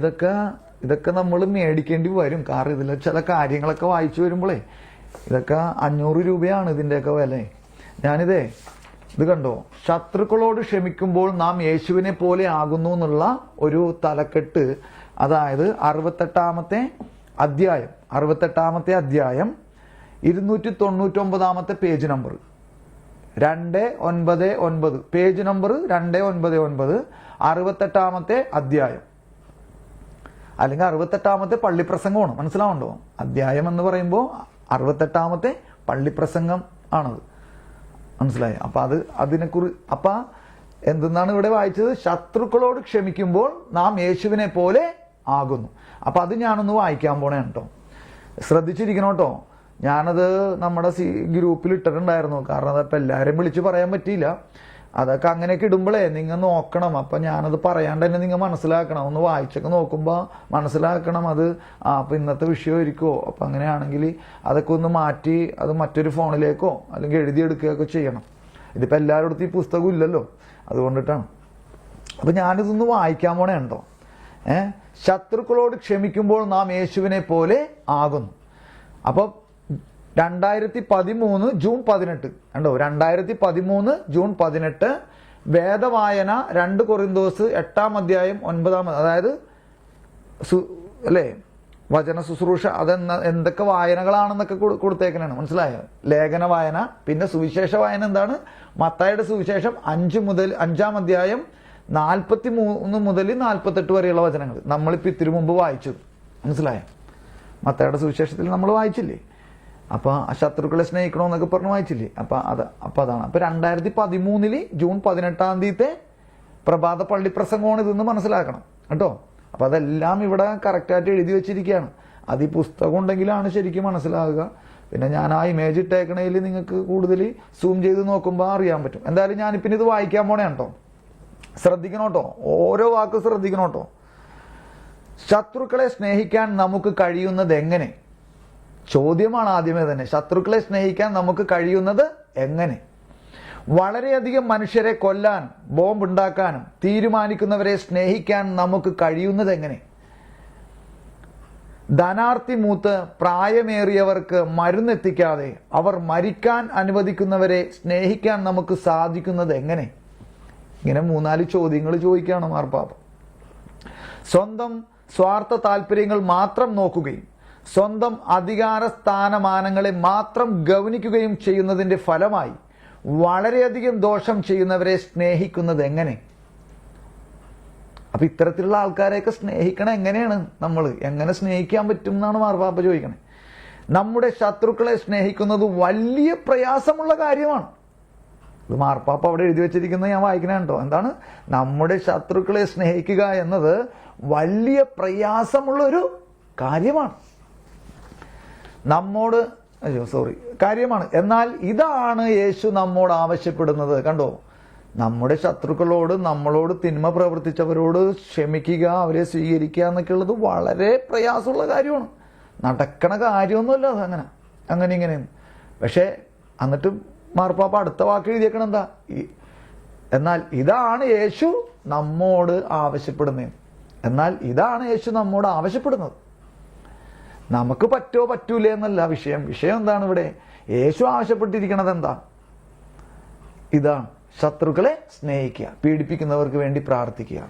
S2: ഇതൊക്കെ നമ്മൾ മേടിക്കേണ്ടി വരും. കാരണം ഇതിൽ ചില കാര്യങ്ങളൊക്കെ വായിച്ചു വരുമ്പോഴേ ഇതൊക്കെ 500 രൂപയാണ് ഇതിൻ്റെയൊക്കെ വില. ഇത് കണ്ടോ, ശത്രുക്കളോട് ക്ഷമിക്കുമ്പോൾ നാം യേശുവിനെ പോലെ ആകുന്നു എന്നുള്ള ഒരു തലക്കെട്ട്. അതായത് 68-ാമത്തെ അധ്യായം 299 പേജ് നമ്പർ 299, പേജ് നമ്പർ 299, 68-ാമത്തെ അധ്യായം, അല്ലെങ്കിൽ 68-ാമത്തെ പള്ളിപ്രസംഗമാണ്. മനസ്സിലാവുണ്ടോ? അധ്യായം എന്ന് പറയുമ്പോൾ 68-ാമത്തെ പള്ളിപ്രസംഗം ആണത്. മനസ്സിലായി? അപ്പൊ അപ്പൊ എന്തെന്നാണ് ഇവിടെ വായിച്ചത്? ശത്രുക്കളോട് ക്ഷമിക്കുമ്പോൾ നാം യേശുവിനെ പോലെ ആകുന്നു. അപ്പൊ അത് ഞാനൊന്ന് വായിക്കാൻ പോണേ കേട്ടോ. ശ്രദ്ധിച്ചിരിക്കണം കേട്ടോ. ഞാനത് നമ്മുടെ ഗ്രൂപ്പിൽ ഇട്ടിട്ടുണ്ടായിരുന്നു. കാരണം അതപ്പോൾ എല്ലാവരും വിളിച്ച് പറയാൻ പറ്റിയില്ല. അതൊക്കെ അങ്ങനെയൊക്കെ ഇടുമ്പോഴേ നിങ്ങൾ നോക്കണം. അപ്പം ഞാനത് പറയാണ്ട് തന്നെ നിങ്ങൾ മനസ്സിലാക്കണം. ഒന്ന് വായിച്ചൊക്കെ നോക്കുമ്പോൾ മനസ്സിലാക്കണം അത് അപ്പം ഇന്നത്തെ വിഷയമായിരിക്കുമോ. അപ്പം അങ്ങനെയാണെങ്കിൽ അതൊക്കെ ഒന്ന് മാറ്റി അത് മറ്റൊരു ഫോണിലേക്കോ അല്ലെങ്കിൽ എഴുതിയെടുക്കുകയൊക്കെ ചെയ്യണം. ഇതിപ്പോൾ എല്ലാവരുടെ ഈ പുസ്തകം ഇല്ലല്ലോ, അതുകൊണ്ടിട്ടാണ്. അപ്പം ഞാനിതൊന്ന് വായിക്കാൻ പോണേ ഉണ്ടോ. ശത്രുക്കളോട് ക്ഷമിക്കുമ്പോൾ നാം യേശുവിനെ പോലെ ആകുന്നു. അപ്പോൾ 2013 ജൂൺ 18 കണ്ടോ, 2013 ജൂൺ 18 വേദവായന 2 കൊറിന്തോസ് 8-ാം അധ്യായം 9-ാം, അതായത് വചന ശുശ്രൂഷ എന്തൊക്കെ വായനകളാണെന്നൊക്കെ കൊടുത്തേക്കണാണ്. മനസ്സിലായോ? ലേഖന വായന, പിന്നെ സുവിശേഷ വായന എന്താണ്? മത്തായിയുടെ സുവിശേഷം 5-ാം അധ്യായം 43 മുതൽ 48 വരെയുള്ള വചനങ്ങൾ നമ്മളിപ്പോൾ ഇത്തിരി മുമ്പ് വായിച്ചു. മനസ്സിലായോ? മത്തായിയുടെ സുവിശേഷത്തിൽ നമ്മൾ വായിച്ചില്ലേ? അപ്പോൾ ശത്രുക്കളെ സ്നേഹിക്കണമെന്നൊക്കെ പറഞ്ഞ് വായിച്ചില്ലേ? അപ്പോൾ അതാണ്. അപ്പോൾ 2013 ജൂൺ 18-ാം തീയതിത്തെ പ്രഭാത പള്ളി പ്രസംഗമാണ് ഇതെന്ന് മനസ്സിലാക്കണം കേട്ടോ. അപ്പോൾ അതെല്ലാം ഇവിടെ കറക്റ്റായിട്ട് എഴുതി വെച്ചിരിക്കുകയാണ്. അത് ഈ പുസ്തകം ഉണ്ടെങ്കിലാണ് ശരിക്കും മനസ്സിലാകുക. പിന്നെ ഞാൻ ആ ഇമേജ് ഇട്ടേക്കണതിൽ നിങ്ങൾക്ക് കൂടുതൽ സൂം ചെയ്ത് നോക്കുമ്പോൾ അറിയാൻ പറ്റും. എന്തായാലും ഞാനിപ്പിന്നെ ഇത് വായിക്കാൻ പോണേ കേട്ടോ. ശ്രദ്ധിക്കണം കേട്ടോ, ഓരോ വാക്ക് ശ്രദ്ധിക്കണം കേട്ടോ. ശത്രുക്കളെ സ്നേഹിക്കാൻ നമുക്ക് കഴിയുന്നത് എങ്ങനെ? ചോദ്യമാണ് ആദ്യമേ തന്നെ. ശത്രുക്കളെ സ്നേഹിക്കാൻ നമുക്ക് കഴിയുന്നത് എങ്ങനെ? വളരെയധികം മനുഷ്യരെ കൊല്ലാൻ, ബോംബ് ഉണ്ടാക്കാനും തീരുമാനിക്കുന്നവരെ സ്നേഹിക്കാൻ നമുക്ക് കഴിയുന്നത് എങ്ങനെ? ധനാർത്തി മൂത്ത് പ്രായമേറിയവർക്ക് മരുന്നെത്തിക്കാതെ അവർ മരിക്കാൻ അനുവദിക്കുന്നവരെ സ്നേഹിക്കാൻ നമുക്ക് സാധിക്കുന്നത് എങ്ങനെ? ഇങ്ങനെ 3-4 ചോദ്യങ്ങൾ ചോദിക്കുകയാണ് മാർപ്പാപ്പ. സ്വന്തം സ്വാർത്ഥ താല്പര്യങ്ങൾ മാത്രം നോക്കുകയും സ്വന്തം അധികാര സ്ഥാനമാനങ്ങളെ മാത്രം ഗൗനിക്കുകയും ചെയ്യുന്നതിൻ്റെ ഫലമായി വളരെയധികം ദോഷം ചെയ്യുന്നവരെ സ്നേഹിക്കുന്നത് എങ്ങനെ? അപ്പൊ ഇത്തരത്തിലുള്ള ആൾക്കാരെയൊക്കെ സ്നേഹിക്കണം എങ്ങനെയാണ്? നമ്മൾ എങ്ങനെ സ്നേഹിക്കാൻ പറ്റും എന്നാണ് മാർപ്പാപ്പ ചോദിക്കണേ. നമ്മുടെ ശത്രുക്കളെ സ്നേഹിക്കുന്നത് വലിയ പ്രയാസമുള്ള കാര്യമാണ്. ഇത് മാർപ്പാപ്പ അവിടെ എഴുതി വെച്ചിരിക്കുന്നത് ഞാൻ വായിക്കണേ കേട്ടോ. എന്താണ്? നമ്മുടെ ശത്രുക്കളെ സ്നേഹിക്കുക എന്നത് വലിയ പ്രയാസമുള്ളൊരു കാര്യമാണ്. കാര്യമാണ്. എന്നാൽ ഇതാണ് യേശു നമ്മോട് ആവശ്യപ്പെടുന്നത്. കണ്ടോ, നമ്മുടെ ശത്രുക്കളോട്, നമ്മളോട് തിന്മ പ്രവർത്തിച്ചവരോട് ക്ഷമിക്കുക, അവരെ സ്വീകരിക്കുക എന്നൊക്കെ ഉള്ളത് വളരെ പ്രയാസമുള്ള കാര്യമാണ്. നടക്കണ കാര്യമൊന്നുമല്ല അത് അങ്ങനെ ഇങ്ങനെയും. പക്ഷെ എന്നിട്ടും മാർപ്പാപ്പ അടുത്ത വാക്ക് എഴുതിയേക്കണം എന്താ? എന്നാൽ ഇതാണ് യേശു നമ്മോട് ആവശ്യപ്പെടുന്നത്. നമുക്ക് പറ്റൂലേ എന്നല്ല വിഷയം. എന്താണ് ഇവിടെ? യേശു ആവശ്യപ്പെട്ടിരിക്കണത് എന്താ? ഇതാണ്, ശത്രുക്കളെ സ്നേഹിക്കുക, പീഡിപ്പിക്കുന്നവർക്ക് വേണ്ടി പ്രാർത്ഥിക്കുക.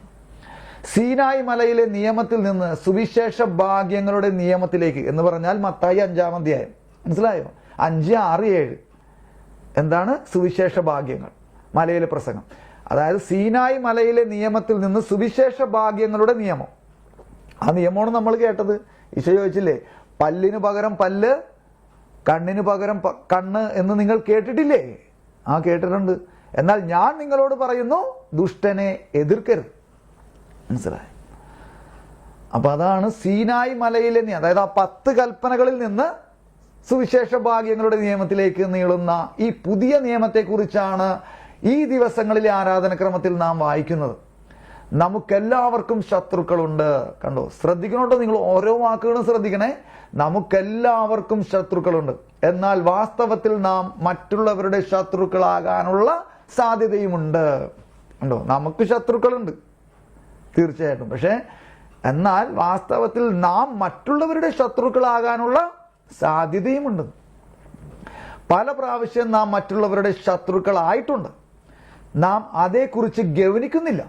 S2: സീനായി മലയിലെ നിയമത്തിൽ നിന്ന് സുവിശേഷ ഭാഗ്യങ്ങളുടെ നിയമത്തിലേക്ക് എന്ന് പറഞ്ഞാൽ മത്തായി 5-ാം അധ്യായം. മനസ്സിലായോ? 5, 6, 7 എന്താണ്? സുവിശേഷ ഭാഗ്യങ്ങൾ, മലയിലെ പ്രസംഗം. അതായത് സീനായി മലയിലെ നിയമത്തിൽ നിന്ന് സുവിശേഷ ഭാഗ്യങ്ങളുടെ നിയമം. ആ നിയമമാണ് നമ്മൾ കേട്ടത്. ഈശോ ചോദിച്ചില്ലേ, പല്ലിന് പകരം പല്ല്, കണ്ണിന് പകരം കണ്ണ് എന്ന് നിങ്ങൾ കേട്ടിട്ടില്ലേ? ആ, കേട്ടിട്ടുണ്ട്. എന്നാൽ ഞാൻ നിങ്ങളോട് പറയുന്നു, ദുഷ്ടനെ എതിർക്കരുത്. മനസ്സിലായി? അപ്പൊ അതാണ് സീനായി മലയിലെ നിയമം. അതായത് ആ 10 കൽപ്പനകളിൽ നിന്ന് സുവിശേഷ ഭാഗ്യങ്ങളുടെ നിയമത്തിലേക്ക് നീളുന്ന ഈ പുതിയ നിയമത്തെക്കുറിച്ചാണ് ഈ ദിവസങ്ങളിലെ ആരാധനക്രമത്തിൽ നാം വായിക്കുന്നത്. നമുക്കെല്ലാവർക്കും ശത്രുക്കളുണ്ട്. കണ്ടോ? ശ്രദ്ധിക്കണോട്ടോ, നിങ്ങൾ ഓരോ വാക്കുകളും ശ്രദ്ധിക്കണേ. നമുക്കെല്ലാവർക്കും ശത്രുക്കളുണ്ട്. എന്നാൽ വാസ്തവത്തിൽ നാം മറ്റുള്ളവരുടെ ശത്രുക്കളാകാനുള്ള സാധ്യതയുമുണ്ട്. കണ്ടോ? നമുക്ക് ശത്രുക്കളുണ്ട് തീർച്ചയായിട്ടും. പക്ഷെ എന്നാൽ വാസ്തവത്തിൽ നാം മറ്റുള്ളവരുടെ ശത്രുക്കളാകാനുള്ള സാധ്യതയുമുണ്ട്. പല പ്രാവശ്യം നാം മറ്റുള്ളവരുടെ ശത്രുക്കളായിട്ടുണ്ട്. നാം അതേക്കുറിച്ച് ഗൗനിക്കുന്നില്ല.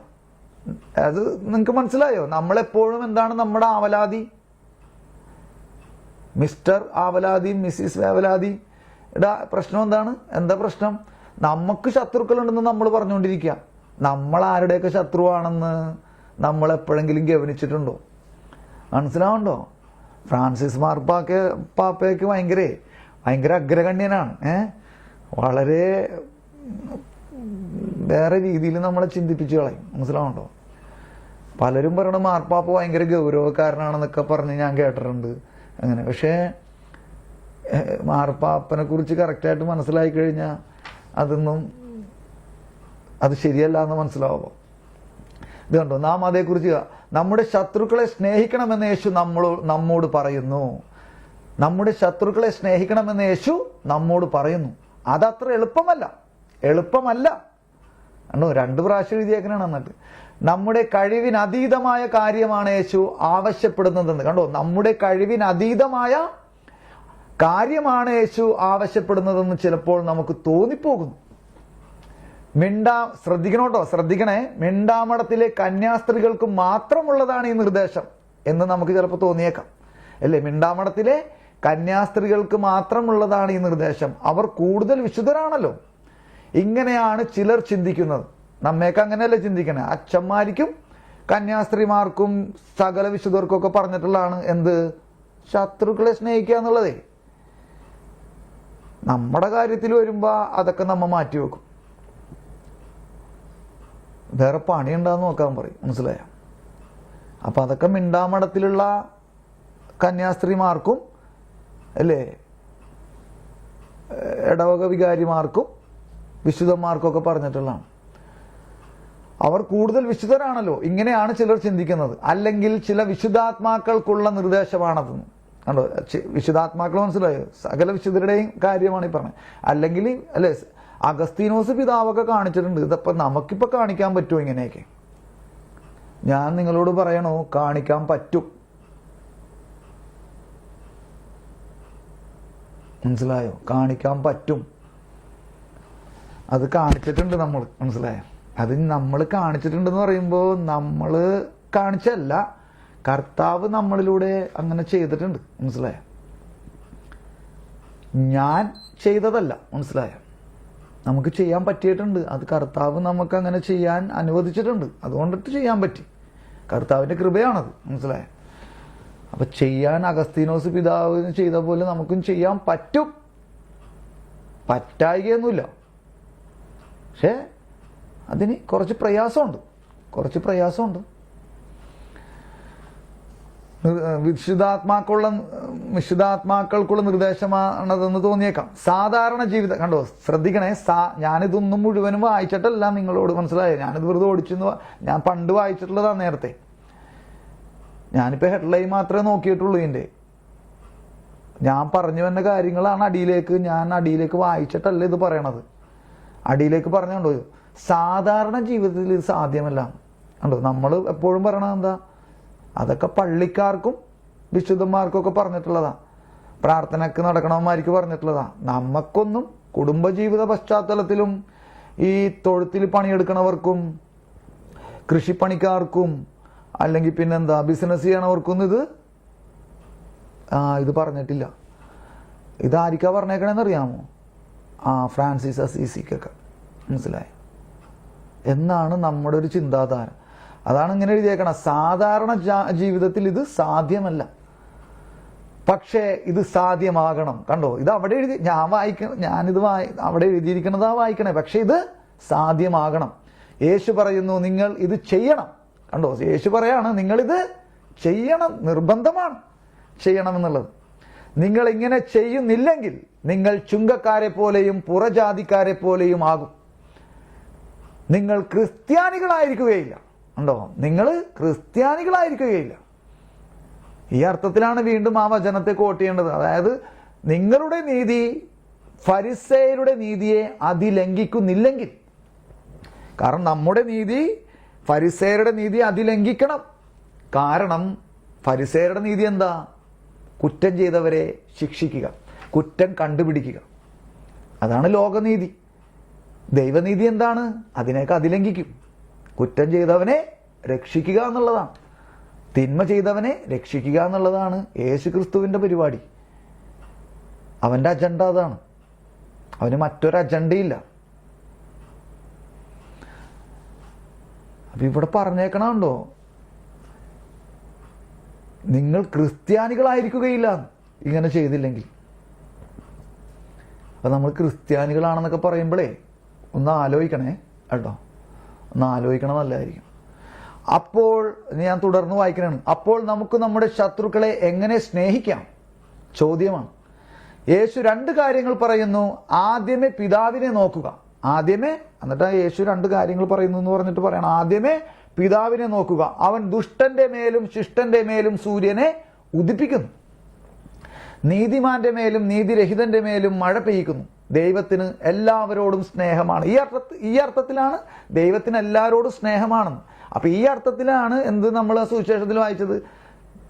S2: അത് നിങ്ങൾക്ക് മനസ്സിലായോ? നമ്മളെപ്പോഴും എന്താണ് നമ്മുടെ ആവലാതി? Mister ആവലാതി, Mrs ആവലാതി. പ്രശ്നം എന്താണ്? എന്താ പ്രശ്നം? നമുക്ക് ശത്രുക്കളുണ്ടെന്ന് നമ്മൾ പറഞ്ഞുകൊണ്ടിരിക്കുക. നമ്മൾ ആരുടെയൊക്കെ ശത്രുവാണെന്ന് നമ്മൾ എപ്പോഴെങ്കിലും ഗവനിച്ചിട്ടുണ്ടോ? മനസ്സിലാവുണ്ടോ? ഫ്രാൻസിസ് പാപ്പയ്ക്ക് ഭയങ്കര അഗ്രഗണ്യനാണ്. വളരെ വേറെ രീതിയിൽ നമ്മളെ ചിന്തിപ്പിച്ചു കളയും. മനസ്സിലാവുണ്ടോ? പലരും പറയണ മാർപ്പാപ്പ ഭയങ്കര ഗൗരവക്കാരനാണെന്നൊക്കെ പറഞ്ഞ് ഞാൻ കേട്ടിട്ടുണ്ട്. അങ്ങനെ. പക്ഷേ മാർപ്പാപ്പനെ കുറിച്ച് കറക്റ്റായിട്ട് മനസ്സിലായി കഴിഞ്ഞാൽ അത് ശരിയല്ല എന്ന് മനസ്സിലാവുമോ? ഇത് കണ്ടോ? നാം അതേക്കുറിച്ച് നമ്മുടെ ശത്രുക്കളെ സ്നേഹിക്കണമെന്ന് യേശു നമ്മോട് പറയുന്നു. നമ്മുടെ ശത്രുക്കളെ സ്നേഹിക്കണമെന്ന് യേശു നമ്മോട് പറയുന്നു. അതത്ര എളുപ്പമല്ല. കണ്ടോ? 2 പ്രാവശ്യം എഴുതിയേക്കണാണ്. എന്നിട്ട് നമ്മുടെ കഴിവിനതീതമായ കാര്യമാണ് യേശു ആവശ്യപ്പെടുന്നതെന്ന്. കണ്ടോ? നമ്മുടെ കഴിവിനതീതമായ കാര്യമാണ് യേശു ആവശ്യപ്പെടുന്നതെന്ന് ചിലപ്പോൾ നമുക്ക് തോന്നിപ്പോകുന്നു. ശ്രദ്ധിക്കണേ, മിണ്ടാമടത്തിലെ കന്യാസ്ത്രീകൾക്ക് മാത്രമുള്ളതാണ് ഈ നിർദ്ദേശം എന്ന് നമുക്ക് ചിലപ്പോൾ തോന്നിയേക്കാം, അല്ലേ? മിണ്ടാമടത്തിലെ കന്യാസ്ത്രീകൾക്ക് മാത്രമുള്ളതാണ് ഈ നിർദ്ദേശം. അവർ കൂടുതൽ വിശുദ്ധരാണല്ലോ. ഇങ്ങനെയാണ് ചിലർ ചിന്തിക്കുന്നത്. നമ്മയൊക്കെ അങ്ങനെയല്ലേ ചിന്തിക്കണേ? അച്ഛന്മാർക്കും കന്യാസ്ത്രീമാർക്കും സകല വിശുദ്ധർക്കും ഒക്കെ പറഞ്ഞിട്ടുള്ളതാണ് എന്ത്? ശത്രുക്കളെ സ്നേഹിക്കുക എന്നുള്ളതേ. നമ്മുടെ കാര്യത്തിൽ വരുമ്പോ അതൊക്കെ നമ്മ മാറ്റിവെക്കും. വേറെ പണി ഉണ്ടാന്ന് നോക്കാൻ പറയും. മനസ്സിലായോ? അപ്പൊ അതൊക്കെ മിണ്ടാമടത്തിലുള്ള കന്യാസ്ത്രീമാർക്കും, അല്ലേ, ഇടവക വികാരിമാർക്കും വിശുദ്ധന്മാർക്കൊക്കെ പറഞ്ഞിട്ടുള്ളതാണ്. അവർ കൂടുതൽ വിശുദ്ധരാണല്ലോ. ഇങ്ങനെയാണ് ചിലർ ചിന്തിക്കുന്നത്. അല്ലെങ്കിൽ ചില വിശുദ്ധാത്മാക്കൾക്കുള്ള നിർദ്ദേശമാണതെന്ന്. കണ്ടോ? വിശുദ്ധാത്മാക്കൾ മനസ്സിലായോ? സകല വിശുദ്ധരുടെയും കാര്യമാണ് ഈ പറഞ്ഞത്. അല്ലെങ്കിൽ അല്ലേ, അഗസ്തീനോസ് പിതാവൊക്കെ കാണിച്ചിട്ടുണ്ട്. ഇതപ്പം നമുക്കിപ്പോൾ കാണിക്കാൻ പറ്റുമോ ഇങ്ങനെയൊക്കെ? ഞാൻ നിങ്ങളോട് പറയണോ, കാണിക്കാൻ പറ്റും. മനസ്സിലായോ? കാണിക്കാൻ പറ്റും. അത് കാണിച്ചിട്ടുണ്ട് നമ്മൾ. മനസ്സിലായോ? അത് നമ്മൾ കാണിച്ചിട്ടുണ്ടെന്ന് പറയുമ്പോൾ നമ്മൾ കാണിച്ചല്ല, കർത്താവ് നമ്മളിലൂടെ അങ്ങനെ ചെയ്തിട്ടുണ്ട്. മനസ്സിലായോ? ഞാൻ ചെയ്തതല്ല. മനസ്സിലായോ? നമുക്ക് ചെയ്യാൻ പറ്റിയിട്ടുണ്ട്. അത് കർത്താവ് നമുക്ക് അങ്ങനെ ചെയ്യാൻ അനുവദിച്ചിട്ടുണ്ട്. അതുകൊണ്ടിട്ട് ചെയ്യാൻ പറ്റി. കർത്താവിൻ്റെ കൃപയാണത്. മനസ്സിലായോ? അപ്പൊ ചെയ്യാൻ അഗസ്തീനോസ് പിതാവിന് ചെയ്ത പോലെ നമുക്കും ചെയ്യാൻ പറ്റും. പറ്റായികയൊന്നുമില്ല. പക്ഷേ അതിന് കുറച്ച് പ്രയാസമുണ്ട്. വിശുദ്ധാത്മാക്കൾക്കുള്ള നിർദ്ദേശമാണതെന്ന് തോന്നിയേക്കാം. സാധാരണ ജീവിതം. കണ്ടോ? ശ്രദ്ധിക്കണേ. ഞാനിതൊന്നും മുഴുവനും വായിച്ചിട്ടല്ല നിങ്ങളോട്. മനസ്സിലായോ? ഞാനിത് വെറുതെ ഞാൻ പണ്ട് വായിച്ചിട്ടുള്ളതാണ് നേരത്തെ. ഞാനിപ്പോൾ ഹെഡ്ലൈൻ മാത്രമേ നോക്കിയിട്ടുള്ളൂ. ഇതിൻ്റെ ഞാൻ പറഞ്ഞു വന്ന കാര്യങ്ങളാണ് ഞാൻ അടിയിലേക്ക് വായിച്ചിട്ടല്ല ഇത് പറയണത്. അടിയിലേക്ക് പറഞ്ഞുകൊണ്ടോ, സാധാരണ ജീവിതത്തിൽ ഇത് സാധ്യമല്ല. കണ്ടോ? നമ്മൾ എപ്പോഴും പറയണത് എന്താ? അതൊക്കെ പള്ളിക്കാർക്കും വിശുദ്ധന്മാർക്കൊക്കെ പറഞ്ഞിട്ടുള്ളതാ. പ്രാർത്ഥനയ്ക്ക് നടക്കണവന്മാർക്ക് പറഞ്ഞിട്ടുള്ളതാ. നമുക്കൊന്നും കുടുംബജീവിത പശ്ചാത്തലത്തിലും ഈ തൊഴുത്തിൽ പണിയെടുക്കണവർക്കും കൃഷിപ്പണിക്കാർക്കും അല്ലെങ്കിൽ പിന്നെന്താ ബിസിനസ് ചെയ്യണവർക്കൊന്നും ഇത് പറഞ്ഞിട്ടില്ല. ഇതാരിക്കാ പറഞ്ഞേക്കണേന്ന് അറിയാമോ? ഫ്രാൻസിസ് അസീസിക്കൊക്കെ. മനസ്സിലായി എന്നാണ് നമ്മുടെ ഒരു ചിന്താധാര. അതാണ് ഇങ്ങനെ എഴുതിയേക്കണം. സാധാരണ ജീവിതത്തിൽ ഇത് സാധ്യമല്ല, പക്ഷേ ഇത് സാധ്യമാകണം. കണ്ടോ, ഇത് അവിടെ എഴുതി, ഞാനിത് അവിടെ എഴുതിയിരിക്കുന്നതാ വായിക്കണേ, പക്ഷെ ഇത് സാധ്യമാകണം. യേശു പറയുന്നു നിങ്ങൾ ഇത് ചെയ്യണം. കണ്ടോ, യേശു പറയാണ് നിങ്ങളിത് ചെയ്യണം, നിർബന്ധമാണ് ചെയ്യണം എന്നുള്ളത്. നിങ്ങൾ ഇങ്ങനെ ചെയ്യുന്നില്ലെങ്കിൽ നിങ്ങൾ ചുങ്കക്കാരെ പോലെയും പുറജാതിക്കാരെ പോലെയും ആകും. നിങ്ങൾ ക്രിസ്ത്യാനികളായിരിക്കുകയില്ല. കണ്ടോ, നിങ്ങൾ ക്രിസ്ത്യാനികളായിരിക്കുകയില്ല. ഈ അർത്ഥത്തിലാണ് വീണ്ടും ആ വചനത്തെ കോട്ട് ചെയ്യേണ്ടത്. അതായത് നിങ്ങളുടെ നീതി ഫരിസേയരുടെ നീതിയെ അതിലംഘിക്കുന്നില്ലെങ്കിൽ, കാരണം നമ്മുടെ നീതി ഫരിസേയരുടെ നീതി അതിലംഘിക്കണം. കാരണം ഫരിസേയരുടെ നീതി എന്താ? കുറ്റം ചെയ്തവരെ ശിക്ഷിക്കുക, കുറ്റം കണ്ടുപിടിക്കുക. അതാണ് ലോകനീതി. ദൈവനീതി എന്താണ്? അതിനേക്ക് അതിലംഘിക്കും. കുറ്റം ചെയ്തവനെ രക്ഷിക്കുക എന്നുള്ളതാണ്, തിന്മ ചെയ്തവനെ രക്ഷിക്കുക എന്നുള്ളതാണ് യേശു ക്രിസ്തുവിന്റെ പരിപാടി. അവന്റെ അജണ്ട അതാണ്, അവന് മറ്റൊരു അജണ്ടയില്ല. അപ്പൊ ഇവിടെ പറഞ്ഞേക്കണുണ്ടോ, നിങ്ങൾ ക്രിസ്ത്യാനികളായിരിക്കുകയില്ല ഇങ്ങനെ ചെയ്തില്ലെങ്കിൽ. അപ്പൊ നമ്മൾ ക്രിസ്ത്യാനികളാണെന്നൊക്കെ പറയുമ്പോഴേ ഒന്ന് ആലോചിക്കണേ കേട്ടോ, ഒന്ന് ആലോചിക്കണം, നല്ലതായിരിക്കും. അപ്പോൾ ഞാൻ തുടർന്ന് വായിക്കണാണ്. അപ്പോൾ നമുക്ക് നമ്മുടെ ശത്രുക്കളെ എങ്ങനെ സ്നേഹിക്കാം? ചോദ്യമാണ്. യേശു 2 കാര്യങ്ങൾ പറയുന്നു. ആദ്യമേ പിതാവിനെ നോക്കുക. ആദ്യമേ, എന്നിട്ട് യേശു 2 കാര്യങ്ങൾ പറയുന്നു എന്ന് പറഞ്ഞിട്ട് പറയണം. ആദ്യമേ പിതാവിനെ നോക്കുക. അവൻ ദുഷ്ടന്റെ മേലും ശിഷ്ടന്റെ മേലും സൂര്യനെ ഉദിപ്പിക്കുന്നു, നീതിമാന്റെ മേലും നീതിരഹിതന്റെ മേലും മഴ പെയ്യിക്കുന്നു. ദൈവത്തിന് എല്ലാവരോടും സ്നേഹമാണ്. ഈ അർത്ഥത്തിലാണ് ദൈവത്തിന് എല്ലാവരോടും സ്നേഹമാണെന്ന്. അപ്പൊ ഈ അർത്ഥത്തിലാണ് എന്ത് നമ്മൾ സുവിശേഷത്തിൽ വായിച്ചത്?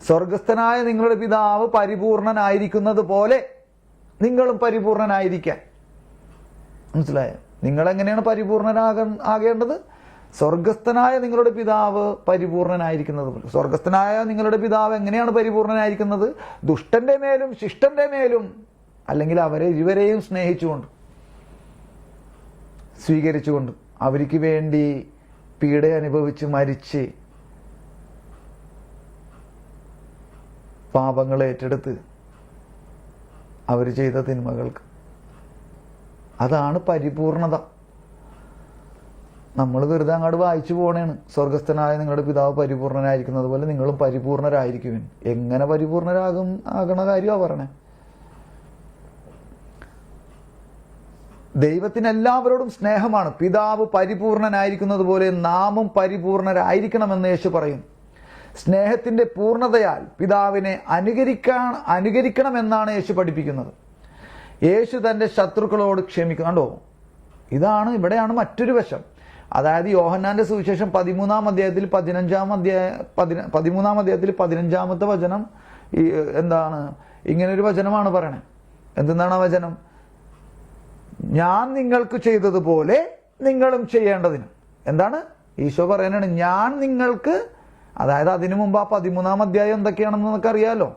S2: സ്വർഗസ്ഥനായ നിങ്ങളുടെ പിതാവ് പരിപൂർണനായിരിക്കുന്നത് പോലെ നിങ്ങളും പരിപൂർണനായിരിക്കാൻ. മനസ്സിലായോ? നിങ്ങൾ എങ്ങനെയാണ് ആകേണ്ടത്? സ്വർഗസ്ഥനായ നിങ്ങളുടെ പിതാവ് പരിപൂർണനായിരിക്കുന്നത് പോലെ. സ്വർഗസ്ഥനായ നിങ്ങളുടെ പിതാവ് എങ്ങനെയാണ് പരിപൂർണനായിരിക്കുന്നത്? ദുഷ്ടന്റെ മേലും ശിഷ്ടന്റെ മേലും, അല്ലെങ്കിൽ അവരെ ഇരുവരെയും സ്നേഹിച്ചുകൊണ്ട്, സ്വീകരിച്ചുകൊണ്ട്, അവർക്ക് വേണ്ടി പീഡ അനുഭവിച്ച് മരിച്ച് പാപങ്ങൾ ഏറ്റെടുത്ത് അവർ ചെയ്ത തിന്മകൾക്ക്. അതാണ് പരിപൂർണത. നമ്മൾ വെറുതെ അങ്ങോട്ട് വായിച്ചു പോണേണ്. സ്വർഗസ്ഥനായ നിങ്ങളുടെ പിതാവ് പരിപൂർണനായിരിക്കുന്നത് പോലെ നിങ്ങളും പരിപൂർണരായിരിക്കുവിൻ. എങ്ങനെ ആകണ കാര്യമാണ് പറഞ്ഞേ. ദൈവത്തിന് എല്ലാവരോടും സ്നേഹമാണ്. പിതാവ് പരിപൂർണനായിരിക്കുന്നത് പോലെ നാമും പരിപൂർണരായിരിക്കണമെന്ന് യേശു പറയും. സ്നേഹത്തിന്റെ പൂർണ്ണതയാൽ പിതാവിനെ അനുകരിക്കണമെന്നാണ് യേശു പഠിപ്പിക്കുന്നത്. യേശു തന്റെ ശത്രുക്കളോട് ക്ഷമിക്കുന്നുണ്ടോ? ഇവിടെയാണ് മറ്റൊരു വശം. അതായത് യോഹന്നാന്റെ സുവിശേഷം 13-ാം അധ്യായത്തിൽ 15-ാമത്തെ വചനം എന്താണ്? ഇങ്ങനൊരു വചനമാണ് പറയണേ. എന്താണ് ആ വചനം? ഞാൻ നിങ്ങൾക്ക് ചെയ്തതുപോലെ നിങ്ങളും ചെയ്യേണ്ടതിന്. എന്താണ് ഈശോ പറയാനാണ്? ഞാൻ നിങ്ങൾക്ക്, അതായത് അതിനു മുമ്പ് ആ 13-ാം അധ്യായം എന്തൊക്കെയാണെന്ന് നമുക്ക് അറിയാലോ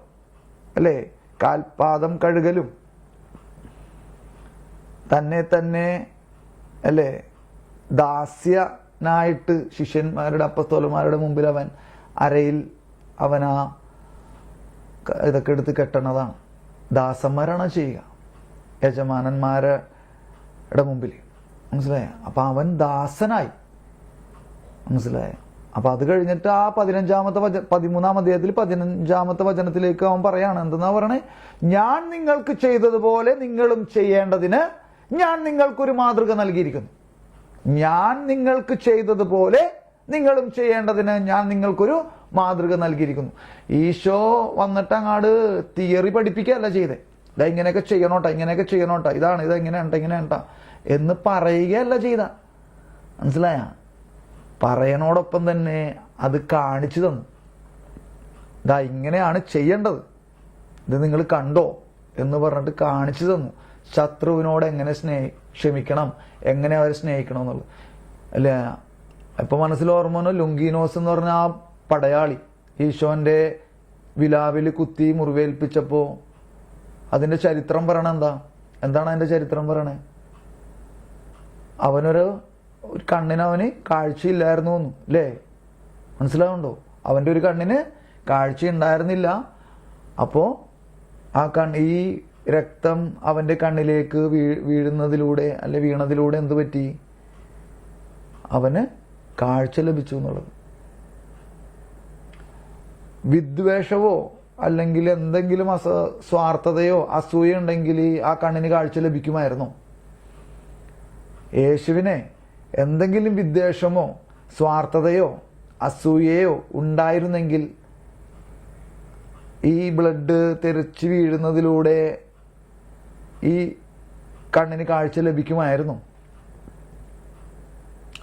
S2: അല്ലേ? കാൽപാദം കഴുകലും, തന്നെ അല്ലേ ദാസ്യനായിട്ട് ശിഷ്യന്മാരുടെ അപ്പസ്തോലന്മാരുടെ മുമ്പിൽ അവൻ അരയിൽ അവനാ ഇതൊക്കെ എടുത്ത് കെട്ടണതാണ്. ദാസന്മാരാണ് ചെയ്യുക യജമാനന്മാരുടെ മുമ്പിൽ. മനസ്സിലായ? അപ്പൊ അവൻ ദാസനായി. മനസ്സിലായ? അപ്പൊ അത് കഴിഞ്ഞിട്ട് ആ 13-ാം അധ്യായത്തിൽ 15-ാമത്തെ വചനത്തിലേക്ക് അവൻ പറയാണ്. എന്തെന്നാ പറയണേ? ഞാൻ നിങ്ങൾക്ക് ചെയ്തതുപോലെ നിങ്ങളും ചെയ്യേണ്ടതിന് ഞാൻ നിങ്ങൾക്കൊരു മാതൃക നൽകിയിരിക്കുന്നു. ഞാൻ നിങ്ങൾക്ക് ചെയ്തതുപോലെ നിങ്ങളും ചെയ്യേണ്ടതിന് ഞാൻ നിങ്ങൾക്കൊരു മാതൃക നൽകിയിരിക്കുന്നു. ഈശോ വന്നിട്ട് അങ്ങാട് തിയറി പഠിപ്പിക്കുകയല്ല ചെയ്തേ. ഇങ്ങനെയൊക്കെ ചെയ്യണോട്ടാ, ഇങ്ങനെയൊക്കെ ചെയ്യണോട്ടാ, ഇതെങ്ങനെയുണ്ട എന്ന് പറയുകയല്ല ചെയ്ത. മനസ്സിലായ? പറയണോടൊപ്പം തന്നെ അത് കാണിച്ചു തന്നു. ഇങ്ങനെയാണ് ചെയ്യേണ്ടത്, ഇത് നിങ്ങൾ കണ്ടോ എന്ന് പറഞ്ഞിട്ട് കാണിച്ചു തന്നു. ശത്രുവിനോട് എങ്ങനെ ക്ഷമിക്കണം, എങ്ങനെ അവരെ സ്നേഹിക്കണം എന്നുള്ളത് അല്ലേ? ഇപ്പൊ മനസ്സിൽ ഓർമ്മ ലുങ്കീനോസ് എന്ന് പറഞ്ഞ ആ പടയാളി ഈശോന്റെ വിലാവിൽ കുത്തി മുറിവേൽപ്പിച്ചപ്പോ അതിന്റെ ചരിത്രം പറയണ എന്താണ് അതിന്റെ ചരിത്രം പറയണേ? അവനൊരു കണ്ണിന് അവന് കാഴ്ചയില്ലായിരുന്നു എന്ന്, അല്ലേ? മനസ്സിലാവുണ്ടോ? അവൻ്റെ ഒരു കണ്ണിന് കാഴ്ച ഉണ്ടായിരുന്നില്ല. അപ്പോൾ ഈ രക്തം അവൻ്റെ കണ്ണിലേക്ക് വീണതിലൂടെ എന്ത് പറ്റി? അവന് കാഴ്ച ലഭിച്ചു എന്നുള്ളത്. വിദ്വേഷവോ അല്ലെങ്കിൽ എന്തെങ്കിലും സ്വാർത്ഥതയോ അസൂയ ഉണ്ടെങ്കിൽ ആ കണ്ണിന് കാഴ്ച ലഭിക്കുമായിരുന്നു. യേശുവിനെ എന്തെങ്കിലും വിദ്വേഷമോ സ്വാർത്ഥതയോ അസൂയയോ ഉണ്ടായിരുന്നെങ്കിൽ ഈ ബ്ലഡ് തെറിച്ച് വീഴുന്നതിലൂടെ ഈ കണ്ണിന് കാഴ്ച ലഭിക്കുമായിരുന്നു.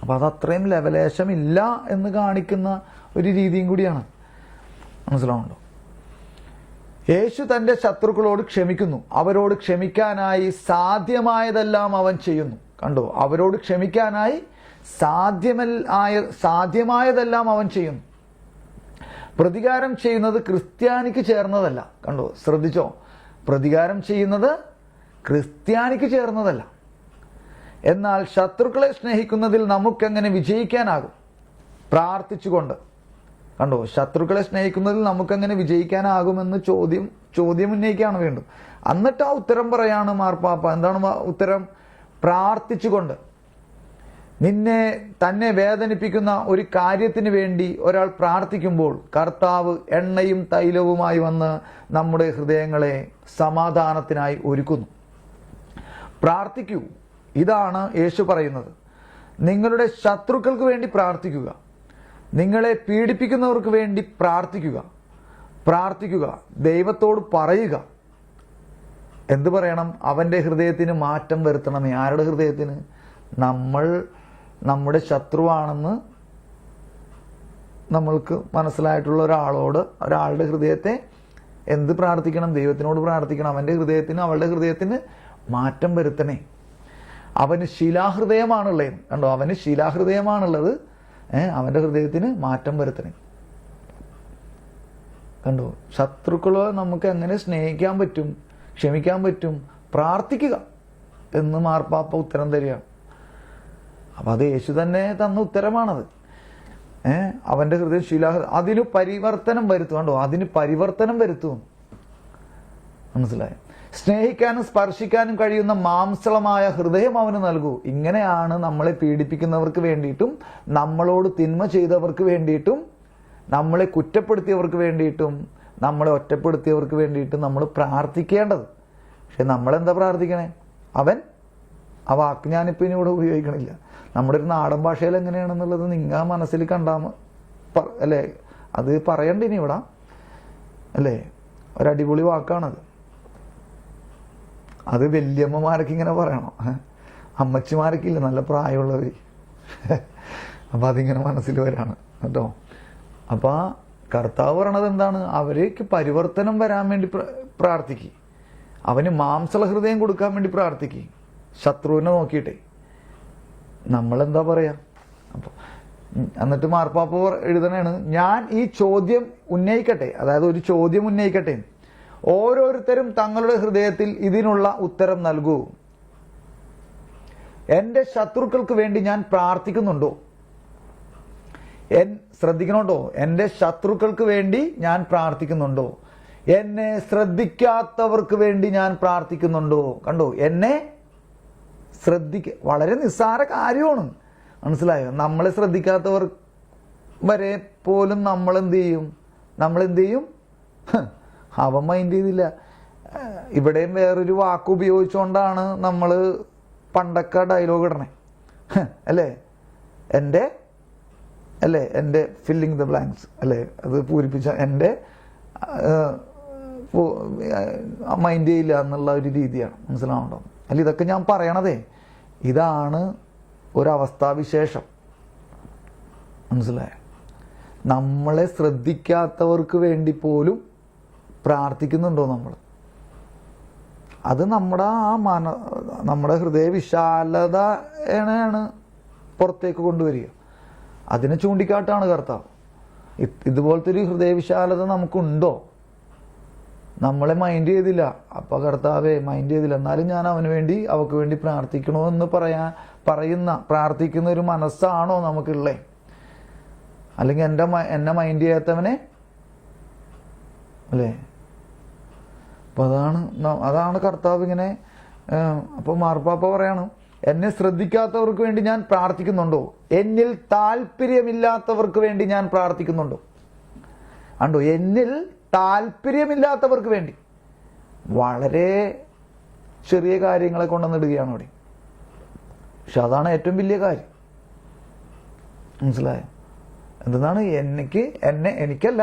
S2: അപ്പം അതത്രയും ലവലേശമില്ല എന്ന് കാണിക്കുന്ന ഒരു രീതിയും കൂടിയാണ്. മനസ്സിലാവുന്നുണ്ടോ? യേശു തൻ്റെ ശത്രുക്കളോട് ക്ഷമിക്കുന്നു. അവരോട് ക്ഷമിക്കാനായി സാധ്യമായതെല്ലാം അവൻ ചെയ്യുന്നു. കണ്ടോ? അവരോട് ക്ഷമിക്കാനായി സാധ്യമായതെല്ലാം അവൻ ചെയ്യുന്നു. പ്രതികാരം ചെയ്യുന്നത് ക്രിസ്ത്യാനിക്ക് ചേർന്നതല്ല. കണ്ടോ? ശ്രദ്ധിച്ചോ? പ്രതികാരം ചെയ്യുന്നത് ക്രിസ്ത്യാനിക്ക് ചേർന്നതല്ല. എന്നാൽ ശത്രുക്കളെ സ്നേഹിക്കുന്നതിൽ നമുക്കെങ്ങനെ വിജയിക്കാനാകും? പ്രാർത്ഥിച്ചുകൊണ്ട്. കണ്ടോ? ശത്രുക്കളെ സ്നേഹിക്കുന്നതിൽ നമുക്കെങ്ങനെ വിജയിക്കാനാകുമെന്ന് ചോദ്യം ഉന്നയിക്കുകയാണ് വീണ്ടും. എന്നിട്ട് ആ ഉത്തരം പറയാണ് മാർപ്പാപ്പ. എന്താണ് ഉത്തരം? പ്രാർത്ഥിച്ചുകൊണ്ട്. തന്നെ വേദനിപ്പിക്കുന്ന ഒരു കാര്യത്തിന് വേണ്ടി ഒരാൾ പ്രാർത്ഥിക്കുമ്പോൾ കർത്താവ് എണ്ണയും തൈലവുമായി വന്ന് നമ്മുടെ ഹൃദയങ്ങളെ സമാധാനത്തിനായി ഒരുക്കുന്നു. പ്രാർത്ഥിക്കൂ. ഇതാണ് യേശു പറയുന്നത്. നിങ്ങളുടെ ശത്രുക്കൾക്ക് വേണ്ടി പ്രാർത്ഥിക്കുക. നിങ്ങളെ പീഡിപ്പിക്കുന്നവർക്ക് വേണ്ടി പ്രാർത്ഥിക്കുക. ദൈവത്തോട് പറയുക. എന്ത് പറയണം? അവൻ്റെ ഹൃദയത്തിന് മാറ്റം വരുത്തണമേ. ആരുടെ ഹൃദയത്തിന്? നമ്മുടെ ശത്രുവാണെന്ന് നമ്മൾക്ക് മനസ്സിലായിട്ടുള്ള ഒരാളുടെ ഹൃദയത്തെ എന്ത് പ്രാർത്ഥിക്കണം? ദൈവത്തിനോട് പ്രാർത്ഥിക്കണം. അവൻ്റെ അവളുടെ ഹൃദയത്തിന് മാറ്റം വരുത്തണേ. അവന് ശിലാഹൃദയമാണുള്ളത്. കണ്ടോ? അവന് ശിലാഹൃദയമാണുള്ളത്. അവൻ്റെ ഹൃദയത്തിന് മാറ്റം വരുത്തണേ. കണ്ടോ? ശത്രുക്കളെ നമുക്ക് എങ്ങനെ സ്നേഹിക്കാൻ പറ്റും, ക്ഷമിക്കാൻ പറ്റും? പ്രാർത്ഥിക്കുക എന്ന് മാർപ്പാപ്പ ഉത്തരം തരികയാണ്. അപ്പം അത് യേശു തന്നെ തന്ന ഉത്തരമാണത്. അവൻ്റെ ഹൃദയം അതിന് പരിവർത്തനം വരുത്തും. കണ്ടോ? അതിന് പരിവർത്തനം വരുത്തും. മനസ്സിലായോ? സ്നേഹിക്കാനും സ്പർശിക്കാനും കഴിയുന്ന മാംസളമായ ഹൃദയം അവന് നൽകൂ. ഇങ്ങനെയാണ് നമ്മളെ പീഡിപ്പിക്കുന്നവർക്ക് വേണ്ടിയിട്ടും നമ്മളോട് തിന്മ ചെയ്തവർക്ക് വേണ്ടിയിട്ടും നമ്മളെ കുറ്റപ്പെടുത്തിയവർക്ക് വേണ്ടിയിട്ടും നമ്മളെ ഒറ്റപ്പെടുത്തിയവർക്ക് വേണ്ടിയിട്ടും നമ്മൾ പ്രാർത്ഥിക്കേണ്ടത്. പക്ഷെ നമ്മളെന്താ പ്രാർത്ഥിക്കണേ? ആ വാക്ക് ഞാനിപ്പോൾ ഇനി ഇവിടെ ഉപയോഗിക്കണില്ല. നമ്മുടെ ഒരു നാടൻ ഭാഷയിൽ എങ്ങനെയാണെന്നുള്ളത് നിങ്ങൾ മനസ്സിൽ അല്ലേ? അത് പറയണ്ട ഇനി ഇവിടെ, അല്ലേ? ഒരടിപൊളി വാക്കാണത്. അത് വല്യമ്മമാരൊക്കെ ഇങ്ങനെ പറയണം. അമ്മച്ചിമാരൊക്കെ നല്ല പ്രായമുള്ളവർ. അപ്പം അതിങ്ങനെ മനസ്സിൽ വരാണ് കേട്ടോ. അപ്പം കർത്താവ് പറയണത് എന്താണ്? അവർക്ക് പരിവർത്തനം വരാൻ വേണ്ടി പ്രാർത്ഥിക്കുക. അവന് മാംസള ഹൃദയം കൊടുക്കാൻ വേണ്ടി പ്രാർത്ഥിക്കുക. ശത്രുവിനെ നോക്കിയിട്ടേ. നമ്മളെന്താ പറയാ? അപ്പോൾ എന്നിട്ട് മാർപ്പാപ്പ എഴുതണാണ്, ഞാൻ ഈ ചോദ്യം ഉന്നയിക്കട്ടെ, അതായത് ഒരു ചോദ്യം ഉന്നയിക്കട്ടെ. ഓരോരുത്തരും തങ്ങളുടെ ഹൃദയത്തിൽ ഇതിനുള്ള ഉത്തരം നൽകൂ. എൻ്റെ ശത്രുക്കൾക്ക് വേണ്ടി ഞാൻ പ്രാർത്ഥിക്കുന്നുണ്ടോ? ശ്രദ്ധിക്കണോട്ടോ. എൻ്റെ ശത്രുക്കൾക്ക് വേണ്ടി ഞാൻ പ്രാർത്ഥിക്കുന്നുണ്ടോ? എന്നെ ശ്രദ്ധിക്കാത്തവർക്ക് വേണ്ടി ഞാൻ പ്രാർത്ഥിക്കുന്നുണ്ടോ? കണ്ടോ? എന്നെ വളരെ നിസ്സാര കാര്യമാണ്. മനസ്സിലായോ? നമ്മളെ ശ്രദ്ധിക്കാത്തവർ വരെ പോലും നമ്മളെന്ത് ചെയ്യും? അവൻ മൈൻഡ് ചെയ്തില്ല. ഇവിടെയും വേറൊരു വാക്ക് ഉപയോഗിച്ചുകൊണ്ടാണ് നമ്മൾ പണ്ടൊക്കെ ഡയലോഗ് ഇടണേ, അല്ലേ? എൻ്റെ ഫില്ലിങ് ദ ബ്ലാങ്ക്സ്, അല്ലേ? അത് പൂരിപ്പിച്ച എൻ്റെ മൈൻഡ് ചെയ്യില്ല എന്നുള്ള ഒരു രീതിയാണ്. മനസ്സിലാവുന്നുണ്ടോ? അല്ല, ഇതൊക്കെ ഞാൻ പറയണതേ ഇതാണ് ഒരവസ്ഥാവിശേഷം. മനസ്സിലായോ? നമ്മളെ ശ്രദ്ധിക്കാത്തവർക്ക് വേണ്ടി പോലും പ്രാർത്ഥിക്കുന്നുണ്ടോ നമ്മൾ? അത് നമ്മുടെ ഹൃദയ വിശാലതയാണ് പുറത്തേക്ക് കൊണ്ടുവരിക. അതിനെ ചൂണ്ടിക്കാട്ടാണ് കർത്താവ്. ഇതുപോലത്തെ ഒരു ഹൃദയവിശാലത നമുക്കുണ്ടോ? നമ്മളെ മൈൻഡ് ചെയ്തില്ല. അപ്പൊ കർത്താവെ മൈൻഡ് ചെയ്തില്ല, എന്നാലും ഞാൻ അവന് വേണ്ടി അവക്ക് വേണ്ടി പ്രാർത്ഥിക്കണോ എന്ന് പ്രാർത്ഥിക്കുന്ന ഒരു മനസ്സാണോ നമുക്കുള്ളേ? അല്ലെങ്കിൽ എന്നെ മൈൻഡ് ചെയ്യാത്തവനെ അല്ലേ? അപ്പൊ അതാണ് കർത്താവ് ഇങ്ങനെ. അപ്പൊ മാർപ്പാപ്പ പറയാണ്, എന്നെ ശ്രദ്ധിക്കാത്തവർക്ക് വേണ്ടി ഞാൻ പ്രാർത്ഥിക്കുന്നുണ്ടോ? എന്നിൽ താല്പര്യമില്ലാത്തവർക്ക് വേണ്ടി ഞാൻ പ്രാർത്ഥിക്കുന്നുണ്ടോ? കണ്ടോ, എന്നിൽ താല്പര്യമില്ലാത്തവർക്ക് വേണ്ടി. വളരെ ചെറിയ കാര്യങ്ങളെ കൊണ്ടുവന്നിടുകയാണ് അവിടെ. പക്ഷെ അതാണ് ഏറ്റവും വലിയ കാര്യം. മനസ്സിലായോ? എന്താണ്? എനിക്കല്ല,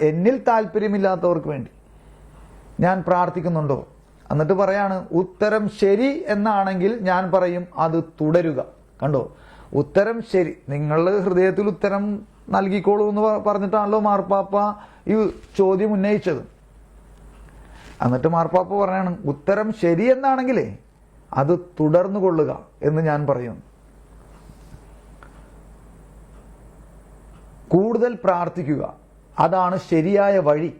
S2: എന്നിൽ താല്പര്യമില്ലാത്തവർക്ക് വേണ്ടി ഞാൻ പ്രാർത്ഥിക്കുന്നുണ്ടോ? എന്നിട്ട് പറയാണ്, ഉത്തരം ശരി എന്നാണെങ്കിൽ ഞാൻ പറയും അത് തുടരുക. കണ്ടോ, ഉത്തരം ശരി, നിങ്ങളുടെ ഹൃദയത്തിൽ ഉത്തരം നൽകിക്കോളൂ എന്ന് പറഞ്ഞിട്ടാണല്ലോ മാർപ്പാപ്പ ഈ ചോദ്യം ഉന്നയിച്ചത്. എന്നിട്ട് മാർപ്പാപ്പ പറയാണ്, ഉത്തരം ശരി എന്നാണെങ്കിലേ അത് തുടർന്നു കൊള്ളുക എന്ന് ഞാൻ പറയും. കൂടുതൽ പ്രാർത്ഥിക്കുക, അതാണ് ശരിയായ വഴി.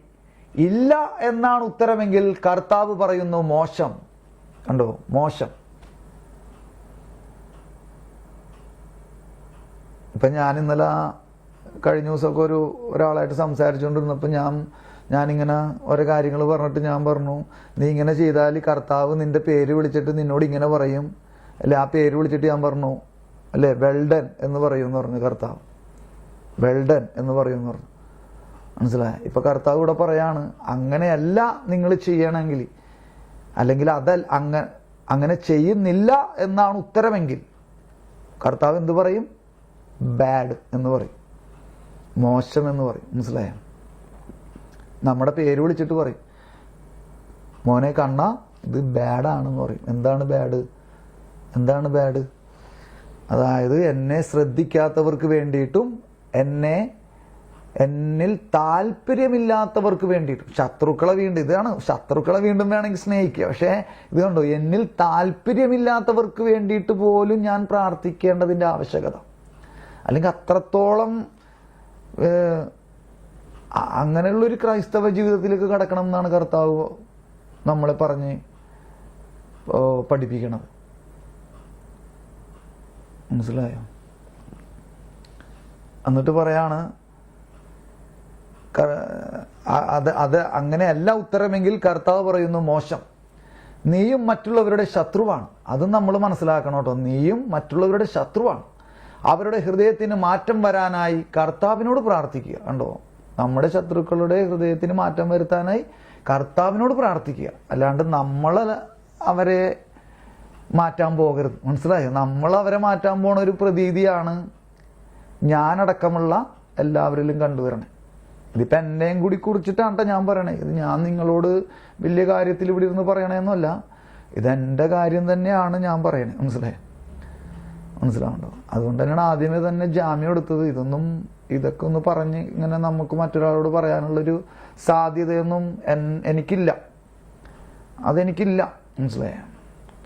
S2: ഇല്ല എന്നാണ് ഉത്തരമെങ്കിൽ കർത്താവ് പറയുന്നു മോശം. കണ്ടോ, മോശം. ഇപ്പൊ ഞാൻ ഇന്നലെ കഴിഞ്ഞ ദിവസമൊക്കെ ഒരാളായിട്ട് സംസാരിച്ചുകൊണ്ടിരുന്നപ്പോൾ ഞാനിങ്ങനെ ഓരോ കാര്യങ്ങൾ പറഞ്ഞിട്ട് ഞാൻ പറഞ്ഞു, നീ ഇങ്ങനെ ചെയ്താൽ കർത്താവ് നിന്റെ പേര് വിളിച്ചിട്ട് നിന്നോട് ഇങ്ങനെ പറയും അല്ലെ? ആ പേര് വിളിച്ചിട്ട് ഞാൻ പറഞ്ഞു അല്ലെ, വെൽഡൻ എന്ന് പറയും എന്ന് പറഞ്ഞു കർത്താവ്. വെൽഡൻ എന്ന് പറയും എന്ന് പറഞ്ഞു. മനസ്സിലായ? ഇപ്പൊ കർത്താവ് ഇവിടെ പറയാണ്, അങ്ങനെയല്ല നിങ്ങൾ ചെയ്യണമെങ്കിൽ, അല്ലെങ്കിൽ അങ്ങനെ ചെയ്യുന്നില്ല എന്നാണ് ഉത്തരമെങ്കിൽ കർത്താവ് എന്ത് പറയും? ബാഡ് എന്ന് പറയും, മോശം എന്ന് പറയും. മനസ്സിലായ? നമ്മുടെ പേര് വിളിച്ചിട്ട് പറയും, മോനെ കണ്ണ ഇത് ബാഡാണെന്ന് പറയും. എന്താണ് ബാഡ്? അതായത് എന്നെ ശ്രദ്ധിക്കാത്തവർക്ക് വേണ്ടിയിട്ടും എന്നിൽ താല്പര്യമില്ലാത്തവർക്ക് വേണ്ടിയിട്ടും, ശത്രുക്കളെ വീണ്ടും വേണമെങ്കിൽ സ്നേഹിക്കുക. പക്ഷേ ഇത് കണ്ടോ, എന്നിൽ താല്പര്യമില്ലാത്തവർക്ക് വേണ്ടിയിട്ട് പോലും ഞാൻ പ്രാർത്ഥിക്കേണ്ടതിന്റെ ആവശ്യകത. അല്ലെങ്കിൽ അത്രത്തോളം അങ്ങനെയുള്ളൊരു ക്രൈസ്തവ ജീവിതത്തിലേക്ക് കടക്കണം എന്നാണ് കർത്താവ് നമ്മളെ പറഞ്ഞ് പഠിപ്പിക്കണത്. മനസ്സിലായോ? എന്നിട്ട് പറയാണ്, അത് അങ്ങനെയല്ല ഉത്തരമെങ്കിൽ കർത്താവ് പറയുന്നു മോശം. നീയും മറ്റുള്ളവരുടെ ശത്രുവാണ്. അതും നമ്മൾ മനസ്സിലാക്കണം കേട്ടോ. നീയും മറ്റുള്ളവരുടെ ശത്രുവാണ്. അവരുടെ ഹൃദയത്തിന് മാറ്റം വരാനായി കർത്താവിനോട് പ്രാർത്ഥിക്കുക. കണ്ടോ, നമ്മുടെ ശത്രുക്കളുടെ ഹൃദയത്തിന് മാറ്റം വരുത്താനായി കർത്താവിനോട് പ്രാർത്ഥിക്കുക. അല്ലാണ്ട് നമ്മൾ അവരെ മാറ്റാൻ പോകരുത്. മനസ്സിലായോ? നമ്മൾ അവരെ മാറ്റാൻ പോണ ഒരു പ്രതീതിയാണ് ഞാനടക്കമുള്ള എല്ലാവരിലും കണ്ടുവരണേ. ഇതിപ്പോൾ എന്നെയും കൂടി കുറിച്ചിട്ടാണ് ഞാൻ പറയണേ. ഇത് ഞാൻ നിങ്ങളോട് വലിയ കാര്യത്തിൽ ഇവിടെ ഇരുന്ന് പറയണേന്നല്ല, ഇതെൻ്റെ കാര്യം തന്നെയാണ് ഞാൻ പറയണേ. മനസ്സിലാവുണ്ടോ? അതുകൊണ്ട് തന്നെയാണ് ആദ്യമേ തന്നെ ജാമ്യം എടുത്തത്. ഇതൊക്കെ ഒന്ന് പറഞ്ഞ് ഇങ്ങനെ നമുക്ക് മറ്റൊരാളോട് പറയാനുള്ളൊരു സാധ്യതയൊന്നും അതെനിക്കില്ല. മനസ്സിലായ?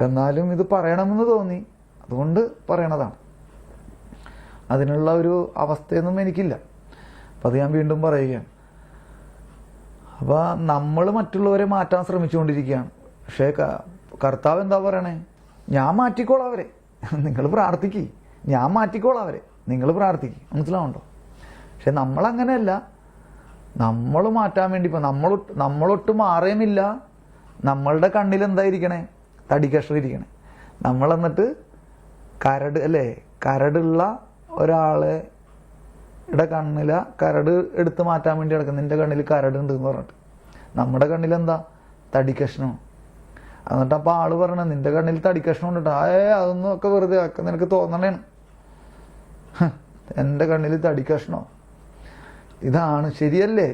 S2: എന്നാലും ഇത് പറയണമെന്ന് തോന്നി, അതുകൊണ്ട് പറയണതാണ്. അതിനുള്ള ഒരു അവസ്ഥയൊന്നും എനിക്കില്ല. അപ്പം അത് ഞാൻ വീണ്ടും പറയുകയാണ്. അപ്പോൾ നമ്മൾ മറ്റുള്ളവരെ മാറ്റാൻ ശ്രമിച്ചുകൊണ്ടിരിക്കുകയാണ്. പക്ഷേ കർത്താവ് എന്താ പറയണേ? ഞാൻ മാറ്റിക്കോളാം അവരെ, നിങ്ങൾ പ്രാർത്ഥിക്കുക. ഞാൻ മാറ്റിക്കോളാം അവരെ, നിങ്ങൾ പ്രാർത്ഥിക്കുക. മനസ്സിലാവുണ്ടോ? പക്ഷെ നമ്മളങ്ങനെയല്ല. നമ്മൾ മാറ്റാൻ വേണ്ടി ഇപ്പം നമ്മളൊട്ട് മാറുകയുമില്ല. നമ്മളുടെ കണ്ണിൽ എന്തായിരിക്കണേ? തടിക്കഷ്ണം ഇരിക്കണേ. നമ്മളെന്നിട്ട് കരടുള്ള ഒരാളുടെ കണ്ണില കരട് എടുത്ത് മാറ്റാൻ വേണ്ടി കിടക്കും. നിന്റെ കണ്ണിൽ കരടുണ്ട് എന്ന് പറഞ്ഞിട്ട് നമ്മുടെ കണ്ണിൽ എന്താ? തടിക്കഷ്ണം. എന്നിട്ട് അപ്പൊ ആള് പറയണ, നിന്റെ കണ്ണിൽ തടിക്കഷ്ണം ഉണ്ട്. അതൊന്നും ഒക്കെ വെറുതെ നിനക്ക് തോന്നണേണ്. എന്റെ കണ്ണിൽ തടിക്കഷ്ണോ? ഇതാണ് ശരിയല്ലേ?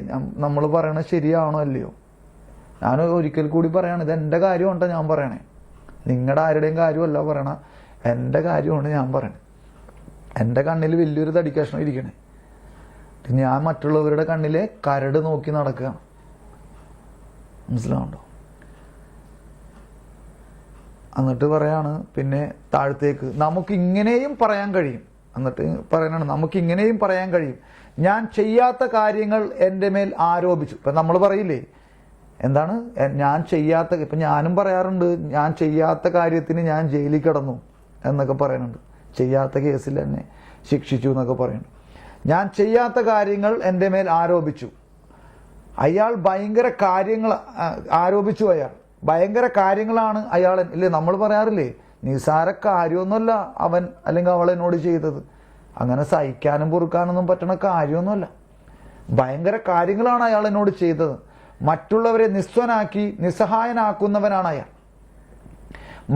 S2: നമ്മൾ പറയണത് ശരിയാണോ അല്ലയോ? ഞാൻ ഒരിക്കൽ കൂടി പറയാണ്, ഇത് എൻ്റെ കാര്യമുണ്ടോ ഞാൻ പറയണേ. നിങ്ങളുടെ ആരുടെയും കാര്യമല്ല പറയണ, എൻ്റെ കാര്യമാണ് ഞാൻ പറയണേ. എൻ്റെ കണ്ണിൽ വലിയൊരു തടിക്കഷ്ണം ഇരിക്കണേ. ഞാൻ മറ്റുള്ളവരുടെ കണ്ണിലെ കരട് നോക്കി നടക്കുക. മനസ്സിലാവുണ്ടോ? എന്നിട്ട് പറയാണ് പിന്നെ താഴത്തേക്ക്, നമുക്ക് ഇങ്ങനെയും പറയാൻ കഴിയും. എന്നിട്ട് പറയാനാണ്, നമുക്ക് ഇങ്ങനെയും പറയാൻ കഴിയും, ഞാൻ ചെയ്യാത്ത കാര്യങ്ങൾ എൻ്റെ മേൽ ആരോപിച്ചു. ഇപ്പം നമ്മൾ പറയില്ലേ, എന്താണ് ഞാൻ ചെയ്യാത്ത, ഇപ്പം ഞാനും പറയാറുണ്ട്, ഞാൻ ചെയ്യാത്ത കാര്യത്തിന് ഞാൻ ജയിലിൽ കിടന്നു എന്നൊക്കെ പറയുന്നുണ്ട്. ചെയ്യാത്ത കേസിൽ എന്നെ ശിക്ഷിച്ചു എന്നൊക്കെ പറയുന്നുണ്ട്. ഞാൻ ചെയ്യാത്ത കാര്യങ്ങൾ എൻ്റെ മേൽ ആരോപിച്ചു. അയാൾ ഭയങ്കര കാര്യങ്ങൾ ആരോപിച്ചു. അയാൾ ഭയങ്കര കാര്യങ്ങളാണ് അയാൾ, ഇല്ലേ നമ്മൾ പറയാറില്ലേ, നിസാര കാര്യമൊന്നുമല്ല അവൻ അല്ലെങ്കിൽ അവൾ എന്നോട് ചെയ്തത്. അങ്ങനെ സഹിക്കാനും പൊറുക്കാനൊന്നും പറ്റണ കാര്യമൊന്നുമല്ല. ഭയങ്കര കാര്യങ്ങളാണ് അയാൾ എന്നോട് ചെയ്തത്. മറ്റുള്ളവരെ നിസ്വനാക്കി നിസ്സഹായനാക്കുന്നവനാണ് അയാൾ.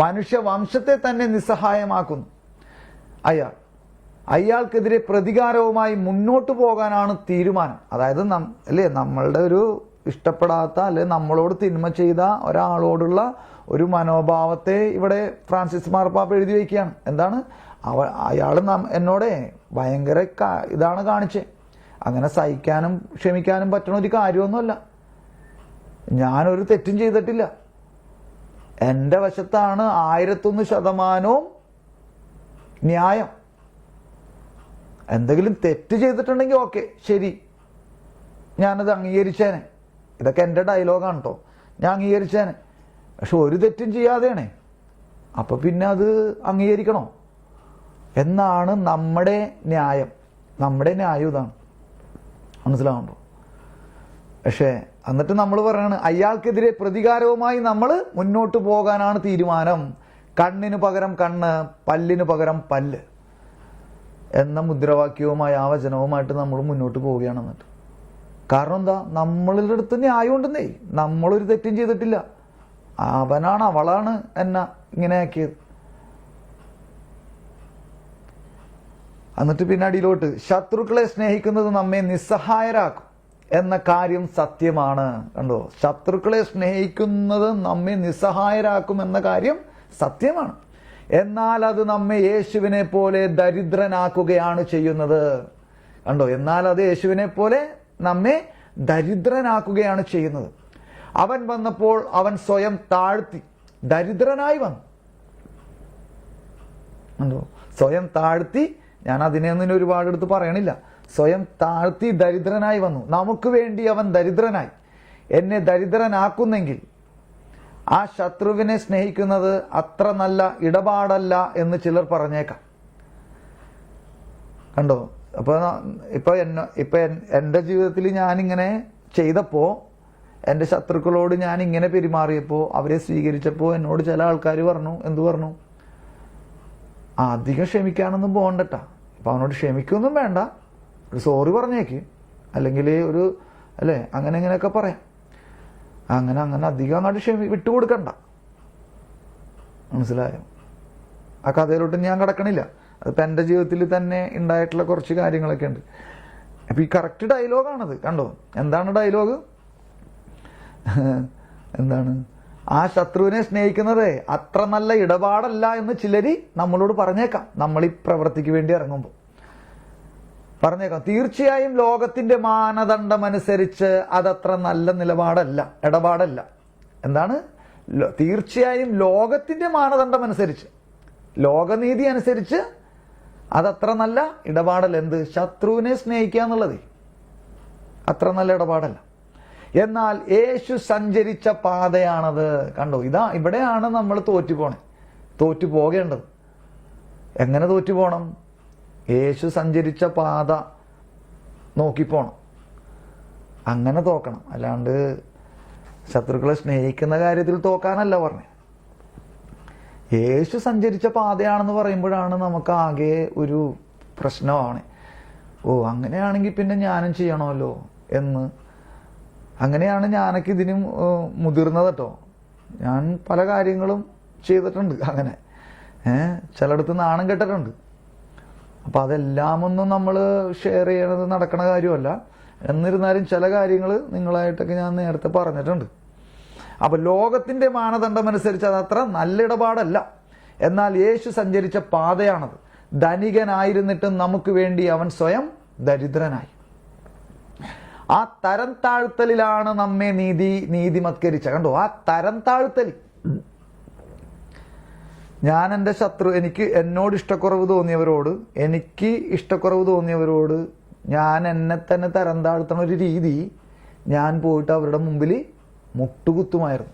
S2: മനുഷ്യവംശത്തെ തന്നെ നിസ്സഹായമാക്കുന്നു അയാൾ. അയാൾക്കെതിരെ പ്രതികാരവുമായി മുന്നോട്ട് പോകാനാണ് തീരുമാനം. അതായത് അല്ലേ, നമ്മളുടെ ഒരു ഇഷ്ടപ്പെടാത്ത അല്ലെ നമ്മളോട് തിന്മ ചെയ്ത ഒരാളോടുള്ള ഒരു മനോഭാവത്തെ ഇവിടെ ഫ്രാൻസിസ് മാർപ്പാപ്പ എഴുതി വയ്ക്കുകയാണ്. എന്താണ് അയാൾ എന്നോട് ഭയങ്കര ഇതാണ് കാണിച്ചേ. അങ്ങനെ സഹിക്കാനും ക്ഷമിക്കാനും പറ്റണ ഒരു കാര്യമൊന്നുമല്ല. ഞാനൊരു തെറ്റും ചെയ്തിട്ടില്ല. എൻ്റെ വശത്താണ് 101% ന്യായം. എന്തെങ്കിലും തെറ്റ് ചെയ്തിട്ടുണ്ടെങ്കിൽ ഓക്കെ, ശരി, ഞാനത് അംഗീകരിച്ചേനെ. ഇതൊക്കെ എൻ്റെ ഡയലോഗാണ് കേട്ടോ, ഞാൻ അംഗീകരിച്ചേനെ. പക്ഷെ ഒരു തെറ്റും ചെയ്യാതെയാണേ, അപ്പൊ പിന്നെ അത് അംഗീകരിക്കണോ എന്നാണ് നമ്മുടെ ന്യായം. നമ്മുടെ ന്യായം ഇതാണ്, മനസ്സിലാവുണ്ടോ? പക്ഷേ എന്നിട്ട് നമ്മൾ പറയാണ് അയാൾക്കെതിരെ പ്രതികാരവുമായി നമ്മൾ മുന്നോട്ട് പോകാനാണ് തീരുമാനം. കണ്ണിന് പകരം കണ്ണ്, പല്ലിന് പകരം പല്ല് എന്ന മുദ്രാവാക്യവുമായി ആ വചനവുമായിട്ട് നമ്മൾ മുന്നോട്ട് പോവുകയാണ്. എന്നിട്ട് കാരണം എന്താ, നമ്മളുടെ അടുത്ത് ന്യായം ഉണ്ടെന്നേ. നമ്മളൊരു തെറ്റും ചെയ്തിട്ടില്ല. അവനാണ് അവളാണ് എന്നെ ഇങ്ങനെ ആക്കിയത്. എന്നിട്ട് പിന്നെ അടിയിലോട്ട്, ശത്രുക്കളെ സ്നേഹിക്കുന്നത് നമ്മെ നിസ്സഹായരാക്കും എന്ന കാര്യം സത്യമാണ്. കണ്ടോ, ശത്രുക്കളെ സ്നേഹിക്കുന്നത് നമ്മെ നിസ്സഹായരാക്കും എന്ന കാര്യം സത്യമാണ്. എന്നാൽ അത് നമ്മെ യേശുവിനെ പോലെ ദരിദ്രനാക്കുകയാണ് ചെയ്യുന്നത്. കണ്ടോ, എന്നാൽ അത് യേശുവിനെ പോലെ നമ്മെ ദരിദ്രനാക്കുകയാണ് ചെയ്യുന്നത്. അവൻ വന്നപ്പോൾ അവൻ സ്വയം താഴ്ത്തി ദരിദ്രനായി വന്നു. കണ്ടോ, സ്വയം താഴ്ത്തി. ഞാൻ അതിനെയൊന്നും ഒരുപാട് എടുത്ത് പറയണില്ല. സ്വയം താഴ്ത്തി ദരിദ്രനായി വന്നു. നമുക്ക് വേണ്ടി അവൻ ദരിദ്രനായി. എന്നെ ദരിദ്രനാക്കുന്നെങ്കിൽ ആ ശത്രുവിനെ സ്നേഹിക്കുന്നത് അത്ര നല്ല ഇടപാടല്ല എന്ന് ചിലർ പറഞ്ഞേക്കാം. കണ്ടോ, ഇപ്പൊ എൻ്റെ ജീവിതത്തിൽ ഞാനിങ്ങനെ ചെയ്തപ്പോ, എൻ്റെ ശത്രുക്കളോട് ഞാൻ ഇങ്ങനെ പെരുമാറിയപ്പോൾ, അവരെ സ്വീകരിച്ചപ്പോൾ എന്നോട് ചില ആൾക്കാർ പറഞ്ഞു, എന്തു പറഞ്ഞു, അധികം ക്ഷമിക്കാനൊന്നും പോകണ്ടട്ടാ. അപ്പൊ അവനോട് ക്ഷമിക്കൊന്നും വേണ്ട, ഒരു സോറി പറഞ്ഞേക്ക്, അല്ലെങ്കിൽ ഒരു അല്ലേ അങ്ങനെ ഇങ്ങനെയൊക്കെ പറയാം. അങ്ങനെ അധികം അങ്ങോട്ട് വിട്ടുകൊടുക്കണ്ട. മനസ്സിലായോ? ആ കഥയിലോട്ട് ഞാൻ കിടക്കണില്ല. അതിപ്പോൾ എൻ്റെ ജീവിതത്തിൽ തന്നെ ഉണ്ടായിട്ടുള്ള കുറച്ച് കാര്യങ്ങളൊക്കെ ഉണ്ട്. അപ്പൊ ഈ കറക്റ്റ് ഡയലോഗാണത്. കണ്ടോ, എന്താണ് ഡയലോഗ്? എന്താണ്, ആ ശത്രുവിനെ സ്നേഹിക്കുന്നത് അത്ര നല്ല ഇടപാടല്ല എന്ന് ചിലര് നമ്മളോട് പറഞ്ഞേക്കാം. നമ്മൾ ഈ പ്രവൃത്തിക്ക് വേണ്ടി ഇറങ്ങുമ്പോൾ പറഞ്ഞേക്കാം. തീർച്ചയായും ലോകത്തിന്റെ മാനദണ്ഡം അനുസരിച്ച് അതത്ര നല്ല ഇടപാടല്ല. എന്താണ്? തീർച്ചയായും ലോകത്തിന്റെ മാനദണ്ഡം അനുസരിച്ച്, ലോകനീതി അനുസരിച്ച് അതത്ര നല്ല ഇടപാടല്ല. എന്ത്? ശത്രുവിനെ സ്നേഹിക്കുക എന്നുള്ളത് അത്ര നല്ല ഇടപാടല്ല. എന്നാൽ യേശു സഞ്ചരിച്ച പാതയാണത്. കണ്ടോ, ഇവിടെയാണ് നമ്മൾ തോറ്റു പോകേണ്ടത്. എങ്ങനെ തോറ്റു പോകണം? യേശു സഞ്ചരിച്ച പാത നോക്കിപ്പോണം. അങ്ങനെ തോക്കണം. അല്ലാണ്ട് ശത്രുക്കളെ സ്നേഹിക്കുന്ന കാര്യത്തിൽ തോക്കാനല്ല പറഞ്ഞത്. യേശു സഞ്ചരിച്ച പാതയാണെന്ന് പറയുമ്പോഴാണ് നമുക്ക് ആകെ ഒരു പ്രശ്നമാണ്. അങ്ങനെയാണെങ്കിൽ പിന്നെ ഞാനും ചെയ്യണമല്ലോ എന്ന്. അങ്ങനെയാണ് ഞാനൊക്കെ ഇതിനും മുതിർന്നത് കേട്ടോ. ഞാൻ പല കാര്യങ്ങളും ചെയ്തിട്ടുണ്ട്. അങ്ങനെ ചിലയിടത്ത് നാണം കെട്ടിട്ടുണ്ട്. അപ്പം അതെല്ലാം ഒന്നും നമ്മൾ ഷെയർ ചെയ്യണത് നടക്കണ കാര്യമല്ല. എന്നിരുന്നാലും ചില കാര്യങ്ങൾ നിങ്ങളായിട്ടൊക്കെ ഞാൻ നേരത്തെ പറഞ്ഞിട്ടുണ്ട്. അപ്പം ലോകത്തിൻ്റെ മാനദണ്ഡം അനുസരിച്ച് അതത്ര നല്ല ഇടപാടല്ല. എന്നാൽ യേശു സഞ്ചരിച്ച പാതയാണത്. ധനികനായിരുന്നിട്ടും നമുക്ക് വേണ്ടി അവൻ സ്വയം ദരിദ്രനായി. ആ തരം താഴ്ത്തലിലാണ് നമ്മെ നീതിമത്കരിച്ച. കണ്ടോ, ആ തരം താഴ്ത്തൽ. ഞാൻ എൻ്റെ എന്നോട് ഇഷ്ടക്കുറവ് തോന്നിയവരോട് ഞാൻ എന്നെ തന്നെ തരം താഴ്ത്തണ ഒരു രീതി ഞാൻ പോയിട്ട് അവരുടെ മുമ്പിൽ മുട്ടുകുത്തുമായിരുന്നു.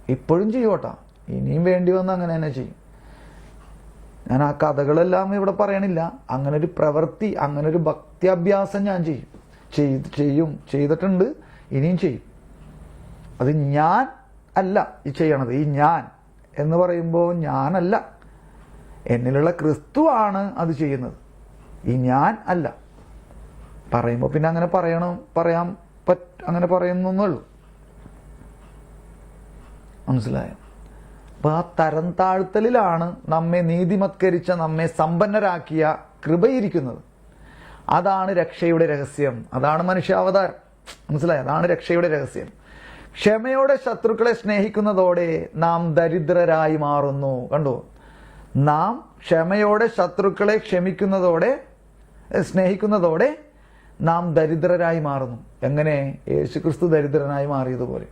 S2: ഇപ്പോഴും ചെയ്യോട്ടാ, ഇനിയും വേണ്ടി വന്ന് അങ്ങനെ തന്നെ ചെയ്യും. ഞാൻ ആ കഥകളെല്ലാം ഇവിടെ പറയണില്ല. അങ്ങനെ ഒരു പ്രവൃത്തി, അങ്ങനെ ഒരു ഭക്തിയഭ്യാസം ഞാൻ ചെയ്തിട്ടുണ്ട്, ഇനിയും ചെയ്യും. അത് ഞാൻ അല്ല ഈ ചെയ്യണത്. ഈ ഞാൻ എന്ന് പറയുമ്പോൾ ഞാനല്ല, എന്നിലുള്ള ക്രിസ്തുവാണ് അത് ചെയ്യുന്നത്. ഈ ഞാൻ അല്ല. പറയുമ്പോൾ പിന്നെ അങ്ങനെ അങ്ങനെ പറയുന്നുള്ളൂ. മനസ്സിലായോ? അപ്പൊ ആ തരം താഴ്ത്തലിലാണ് നമ്മെ നീതിമത്കരിച്ച, നമ്മെ സമ്പന്നരാക്കിയ കൃപയിരിക്കുന്നത്. അതാണ് രക്ഷയുടെ രഹസ്യം. അതാണ് മനുഷ്യാവതാരം. മനസ്സിലായോ? അതാണ് രക്ഷയുടെ രഹസ്യം. ക്ഷമയോടെ ശത്രുക്കളെ സ്നേഹിക്കുന്നതോടെ നാം ദരിദ്രരായി മാറുന്നു. കണ്ടോ? നാം ക്ഷമയോടെ ശത്രുക്കളെ സ്നേഹിക്കുന്നതോടെ നാം ദരിദ്രരായി മാറുന്നു. എങ്ങനെ? യേശുക്രിസ്തു ദരിദ്രനായി മാറിയതുപോലെ.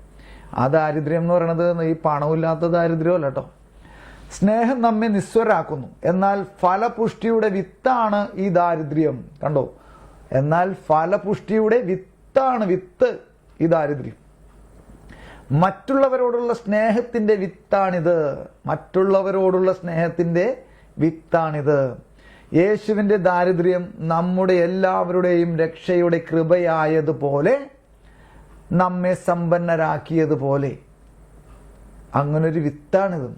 S2: ആ ദാരിദ്ര്യം എന്ന് പറയുന്നത് ഈ പണമില്ലാത്ത ദാരിദ്ര്യമല്ല കേട്ടോ. സ്നേഹം നമ്മെ നിസ്വരാക്കുന്നു. എന്നാൽ ഫലപുഷ്ടിയുടെ വിത്താണ് ഈ ദാരിദ്ര്യം. കണ്ടോ? എന്നാൽ ഫലപുഷ്ടിയുടെ വിത്ത് ഈ ദാരിദ്ര്യം. മറ്റുള്ളവരോടുള്ള സ്നേഹത്തിന്റെ വിത്താണിത്. മറ്റുള്ളവരോടുള്ള സ്നേഹത്തിന്റെ വിത്താണിത്. യേശുവിന്റെ ദാരിദ്ര്യം നമ്മുടെ എല്ലാവരുടെയും രക്ഷയുടെ കൃപയായതുപോലെ, നമ്മെ സമ്പന്നരാക്കിയതുപോലെ, അങ്ങനൊരു വിത്താണിത്.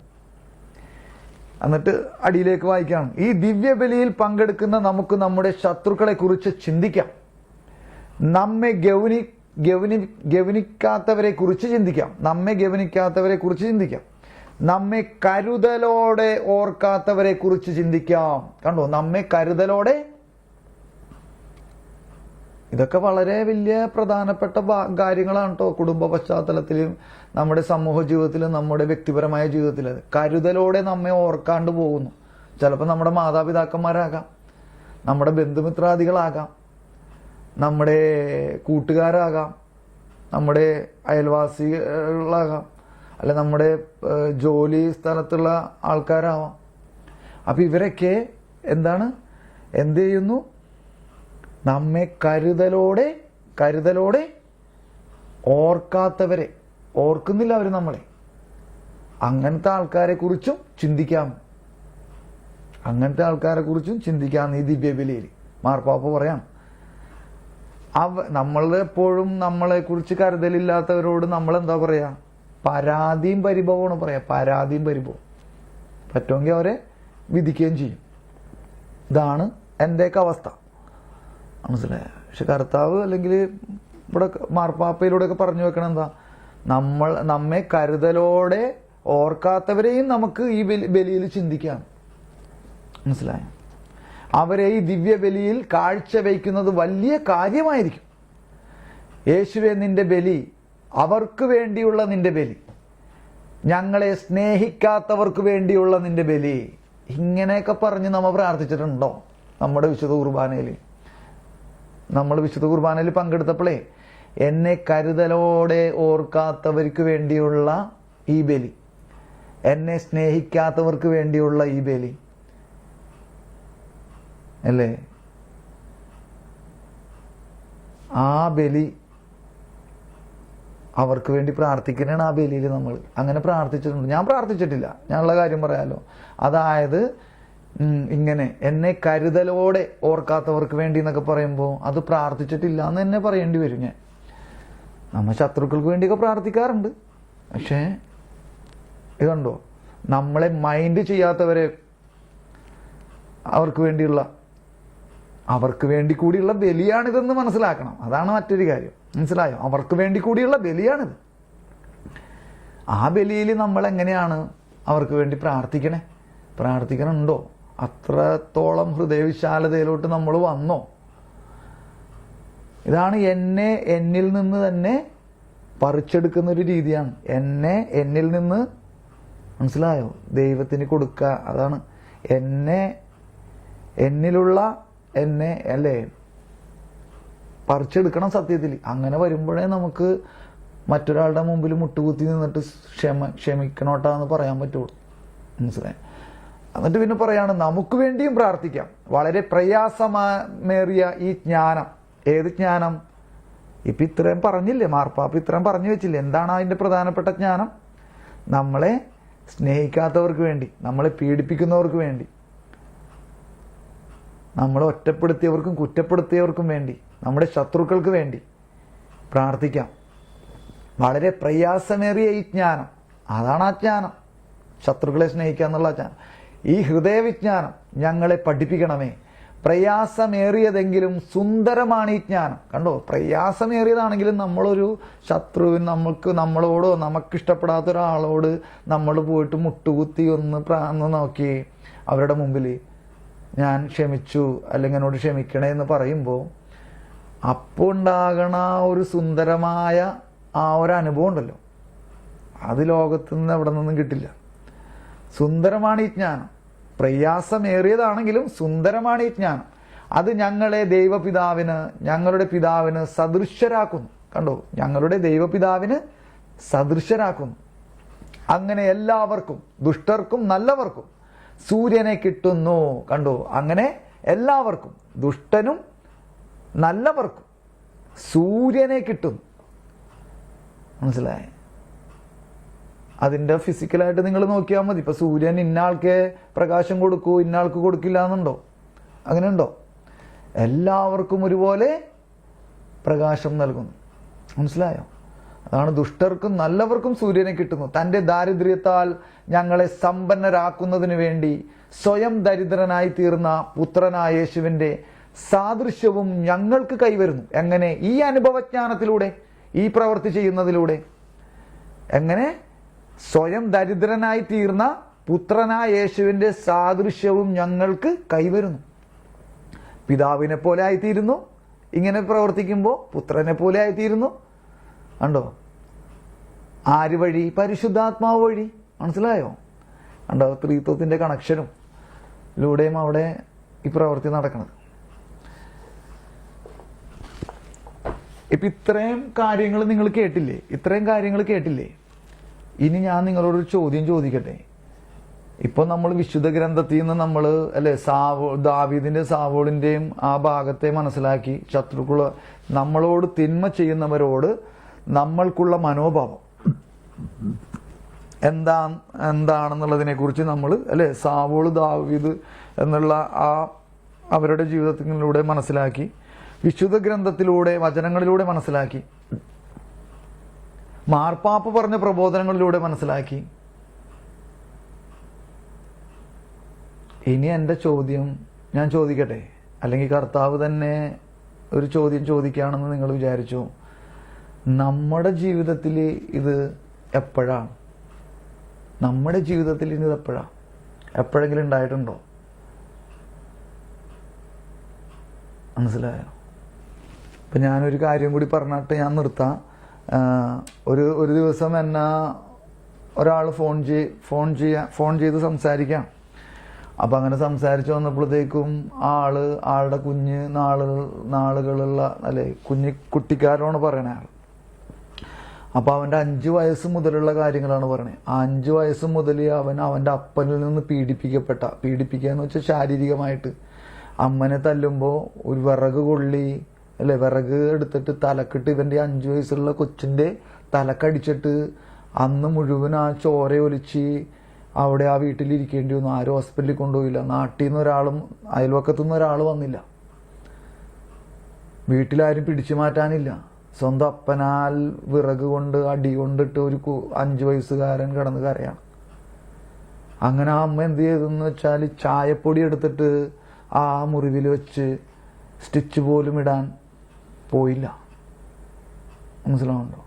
S2: എന്നിട്ട് അടിയിലേക്ക് വായിക്കാം. ഈ ദിവ്യബലിയിൽ പങ്കെടുക്കുന്ന നമുക്ക് നമ്മുടെ ശത്രുക്കളെ കുറിച്ച് ചിന്തിക്കാം. നമ്മെ ഗവനിക്കാത്തവരെ കുറിച്ച് ചിന്തിക്കാം. നമ്മെ കരുതലോടെ ഓർക്കാത്തവരെ കുറിച്ച് ചിന്തിക്കാം. കണ്ടോ? നമ്മെ കരുതലോടെ. ഇതൊക്കെ വളരെ വലിയ പ്രധാനപ്പെട്ട കാര്യങ്ങളാണ് കേട്ടോ. കുടുംബ പശ്ചാത്തലത്തിലും നമ്മുടെ സമൂഹ ജീവിതത്തിലും നമ്മുടെ വ്യക്തിപരമായ ജീവിതത്തിലും കരുതലോടെ നമ്മെ ഓർക്കാണ്ട് പോകുന്നു. ചിലപ്പോൾ നമ്മുടെ മാതാപിതാക്കന്മാരാകാം, നമ്മുടെ ബന്ധുമിത്രാദികളാകാം, നമ്മുടെ കൂട്ടുകാരാകാം, നമ്മുടെ അയൽവാസികളാകാം, അല്ലെ നമ്മുടെ ജോലി സ്ഥലത്തുള്ള ആൾക്കാരാവാം. അപ്പൊ ഇവരൊക്കെ എന്ത് ചെയ്യുന്നു? നമ്മെ കരുതലോടെ ഓർക്കുന്നില്ല അവർ നമ്മളെ. അങ്ങനത്തെ ആൾക്കാരെ കുറിച്ചും ചിന്തിക്കാം. ഈ ദിവ്യബലിയിൽ മാർപ്പാപ്പ പറയാം. നമ്മളെപ്പോഴും നമ്മളെ കുറിച്ച് കരുതലില്ലാത്തവരോട് നമ്മൾ എന്താ പറയാ? പരാതിയും പരിഭവമാണ് പറയാ. പറ്റുമെങ്കിൽ അവരെ വിധിക്കുകയും ചെയ്യും. ഇതാണ് എന്റെയൊക്കെ അവസ്ഥ. മനസ്സിലായ? പക്ഷെ കർത്താവ് അല്ലെങ്കിൽ ഇവിടെ മാർപ്പാപ്പയിലൂടെയൊക്കെ പറഞ്ഞു വെക്കണം എന്താ? നമ്മെ കരുതലോടെ ഓർക്കാത്തവരെയും നമുക്ക് ഈ ബലിയിൽ ചിന്തിക്കാം. മനസ്സിലായ? അവരെ ഈ ദിവ്യബലിയിൽ കാഴ്ചവെക്കുന്നത് വലിയ കാര്യമായിരിക്കും. യേശുവേ, നിന്റെ ബലി, അവർക്ക് വേണ്ടിയുള്ള നിന്റെ ബലി, ഞങ്ങളെ സ്നേഹിക്കാത്തവർക്ക് വേണ്ടിയുള്ള നിന്റെ ബലി, ഇങ്ങനെയൊക്കെ പറഞ്ഞ് നമ്മൾ പ്രാർത്ഥിച്ചിട്ടുണ്ടോ? നമ്മുടെ വിശുദ്ധ കുർബാനയിൽ പങ്കെടുത്തപ്പോഴേ എന്നെ കരുതലോടെ ഓർക്കാത്തവർക്ക് വേണ്ടിയുള്ള ഈ ബലി, എന്നെ സ്നേഹിക്കാത്തവർക്ക് വേണ്ടിയുള്ള ഈ ബലി അല്ലേ? ആ ബലി അവർക്ക് വേണ്ടി പ്രാർത്ഥിക്കുന്നതാണ്. ആ ബലിയിൽ നമ്മൾ അങ്ങനെ പ്രാർത്ഥിച്ചിട്ടുണ്ട്. ഞാൻ പ്രാർത്ഥിച്ചിട്ടില്ല, ഞാനുള്ള കാര്യം പറയാലോ. അതായത് ഇങ്ങനെ എന്നെ കരുതലോടെ ഓർക്കാത്തവർക്ക് വേണ്ടി എന്നൊക്കെ പറയുമ്പോൾ അത് പ്രാർത്ഥിച്ചിട്ടില്ല എന്ന് തന്നെ പറയേണ്ടി വരും. നമ്മൾ ശത്രുക്കൾക്ക് വേണ്ടിയൊക്കെ പ്രാർത്ഥിക്കാറുണ്ട്. പക്ഷേ ഇതുണ്ടോ? നമ്മളെ മൈൻഡ് ചെയ്യാത്തവരെ അവർക്ക് വേണ്ടി കൂടിയുള്ള ബലിയാണിതെന്ന് മനസ്സിലാക്കണം. അതാണ് മറ്റൊരു കാര്യം. മനസ്സിലായോ? അവർക്ക് വേണ്ടി കൂടിയുള്ള ബലിയാണിത്. ആ ബലിയിൽ നമ്മൾ എങ്ങനെയാണ് അവർക്ക് വേണ്ടി പ്രാർത്ഥിക്കണുണ്ടോ? അത്രത്തോളം ഹൃദയവിശാലതയിലോട്ട് നമ്മൾ വന്നോ? ഇതാണ് എന്നിൽ നിന്ന് തന്നെ പറിച്ചെടുക്കുന്ന ഒരു രീതിയാണ്. എന്നിൽ നിന്ന്, മനസ്സിലായോ? ദൈവത്തിന് കൊടുക്കുക. അതാണ് എന്നിലുള്ള എന്നെ അല്ലേ പറിച്ചെടുക്കണം സത്യത്തിൽ. അങ്ങനെ വരുമ്പോഴേ നമുക്ക് മറ്റൊരാളുടെ മുമ്പിൽ മുട്ടുകുത്തി നിന്നിട്ട് ക്ഷമിക്കണോട്ടാന്ന് പറയാൻ പറ്റുള്ളൂ. മനസ്സിലായി? എന്നിട്ട് പിന്നെ പറയാണ് നമുക്ക് വേണ്ടിയും പ്രാർത്ഥിക്കാം. വളരെ പ്രയാസമേറിയ ഈ ജ്ഞാനം, ഏത് ജ്ഞാനം? ഇപ്പം ഇത്രയും പറഞ്ഞില്ലേ, മാർപ്പാപ്പ ഇത്രയും പറഞ്ഞു വെച്ചില്ലേ. എന്താണ് അതിൻ്റെ പ്രധാനപ്പെട്ട ജ്ഞാനം? നമ്മളെ സ്നേഹിക്കാത്തവർക്ക് വേണ്ടി, നമ്മളെ പീഡിപ്പിക്കുന്നവർക്ക് വേണ്ടി, നമ്മളെ ഒറ്റപ്പെടുത്തിയവർക്കും കുറ്റപ്പെടുത്തിയവർക്കും വേണ്ടി, നമ്മുടെ ശത്രുക്കൾക്ക് വേണ്ടി പ്രാർത്ഥിക്കാം. വളരെ പ്രയാസമേറിയ ഈ ജ്ഞാനം, അതാണ് ആ ജ്ഞാനം, ശത്രുക്കളെ സ്നേഹിക്കുക എന്നുള്ള ജ്ഞാനം. ഈ ഹൃദയവിജ്ഞാനം ഞങ്ങളെ പഠിപ്പിക്കണമേ. പ്രയാസമേറിയതെങ്കിലും സുന്ദരമാണ് ഈ ജ്ഞാനം. കണ്ടോ, പ്രയാസമേറിയതാണെങ്കിലും നമ്മളൊരു ശത്രുവിന്, നമ്മളോടോ നമുക്കിഷ്ടപ്പെടാത്ത ഒരാളോട് നമ്മൾ പോയിട്ട് മുട്ടുകുത്തി ഒന്ന് നോക്കി അവരുടെ മുമ്പിൽ ഞാൻ ക്ഷമിച്ചു അല്ലെങ്കിൽ എന്നോട് ക്ഷമിക്കണേ എന്ന് പറയുമ്പോൾ അപ്പോൾ ഉണ്ടാകണ ഒരു സുന്ദരമായ ആ ഒരു അനുഭവം ഉണ്ടല്ലോ, അത് ലോകത്ത് നിന്ന് എവിടെ നിന്നും കിട്ടില്ല. സുന്ദരമാണ് ഈ ജ്ഞാനം. പ്രയാസമേറിയതാണെങ്കിലും സുന്ദരമാണ് ഈ ജ്ഞാനം. അത് ഞങ്ങളെ ദൈവപിതാവിന്, ഞങ്ങളുടെ പിതാവിന് സദൃശ്യരാക്കുന്നു. കണ്ടോ, ഞങ്ങളുടെ ദൈവപിതാവിന് സദൃശ്യരാക്കുന്നു. അങ്ങനെ എല്ലാവർക്കും, ദുഷ്ടർക്കും നല്ലവർക്കും സൂര്യനെ കിട്ടുന്നു. കണ്ടോ, അങ്ങനെ എല്ലാവർക്കും, ദുഷ്ടനും നല്ലവർക്കും സൂര്യനെ കിട്ടുന്നു. മനസ്സിലായേ? അതിൻ്റെ ഫിസിക്കലായിട്ട് നിങ്ങൾ നോക്കിയാൽ മതി. ഇപ്പം സൂര്യൻ ഇന്നയാൾക്ക് പ്രകാശം കൊടുക്കൂ, ഇന്നയാൾക്ക് കൊടുക്കില്ല എന്നുണ്ടോ? അങ്ങനെയുണ്ടോ? എല്ലാവർക്കും ഒരുപോലെ പ്രകാശം നൽകുന്നു. മനസ്സിലായോ? അതാണ് ദുഷ്ടർക്കും നല്ലവർക്കും സൂര്യനെ കിട്ടുന്നു. തൻ്റെ ദാരിദ്ര്യത്താൽ ഞങ്ങളെ സമ്പന്നരാക്കുന്നതിന് വേണ്ടി സ്വയം ദരിദ്രനായി തീർന്ന പുത്രനായ യേശുവിൻ്റെ സാദൃശ്യവും ഞങ്ങൾക്ക് കൈവരുന്നു. എങ്ങനെ? ഈ അനുഭവജ്ഞാനത്തിലൂടെ, ഈ പ്രവൃത്തി ചെയ്യുന്നതിലൂടെ. എങ്ങനെ? സ്വയം ദരിദ്രനായി തീർന്ന പുത്രനായ യേശുവിൻ്റെ സാദൃശ്യവും ഞങ്ങൾക്ക് കൈവരുന്നു. പിതാവിനെ പോലെ ആയിത്തീരുന്നു. ഇങ്ങനെ പ്രവർത്തിക്കുമ്പോൾ പുത്രനെ പോലെ ആയിത്തീരുന്നു. കണ്ടോ? ആര് വഴി? പരിശുദ്ധാത്മാവ് വഴി. മനസ്സിലായോ? കണ്ടോ? ത്രിത്വത്തിൻ്റെ കണക്ഷനും ലൂടെയും അവിടെ ഈ പ്രവൃത്തി നടക്കുന്നത്. ഇപ്പം ഇത്രയും കാര്യങ്ങൾ നിങ്ങൾ കേട്ടില്ലേ? ഇത്രയും കാര്യങ്ങൾ കേട്ടില്ലേ? ഇനി ഞാൻ നിങ്ങളോടൊരു ചോദ്യം ചോദിക്കട്ടെ. ഇപ്പോൾ നമ്മൾ വിശുദ്ധ ഗ്രന്ഥത്തിൽ നിന്ന് നമ്മൾ അല്ലേ ദാവീദിന്റെ സാവോളിന്റെയും ആ ഭാഗത്തെ മനസ്സിലാക്കി, ശത്രുക്കള് നമ്മളോട് തിന്മ ചെയ്യുന്നവരോട് നമ്മൾക്കുള്ള മനോഭാവം എന്താണെന്നുള്ളതിനെ കുറിച്ച് നമ്മൾ അല്ലേ സാവോള് ദാവീദ് എന്നുള്ള ആ അവരുടെ ജീവിതത്തിലൂടെ മനസ്സിലാക്കി, വിശുദ്ധ ഗ്രന്ഥത്തിലൂടെ വചനങ്ങളിലൂടെ മനസ്സിലാക്കി, മാർപ്പാപ്പ പറഞ്ഞ പ്രബോധനങ്ങളിലൂടെ മനസ്സിലാക്കി. ഇനി എൻ്റെ ചോദ്യം ഞാൻ ചോദിക്കട്ടെ, അല്ലെങ്കിൽ കർത്താവ് തന്നെ ഒരു ചോദ്യം ചോദിക്കുകയാണെന്ന് നിങ്ങൾ വിചാരിച്ചു. നമ്മുടെ ജീവിതത്തിൽ ഇത് എപ്പോഴാണ്? നമ്മുടെ ജീവിതത്തിൽ ഇത് എപ്പോഴാണ്? എപ്പോഴെങ്കിലും ഉണ്ടായിട്ടുണ്ടോ? മനസ്സിലായോ? ഇപ്പം ഞാനൊരു കാര്യം കൂടി പറഞ്ഞിട്ട് ഞാൻ നിർത്താം. ഒരു ദിവസം എന്നെ ഒരാൾ ഫോൺ ചെയ്ത് സംസാരിക്കാം. അപ്പം അങ്ങനെ സംസാരിച്ച് വന്നപ്പോഴത്തേക്കും ആളുടെ കുഞ്ഞ് നാളുകളുള്ള അല്ലെ കുട്ടിക്കാരനാണ് പറയണേ ആൾ. അപ്പോൾ അവൻ്റെ 5 വയസ്സ് മുതലുള്ള കാര്യങ്ങളാണ് പറയണേ. ആ 5 വയസ്സ് മുതൽ അവൻ്റെ അപ്പനിൽ നിന്ന് പീഡിപ്പിക്കുക എന്ന് വെച്ചാൽ ശാരീരികമായിട്ട് അമ്മനെ തല്ലുമ്പോൾ ഒരു വിറക് എടുത്തിട്ട് തലക്കിട്ട് ഇവൻ്റെ 5 വയസ്സുള്ള കൊച്ചിൻ്റെ തലക്കടിച്ചിട്ട് അന്ന് മുഴുവൻ ആ ചോരയൊലിച്ച് അവിടെ ആ വീട്ടിലിരിക്കേണ്ടി വന്നു. ആരും ഹോസ്പിറ്റലിൽ കൊണ്ടുപോയില്ല. നാട്ടിൽ നിന്ന് ഒരാളും അയൽവക്കത്തുനിന്ന് ഒരാൾ വന്നില്ല. വീട്ടിലാരും പിടിച്ചു മാറ്റാനില്ല. സ്വന്തം അപ്പനാൽ വിറക് കൊണ്ട് അടി കൊണ്ടിട്ട് ഒരു 5 വയസ്സുകാരൻ കിടന്ന് കരയാണ്. അങ്ങനെ ആ അമ്മ എന്ത് ചെയ്തെന്ന് വെച്ചാൽ ചായപ്പൊടി എടുത്തിട്ട് ആ മുറിവിൽ വെച്ച് സ്റ്റിച്ച് പോലും ഇടാൻ പോയില്ല. മനസ്സിലാവുന്നുണ്ടോ?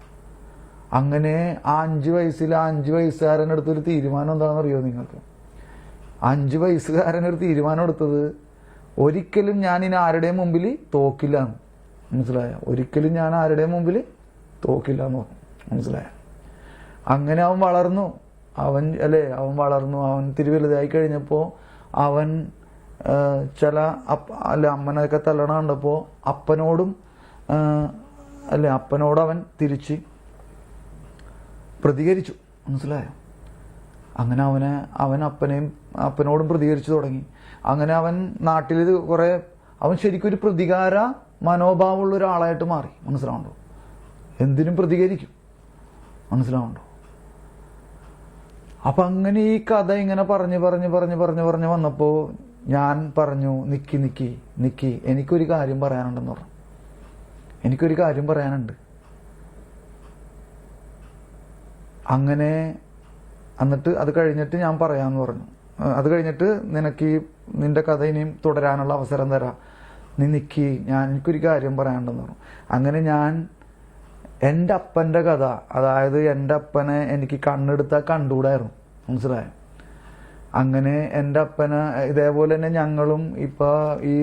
S2: അങ്ങനെ ആ 5 വയസ്സുകാരൻ എടുത്തൊരു തീരുമാനം എന്താണെന്ന് അറിയോ നിങ്ങൾക്ക്? 5 വയസ്സുകാരനൊരു തീരുമാനം എടുത്തത്, ഒരിക്കലും ഞാൻ ഇനി ആരുടെയും മുമ്പിൽ തോക്കില്ല. മനസ്സിലായോ? ഒരിക്കലും ഞാൻ ആരുടെയും മുമ്പിൽ തോക്കില്ല എന്ന് പറഞ്ഞു. മനസ്സിലായോ? അങ്ങനെ അവൻ വളർന്നു. അവൻ തിരുവലുതായി കഴിഞ്ഞപ്പോൾ അവൻ ചില അമ്മനൊക്കെ തല്ലണ കണ്ടപ്പോൾ അപ്പനോട് അവൻ തിരിച്ച് പ്രതികരിച്ചു. മനസ്സിലായോ? അങ്ങനെ അവൻ അപ്പനോടും പ്രതികരിച്ചു തുടങ്ങി. അങ്ങനെ അവൻ നാട്ടിൽ അവൻ ശരിക്കും ഒരു പ്രതികാര മനോഭാവമുള്ള ഒരാളായിട്ട് മാറി. മനസ്സിലാവുണ്ടോ? എന്തിനും പ്രതികരിക്കും. മനസ്സിലാവുന്നുണ്ടോ? അപ്പൊ അങ്ങനെ ഈ കഥ ഇങ്ങനെ പറഞ്ഞ് വന്നപ്പോ ഞാൻ പറഞ്ഞു, നിക്കി എനിക്കൊരു കാര്യം പറയാനുണ്ടെന്ന് പറഞ്ഞു. എനിക്കൊരു കാര്യം പറയാനുണ്ട്. അങ്ങനെ എന്നിട്ട് അത് കഴിഞ്ഞിട്ട് ഞാൻ പറയാമെന്ന് പറഞ്ഞു. അത് കഴിഞ്ഞിട്ട് നിനക്ക് നിന്റെ കഥ ഇനിയും തുടരാനുള്ള അവസരം തരാം, നീ നിക്കി, എനിക്കൊരു കാര്യം പറയാനുണ്ടെന്ന് പറഞ്ഞു. അങ്ങനെ ഞാൻ എൻ്റെ അപ്പൻ്റെ കഥ, അതായത് എൻ്റെ അപ്പനെ എനിക്ക് കണ്ണെടുത്താൽ കണ്ടുകൂടായിരുന്നു. മനസ്സിലായോ? അങ്ങനെ എൻ്റെ അപ്പനെ ഇതേപോലെ തന്നെ ഞങ്ങളും ഇപ്പോൾ ഈ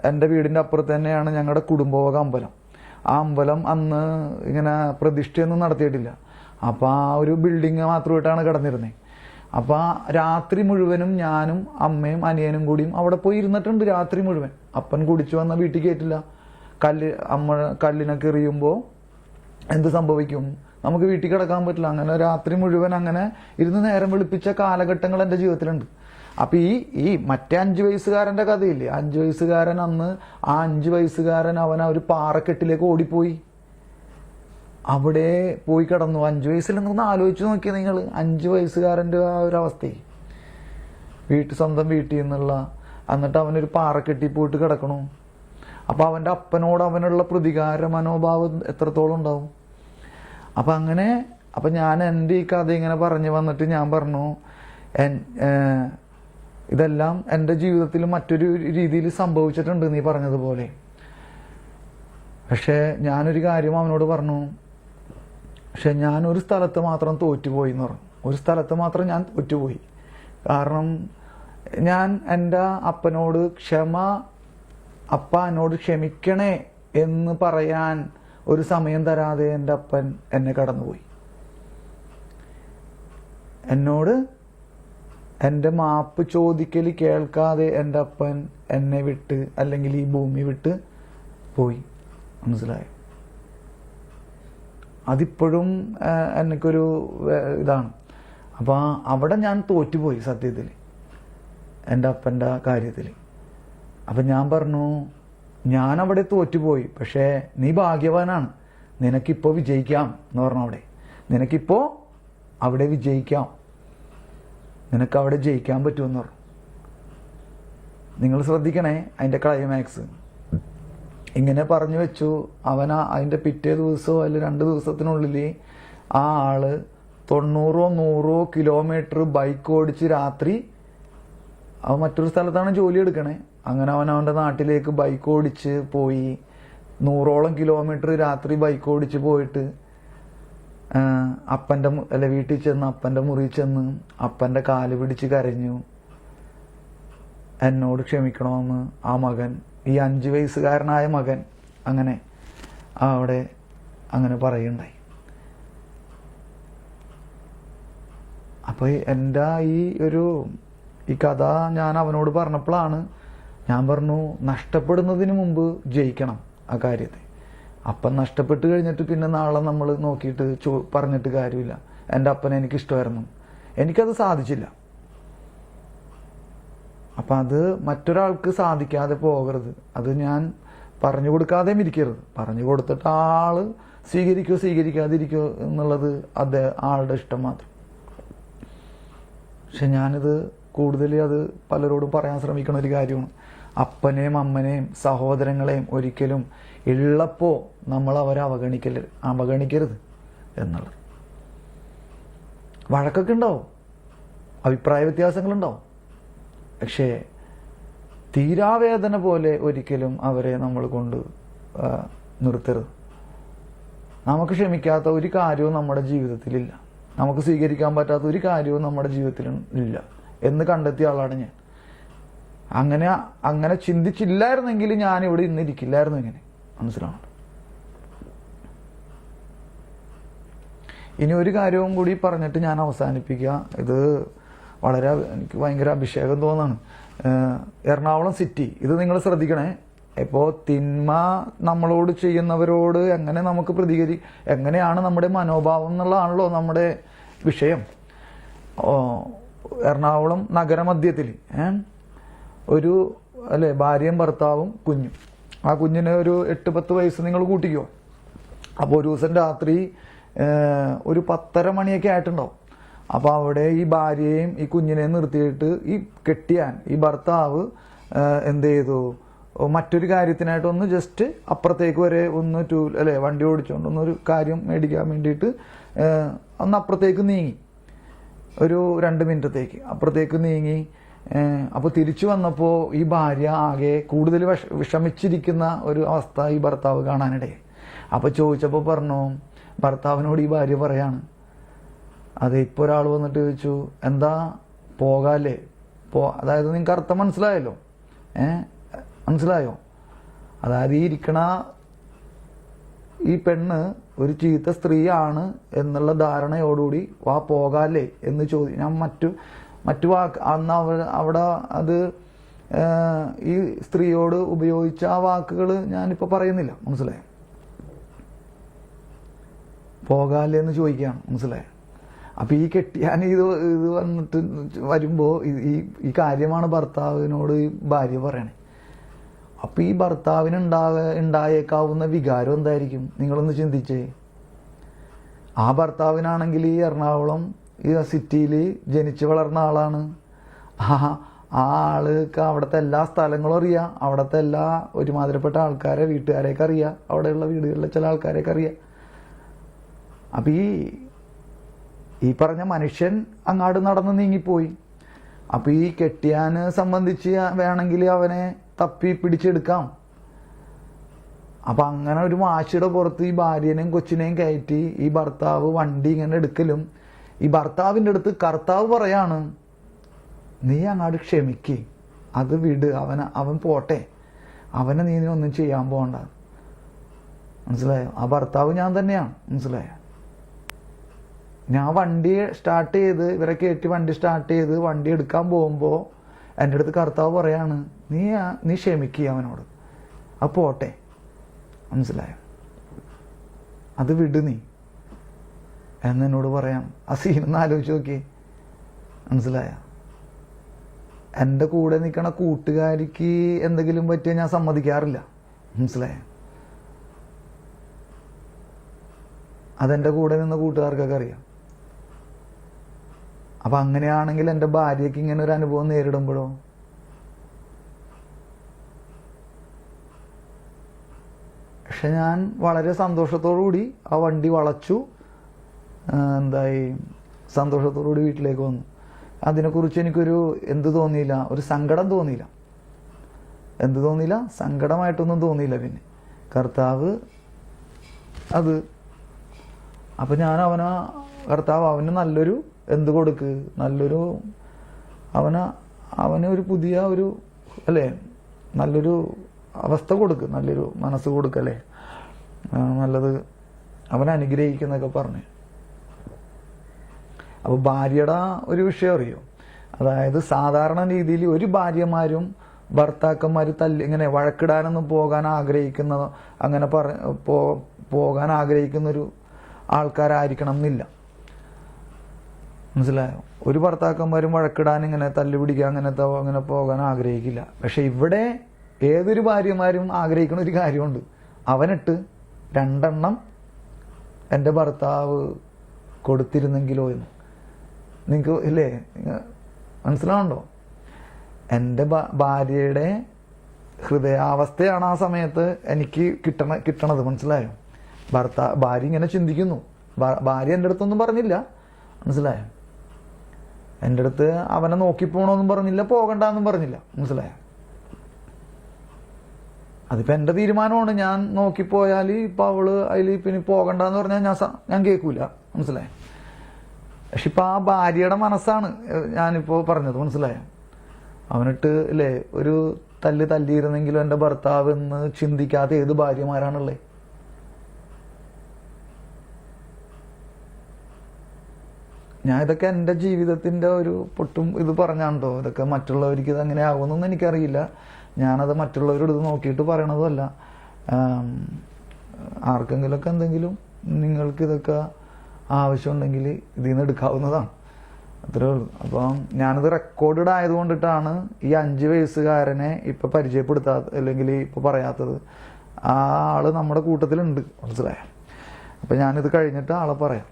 S2: എൻ്റെ വീടിൻ്റെ അപ്പുറത്ത് തന്നെയാണ് ഞങ്ങളുടെ കുടുംബവക അമ്പലം. ആ അമ്പലം അന്ന് ഇങ്ങനെ പ്രതിഷ്ഠയൊന്നും നടത്തിയിട്ടില്ല. അപ്പോൾ ആ ഒരു ബിൽഡിങ് മാത്രമായിട്ടാണ് കിടന്നിരുന്നത്. അപ്പോൾ രാത്രി മുഴുവനും ഞാനും അമ്മയും അനിയനും കൂടിയും അവിടെ പോയി ഇരുന്നിട്ടുണ്ട്. രാത്രി മുഴുവൻ അപ്പൻ കുടിച്ചു വന്ന വീട്ടിൽ കയറ്റില്ല. കല്ലിനൊക്കെ എറിയുമ്പോൾ എന്ത് സംഭവിക്കും? നമുക്ക് വീട്ടിൽ കിടക്കാൻ പറ്റില്ല. അങ്ങനെ രാത്രി മുഴുവൻ അങ്ങനെ ഇരുന്ന് നേരം വെളുപ്പിച്ച കാലഘട്ടങ്ങൾ എൻ്റെ ജീവിതത്തിലുണ്ട്. അപ്പൊ ഈ മറ്റേ 5 വയസ്സുകാരന്റെ കഥയില്ലേ, 5 വയസ്സുകാരൻ അന്ന് ആ 5 വയസ്സുകാരൻ അവൻ ഒരു പാറക്കെട്ടിലേക്ക് ഓടിപ്പോയി, അവിടെ പോയി കിടന്നു. 5 വയസ്സിൽ നിന്ന് ആലോചിച്ച് നോക്കിയാൽ നിങ്ങൾ 5 വയസ്സുകാരന്റെ ആ ഒരു അവസ്ഥയെ, സ്വന്തം വീട്ടിൽ നിന്നുള്ള, എന്നിട്ട് അവനൊരു പാറക്കെട്ടി പോയിട്ട് കിടക്കണു. അപ്പൊ അവന്റെ അപ്പനോട് അവനുള്ള പ്രതികാര മനോഭാവം എത്രത്തോളം ഉണ്ടാവും. അപ്പൊ ഞാൻ എൻ്റെ ഈ കഥ ഇങ്ങനെ പറഞ്ഞു വന്നിട്ട് ഞാൻ പറഞ്ഞു, ഇതെല്ലാം എൻ്റെ ജീവിതത്തിൽ മറ്റൊരു രീതിയിൽ സംഭവിച്ചിട്ടുണ്ട് നീ പറഞ്ഞതുപോലെ. പക്ഷെ ഞാനൊരു കാര്യം അവനോട് പറഞ്ഞു, പക്ഷെ ഞാൻ ഒരു സ്ഥലത്ത് മാത്രം തോറ്റുപോയി എന്ന് പറഞ്ഞു. ഒരു സ്ഥലത്ത് മാത്രം ഞാൻ തോറ്റുപോയി. കാരണം ഞാൻ എൻ്റെ അപ്പനോട് അപ്പ എന്നോട് ക്ഷമിക്കണേ എന്ന് പറയാൻ ഒരു സമയം തരാതെ എൻ്റെ അപ്പൻ എന്നെ കടന്നുപോയി. എന്നോട് എൻ്റെ മാപ്പ് ചോദിക്കൽ കേൾക്കാതെ എൻ്റെ അപ്പൻ എന്നെ വിട്ട്, അല്ലെങ്കിൽ ഈ ഭൂമി വിട്ട് പോയി. മനസ്സിലായോ? അതിപ്പോഴും എനിക്കൊരു ഇതാണ്. അപ്പം അവിടെ ഞാൻ തോറ്റുപോയി സത്യത്തിൽ, എൻ്റെ അപ്പൻ്റെ കാര്യത്തിൽ. അപ്പം ഞാൻ പറഞ്ഞു, ഞാൻ അവിടെ തോറ്റുപോയി, പക്ഷേ നീ ഭാഗ്യവാനാണ്, നിനക്കിപ്പോൾ വിജയിക്കാം എന്ന് പറഞ്ഞു. നിനക്കിപ്പോൾ അവിടെ വിജയിക്കാം, നിനക്ക് അവിടെ ജയിക്കാൻ പറ്റുമെന്ന് പറഞ്ഞു. നിങ്ങൾ ശ്രദ്ധിക്കണേ, അതിൻ്റെ ക്ലൈമാക്സ് ഇങ്ങനെ പറഞ്ഞു വെച്ചു. അതിൻ്റെ പിറ്റേ ദിവസമോ അല്ലെങ്കിൽ 2 ദിവസത്തിനുള്ളിൽ ആ ആള് 90-100 കിലോമീറ്റർ ബൈക്ക് ഓടിച്ച് രാത്രി, അവൻ മറ്റൊരു സ്ഥലത്താണ് ജോലി എടുക്കണേ, അങ്ങനെ അവൻ്റെ നാട്ടിലേക്ക് ബൈക്ക് ഓടിച്ച് പോയി. 100ഓളം കിലോമീറ്റർ രാത്രി ബൈക്ക് ഓടിച്ച് പോയിട്ട് വീട്ടിൽ ചെന്ന് അപ്പൻ്റെ മുറിയിൽ ചെന്ന് അപ്പൻ്റെ കാല് പിടിച്ച് കരഞ്ഞു, എന്നോട് ക്ഷമിക്കണമെന്ന് ആ മകൻ, ഈ 5 വയസ്സുകാരനായ മകൻ അങ്ങനെ അവിടെ അങ്ങനെ പറയുണ്ടായി. അപ്പൊ എൻ്റെ ഈ കഥ ഞാൻ അവനോട് പറഞ്ഞപ്പോഴാണ് ഞാൻ പറഞ്ഞു, നഷ്ടപ്പെടുന്നതിന് മുമ്പ് ജയിക്കണം ആ കാര്യത്തെ. അപ്പൻ നഷ്ടപ്പെട്ട് കഴിഞ്ഞിട്ട് പിന്നെ നാളെ നമ്മൾ നോക്കിയിട്ട് പറഞ്ഞിട്ട് കാര്യമില്ല. എൻ്റെ അപ്പനെ എനിക്ക് ഇഷ്ടമായിരുന്നു, എനിക്കത് സാധിച്ചില്ല. അപ്പം അത് മറ്റൊരാൾക്ക് സാധിക്കാതെ പോകരുത്. അത് ഞാൻ പറഞ്ഞു കൊടുക്കാതെയും ഇരിക്കരുത്. പറഞ്ഞു കൊടുത്തിട്ട് ആള് സ്വീകരിക്കാതിരിക്കോ എന്നുള്ളത് ആളുടെ ഇഷ്ടം മാത്രം. പക്ഷെ ഞാനിത് കൂടുതൽ അത് പലരോടും പറയാൻ ശ്രമിക്കുന്ന ഒരു കാര്യമാണ്. അപ്പനെയും അമ്മനെയും സഹോദരങ്ങളെയും ഒരിക്കലും ഉള്ളപ്പോ നമ്മൾ അവരെ അവഗണിക്കരുത് എന്നുള്ളത്. വഴക്കൊക്കെ ഉണ്ടാവും, അഭിപ്രായ വ്യത്യാസങ്ങളുണ്ടാവും, പക്ഷേ തീരാവേദന പോലെ ഒരിക്കലും അവരെ നമ്മൾ കൊണ്ട് നിർത്തരുത്. നമുക്ക് ക്ഷമിക്കാത്ത ഒരു കാര്യവും നമ്മുടെ ജീവിതത്തിലില്ല, നമുക്ക് സ്വീകരിക്കാൻ പറ്റാത്ത ഒരു കാര്യവും നമ്മുടെ ജീവിതത്തിൽ ഇല്ല എന്ന് കണ്ടെത്തിയ ആളാണ് ഞാൻ. അങ്ങനെ ചിന്തിച്ചില്ലായിരുന്നെങ്കിൽ ഞാൻ ഇവിടെ ഇന്നിരിക്കില്ലായിരുന്നു. ഇങ്ങനെ മനസ്സിലാവും. ഇനി ഒരു കാര്യവും കൂടി പറഞ്ഞിട്ട് ഞാൻ അവസാനിപ്പിക്കുക. ഇത് എനിക്ക് ഭയങ്കര അഭിഷേകം തോന്നാണ്. എറണാകുളം സിറ്റി, ഇത് നിങ്ങൾ ശ്രദ്ധിക്കണേ. ഇപ്പോൾ തിന്മ നമ്മളോട് ചെയ്യുന്നവരോട് എങ്ങനെ നമുക്ക് എങ്ങനെയാണ് നമ്മുടെ മനോഭാവം എന്നുള്ളതാണല്ലോ നമ്മുടെ വിഷയം. എറണാകുളം നഗരമധ്യത്തിൽ ഭാര്യയും ഭർത്താവും കുഞ്ഞും. ആ കുഞ്ഞിന് ഒരു 8-10 വയസ്സ് നിങ്ങൾ കൂട്ടിക്കോ. അപ്പോൾ ഒരു ദിവസം രാത്രി ഒരു 10:30 മണിയൊക്കെ ആയിട്ടുണ്ടാവും. അപ്പോൾ അവിടെ ഈ ഭാര്യയെയും ഈ കുഞ്ഞിനെയും നിർത്തിയിട്ട് ഈ കെട്ടിയാൻ ഈ ഭർത്താവ് എന്ത് ചെയ്തു, മറ്റൊരു കാര്യത്തിനായിട്ടൊന്ന് ജസ്റ്റ് അപ്പുറത്തേക്ക് വരെ ഒന്ന് വണ്ടി ഓടിച്ചുകൊണ്ട് ഒന്നൊരു കാര്യം മേടിക്കാൻ വേണ്ടിയിട്ട് ഒന്ന് അപ്പുറത്തേക്ക് നീങ്ങി, ഒരു 2 മിനിറ്റത്തേക്ക് അപ്പുറത്തേക്ക് നീങ്ങി. അപ്പോൾ തിരിച്ചു വന്നപ്പോൾ ഈ ഭാര്യ ആകെ കൂടുതൽ വിഷമിച്ചിരിക്കുന്ന ഒരു അവസ്ഥ ഈ ഭർത്താവ് കാണാനിടയായി. അപ്പോൾ ചോദിച്ചപ്പോൾ പറഞ്ഞു, ഭർത്താവിനോട് ഈ ഭാര്യ പറയാണ്, അതെ ഇപ്പോൾ ഒരാൾ വന്നിട്ട് ചോദിച്ചു എന്താ പോകാല്ലേ, അതായത് നിങ്ങൾക്ക് അർത്ഥം മനസ്സിലായല്ലോ, മനസ്സിലായോ? അതായത് ഈ ഇരിക്കണ ഈ പെണ്ണ് ഒരു ചീത്ത സ്ത്രീയാണ് എന്നുള്ള ധാരണയോടുകൂടി വാ പോകാല്ലേ എന്ന് ഞാൻ മറ്റു വാക്ക് അന്ന് അവിടെ അത് ഈ സ്ത്രീയോട് ഉപയോഗിച്ച ആ വാക്കുകൾ ഞാനിപ്പോൾ പറയുന്നില്ല, മനസ്സിലായോ? പോകാല്ലേ എന്ന് ചോദിക്കുകയാണ്, മനസ്സിലായോ? അപ്പം ഈ കെട്ടിയാൻ ഇത് വന്നിട്ട് വരുമ്പോൾ ഈ കാര്യമാണ് ഭർത്താവിനോട് ഈ ഭാര്യ പറയണേ. അപ്പം ഈ ഭർത്താവിന് ഉണ്ടായേക്കാവുന്ന വികാരം എന്തായിരിക്കും നിങ്ങളൊന്ന് ചിന്തിച്ചേ. ആ ഭർത്താവിനാണെങ്കിൽ ഈ എറണാകുളം ഈ സിറ്റിയിൽ ജനിച്ചു വളർന്ന ആളാണ്. ആ ആൾക്ക് അവിടുത്തെ എല്ലാ സ്ഥലങ്ങളും അറിയാം, അവിടുത്തെ എല്ലാ ഒരുമാതിരിപ്പെട്ട ആൾക്കാരെ വീട്ടുകാരെയൊക്കെ അറിയാം, അവിടെയുള്ള വീടുകളിലെ ചില ആൾക്കാരെയൊക്കെ അറിയാം. അപ്പം ഈ പറഞ്ഞ മനുഷ്യൻ അങ്ങാട് നടന്ന് നീങ്ങിപ്പോയി. അപ്പം ഈ കെട്ടിയാന് സംബന്ധിച്ച് വേണമെങ്കിൽ അവനെ തപ്പി പിടിച്ചെടുക്കാം. അപ്പം അങ്ങനെ ഒരു വാശിയുടെ പുറത്ത് ഈ ഭാര്യനെയും കൊച്ചിനെയും കയറ്റി ഈ ഭർത്താവ് വണ്ടി ഇങ്ങനെ എടുക്കലും ഈ ഭർത്താവിൻ്റെ അടുത്ത് കർത്താവ് പറയാണ്, നീ അങ്ങാട് ക്ഷമിക്ക്, അത് വിട്, അവൻ പോട്ടെ, അവനെ നീ ഒന്നും ചെയ്യാൻ പോകണ്ട. മനസ്സിലായോ? ആ ഭർത്താവ് ഞാൻ തന്നെയാണ്, മനസ്സിലായോ? ഞാൻ വണ്ടി സ്റ്റാർട്ട് ചെയ്ത് ഇവരെ കയറ്റി വണ്ടി സ്റ്റാർട്ട് ചെയ്ത് വണ്ടി എടുക്കാൻ പോകുമ്പോൾ എൻ്റെ അടുത്ത് കർത്താവ് പറയാണ്, നീ ക്ഷമിക്കുക അവനോട്, അത് പോട്ടെ, മനസ്സിലായോ? അത് വിട് നീ എന്നോട് പറയാം. ആ സീനൊന്ന് ആലോചിച്ച് നോക്കി, മനസ്സിലായോ? എൻ്റെ കൂടെ നിൽക്കണ കൂട്ടുകാരിക്ക് എന്തെങ്കിലും പറ്റിയാൽ ഞാൻ സമ്മതിക്കാറില്ല, മനസ്സിലായോ? അതെൻ്റെ കൂടെ നിന്ന കൂട്ടുകാർക്കൊക്കെ അറിയാം. അപ്പം അങ്ങനെയാണെങ്കിൽ എൻ്റെ ഭാര്യയ്ക്ക് ഇങ്ങനെ ഒരു അനുഭവം നേരിടുമ്പോഴോ? പക്ഷെ ഞാൻ വളരെ സന്തോഷത്തോടുകൂടി ആ വണ്ടി വളച്ചു സന്തോഷത്തോടുകൂടി വീട്ടിലേക്ക് വന്നു. അതിനെക്കുറിച്ച് എനിക്കൊരു തോന്നിയില്ല, ഒരു സങ്കടം തോന്നിയില്ല. തോന്നിയില്ല? സങ്കടമായിട്ടൊന്നും തോന്നിയില്ല. പിന്നെ കർത്താവ് അത് അപ്പം ഞാൻ കർത്താവ് അവന് നല്ലൊരു കൊടുക്ക്, നല്ലൊരു അവന് ഒരു പുതിയ നല്ലൊരു അവസ്ഥ കൊടുക്ക്, നല്ലൊരു മനസ്സ് കൊടുക്കല്ലേ, നല്ലത് അവനെ അനുഗ്രഹിക്കുന്നൊക്കെ പറഞ്ഞു. അപ്പോൾ ഭാര്യയുടെ ഒരു വിഷയം അറിയോ? അതായത് സാധാരണ രീതിയിൽ ഒരു ഭാര്യമാരും ഭർത്താക്കന്മാർ ഇങ്ങനെ വഴക്കിടാനൊന്നും പോകാൻ ആഗ്രഹിക്കുന്നൊരു ആൾക്കാരായിരിക്കണം എന്നില്ല, മനസ്സിലായോ? ഒരു ഭർത്താക്കന്മാരും വഴക്കിടാൻ ഇങ്ങനെ തല്ലുപിടിക്കുക അങ്ങനെ പോകാൻ ആഗ്രഹിക്കില്ല. പക്ഷെ ഇവിടെ ഏതൊരു ഭാര്യമാരും ആഗ്രഹിക്കുന്ന ഒരു കാര്യമുണ്ട്, അവനിട്ട് 2 എണ്ണം എൻ്റെ ഭർത്താവ് കൊടുത്തിരുന്നെങ്കിലോ എന്ന്. നിങ്ങൾക്ക് ഇല്ലേ, മനസ്സിലാവുണ്ടോ? എൻ്റെ ഭാര്യയുടെ ഹൃദയാവസ്ഥയാണ് ആ സമയത്ത് എനിക്ക് കിട്ടണത്, മനസ്സിലായോ? ഭാര്യ ഇങ്ങനെ ചിന്തിക്കുന്നു. ഭാര്യ എൻ്റെ അടുത്തൊന്നും പറഞ്ഞില്ല, മനസ്സിലായോ? എൻ്റെ അടുത്ത് അവനെ നോക്കിപ്പോണമെന്നും പറഞ്ഞില്ല, പോകണ്ടെന്നും പറഞ്ഞില്ല, മനസ്സിലായോ? അതിപ്പോൾ എൻ്റെ തീരുമാനമാണ്. ഞാൻ നോക്കിപ്പോയാൽ ഇപ്പം അവള് പിന്നെ പോകണ്ടെന്ന് പറഞ്ഞാൽ ഞാൻ കേൾക്കൂല, മനസ്സിലായോ? പക്ഷെ ഇപ്പം ആ ഭാര്യയുടെ മനസ്സാണ് ഞാനിപ്പോൾ പറഞ്ഞത്, മനസ്സിലായോ? അവനിട്ട് ഒരു തല്ലിയിരുന്നെങ്കിലും എൻ്റെ ഭർത്താവ് എന്ന് ചിന്തിക്കാത്ത ഏത് ഭാര്യമാരാണുള്ളത്? ഞാൻ ഇതൊക്കെ എൻ്റെ ജീവിതത്തിൻ്റെ ഒരു പൊട്ടും ഇത് പറഞ്ഞാണ്ടോ, ഇതൊക്കെ മറ്റുള്ളവർക്ക് ഇത് അങ്ങനെ ആകുമെന്നൊന്നും എനിക്കറിയില്ല. ഞാനത് മറ്റുള്ളവരോട് ഇത് നോക്കിയിട്ട് പറയണതുമല്ല. ആർക്കെങ്കിലുമൊക്കെ എന്തെങ്കിലും നിങ്ങൾക്കിതൊക്കെ ആവശ്യമുണ്ടെങ്കിൽ ഇതിൽ നിന്ന് എടുക്കാവുന്നതാണ്, അത്രേ ഉള്ളൂ. അപ്പം ഞാനത് റെക്കോർഡഡ് ആയതുകൊണ്ടിട്ടാണ് ഈ 5 വയസ്സുകാരനെ ഇപ്പം പരിചയപ്പെടുത്താത്ത അല്ലെങ്കിൽ ഇപ്പം പറയാത്തത്. ആ ആള് നമ്മുടെ കൂട്ടത്തിലുണ്ട്, മനസ്സിലായോ? അപ്പം ഞാനിത് കഴിഞ്ഞിട്ട് ആളെ പറയാം.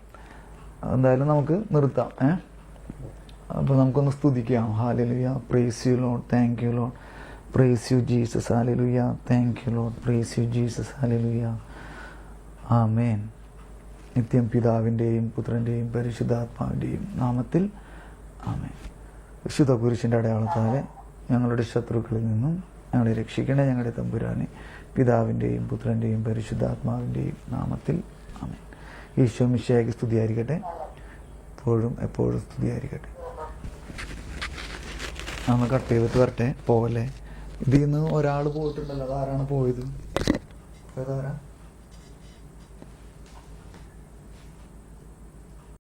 S2: എന്തായാലും നമുക്ക് നിർത്താം. അപ്പോൾ നമുക്കൊന്ന് സ്തുതിക്കാം. Hallelujah, praise you Lord, thank you Lord, praise you Jesus, hallelujah, thank you Lord, praise you Jesus, hallelujah, amen. നിത്യം പിതാവിൻ്റെയും പുത്രൻ്റെയും പരിശുദ്ധാത്മാവിൻ്റെയും നാമത്തിൽ ആമേൻ. വിശുദ്ധ കുരിശിൻ്റെ അടയാളത്താലെ ഞങ്ങളുടെ ശത്രുക്കളിൽ നിന്നും ഞങ്ങളെ രക്ഷിക്കണേ ഞങ്ങളുടെ തമ്പുരാനെ. പിതാവിൻ്റെയും പുത്രൻ്റെയും പരിശുദ്ധാത്മാവിൻ്റെയും നാമത്തിൽ ആമേൻ. ഈശോ മിശിഹായ്ക്ക് സ്തുതിയായിരിക്കട്ടെ, എപ്പോഴും എപ്പോഴും സ്തുതിയായിരിക്കട്ടെ. നമ്മൾ കട്ട് ചെയ്തിട്ട് വരട്ടെ, പോകല്ലേ. ഇതിൽ നിന്ന് ഒരാൾ പോയിട്ടുണ്ടല്ലോ, അതാരാണ് പോയത്? ഏതാരാ?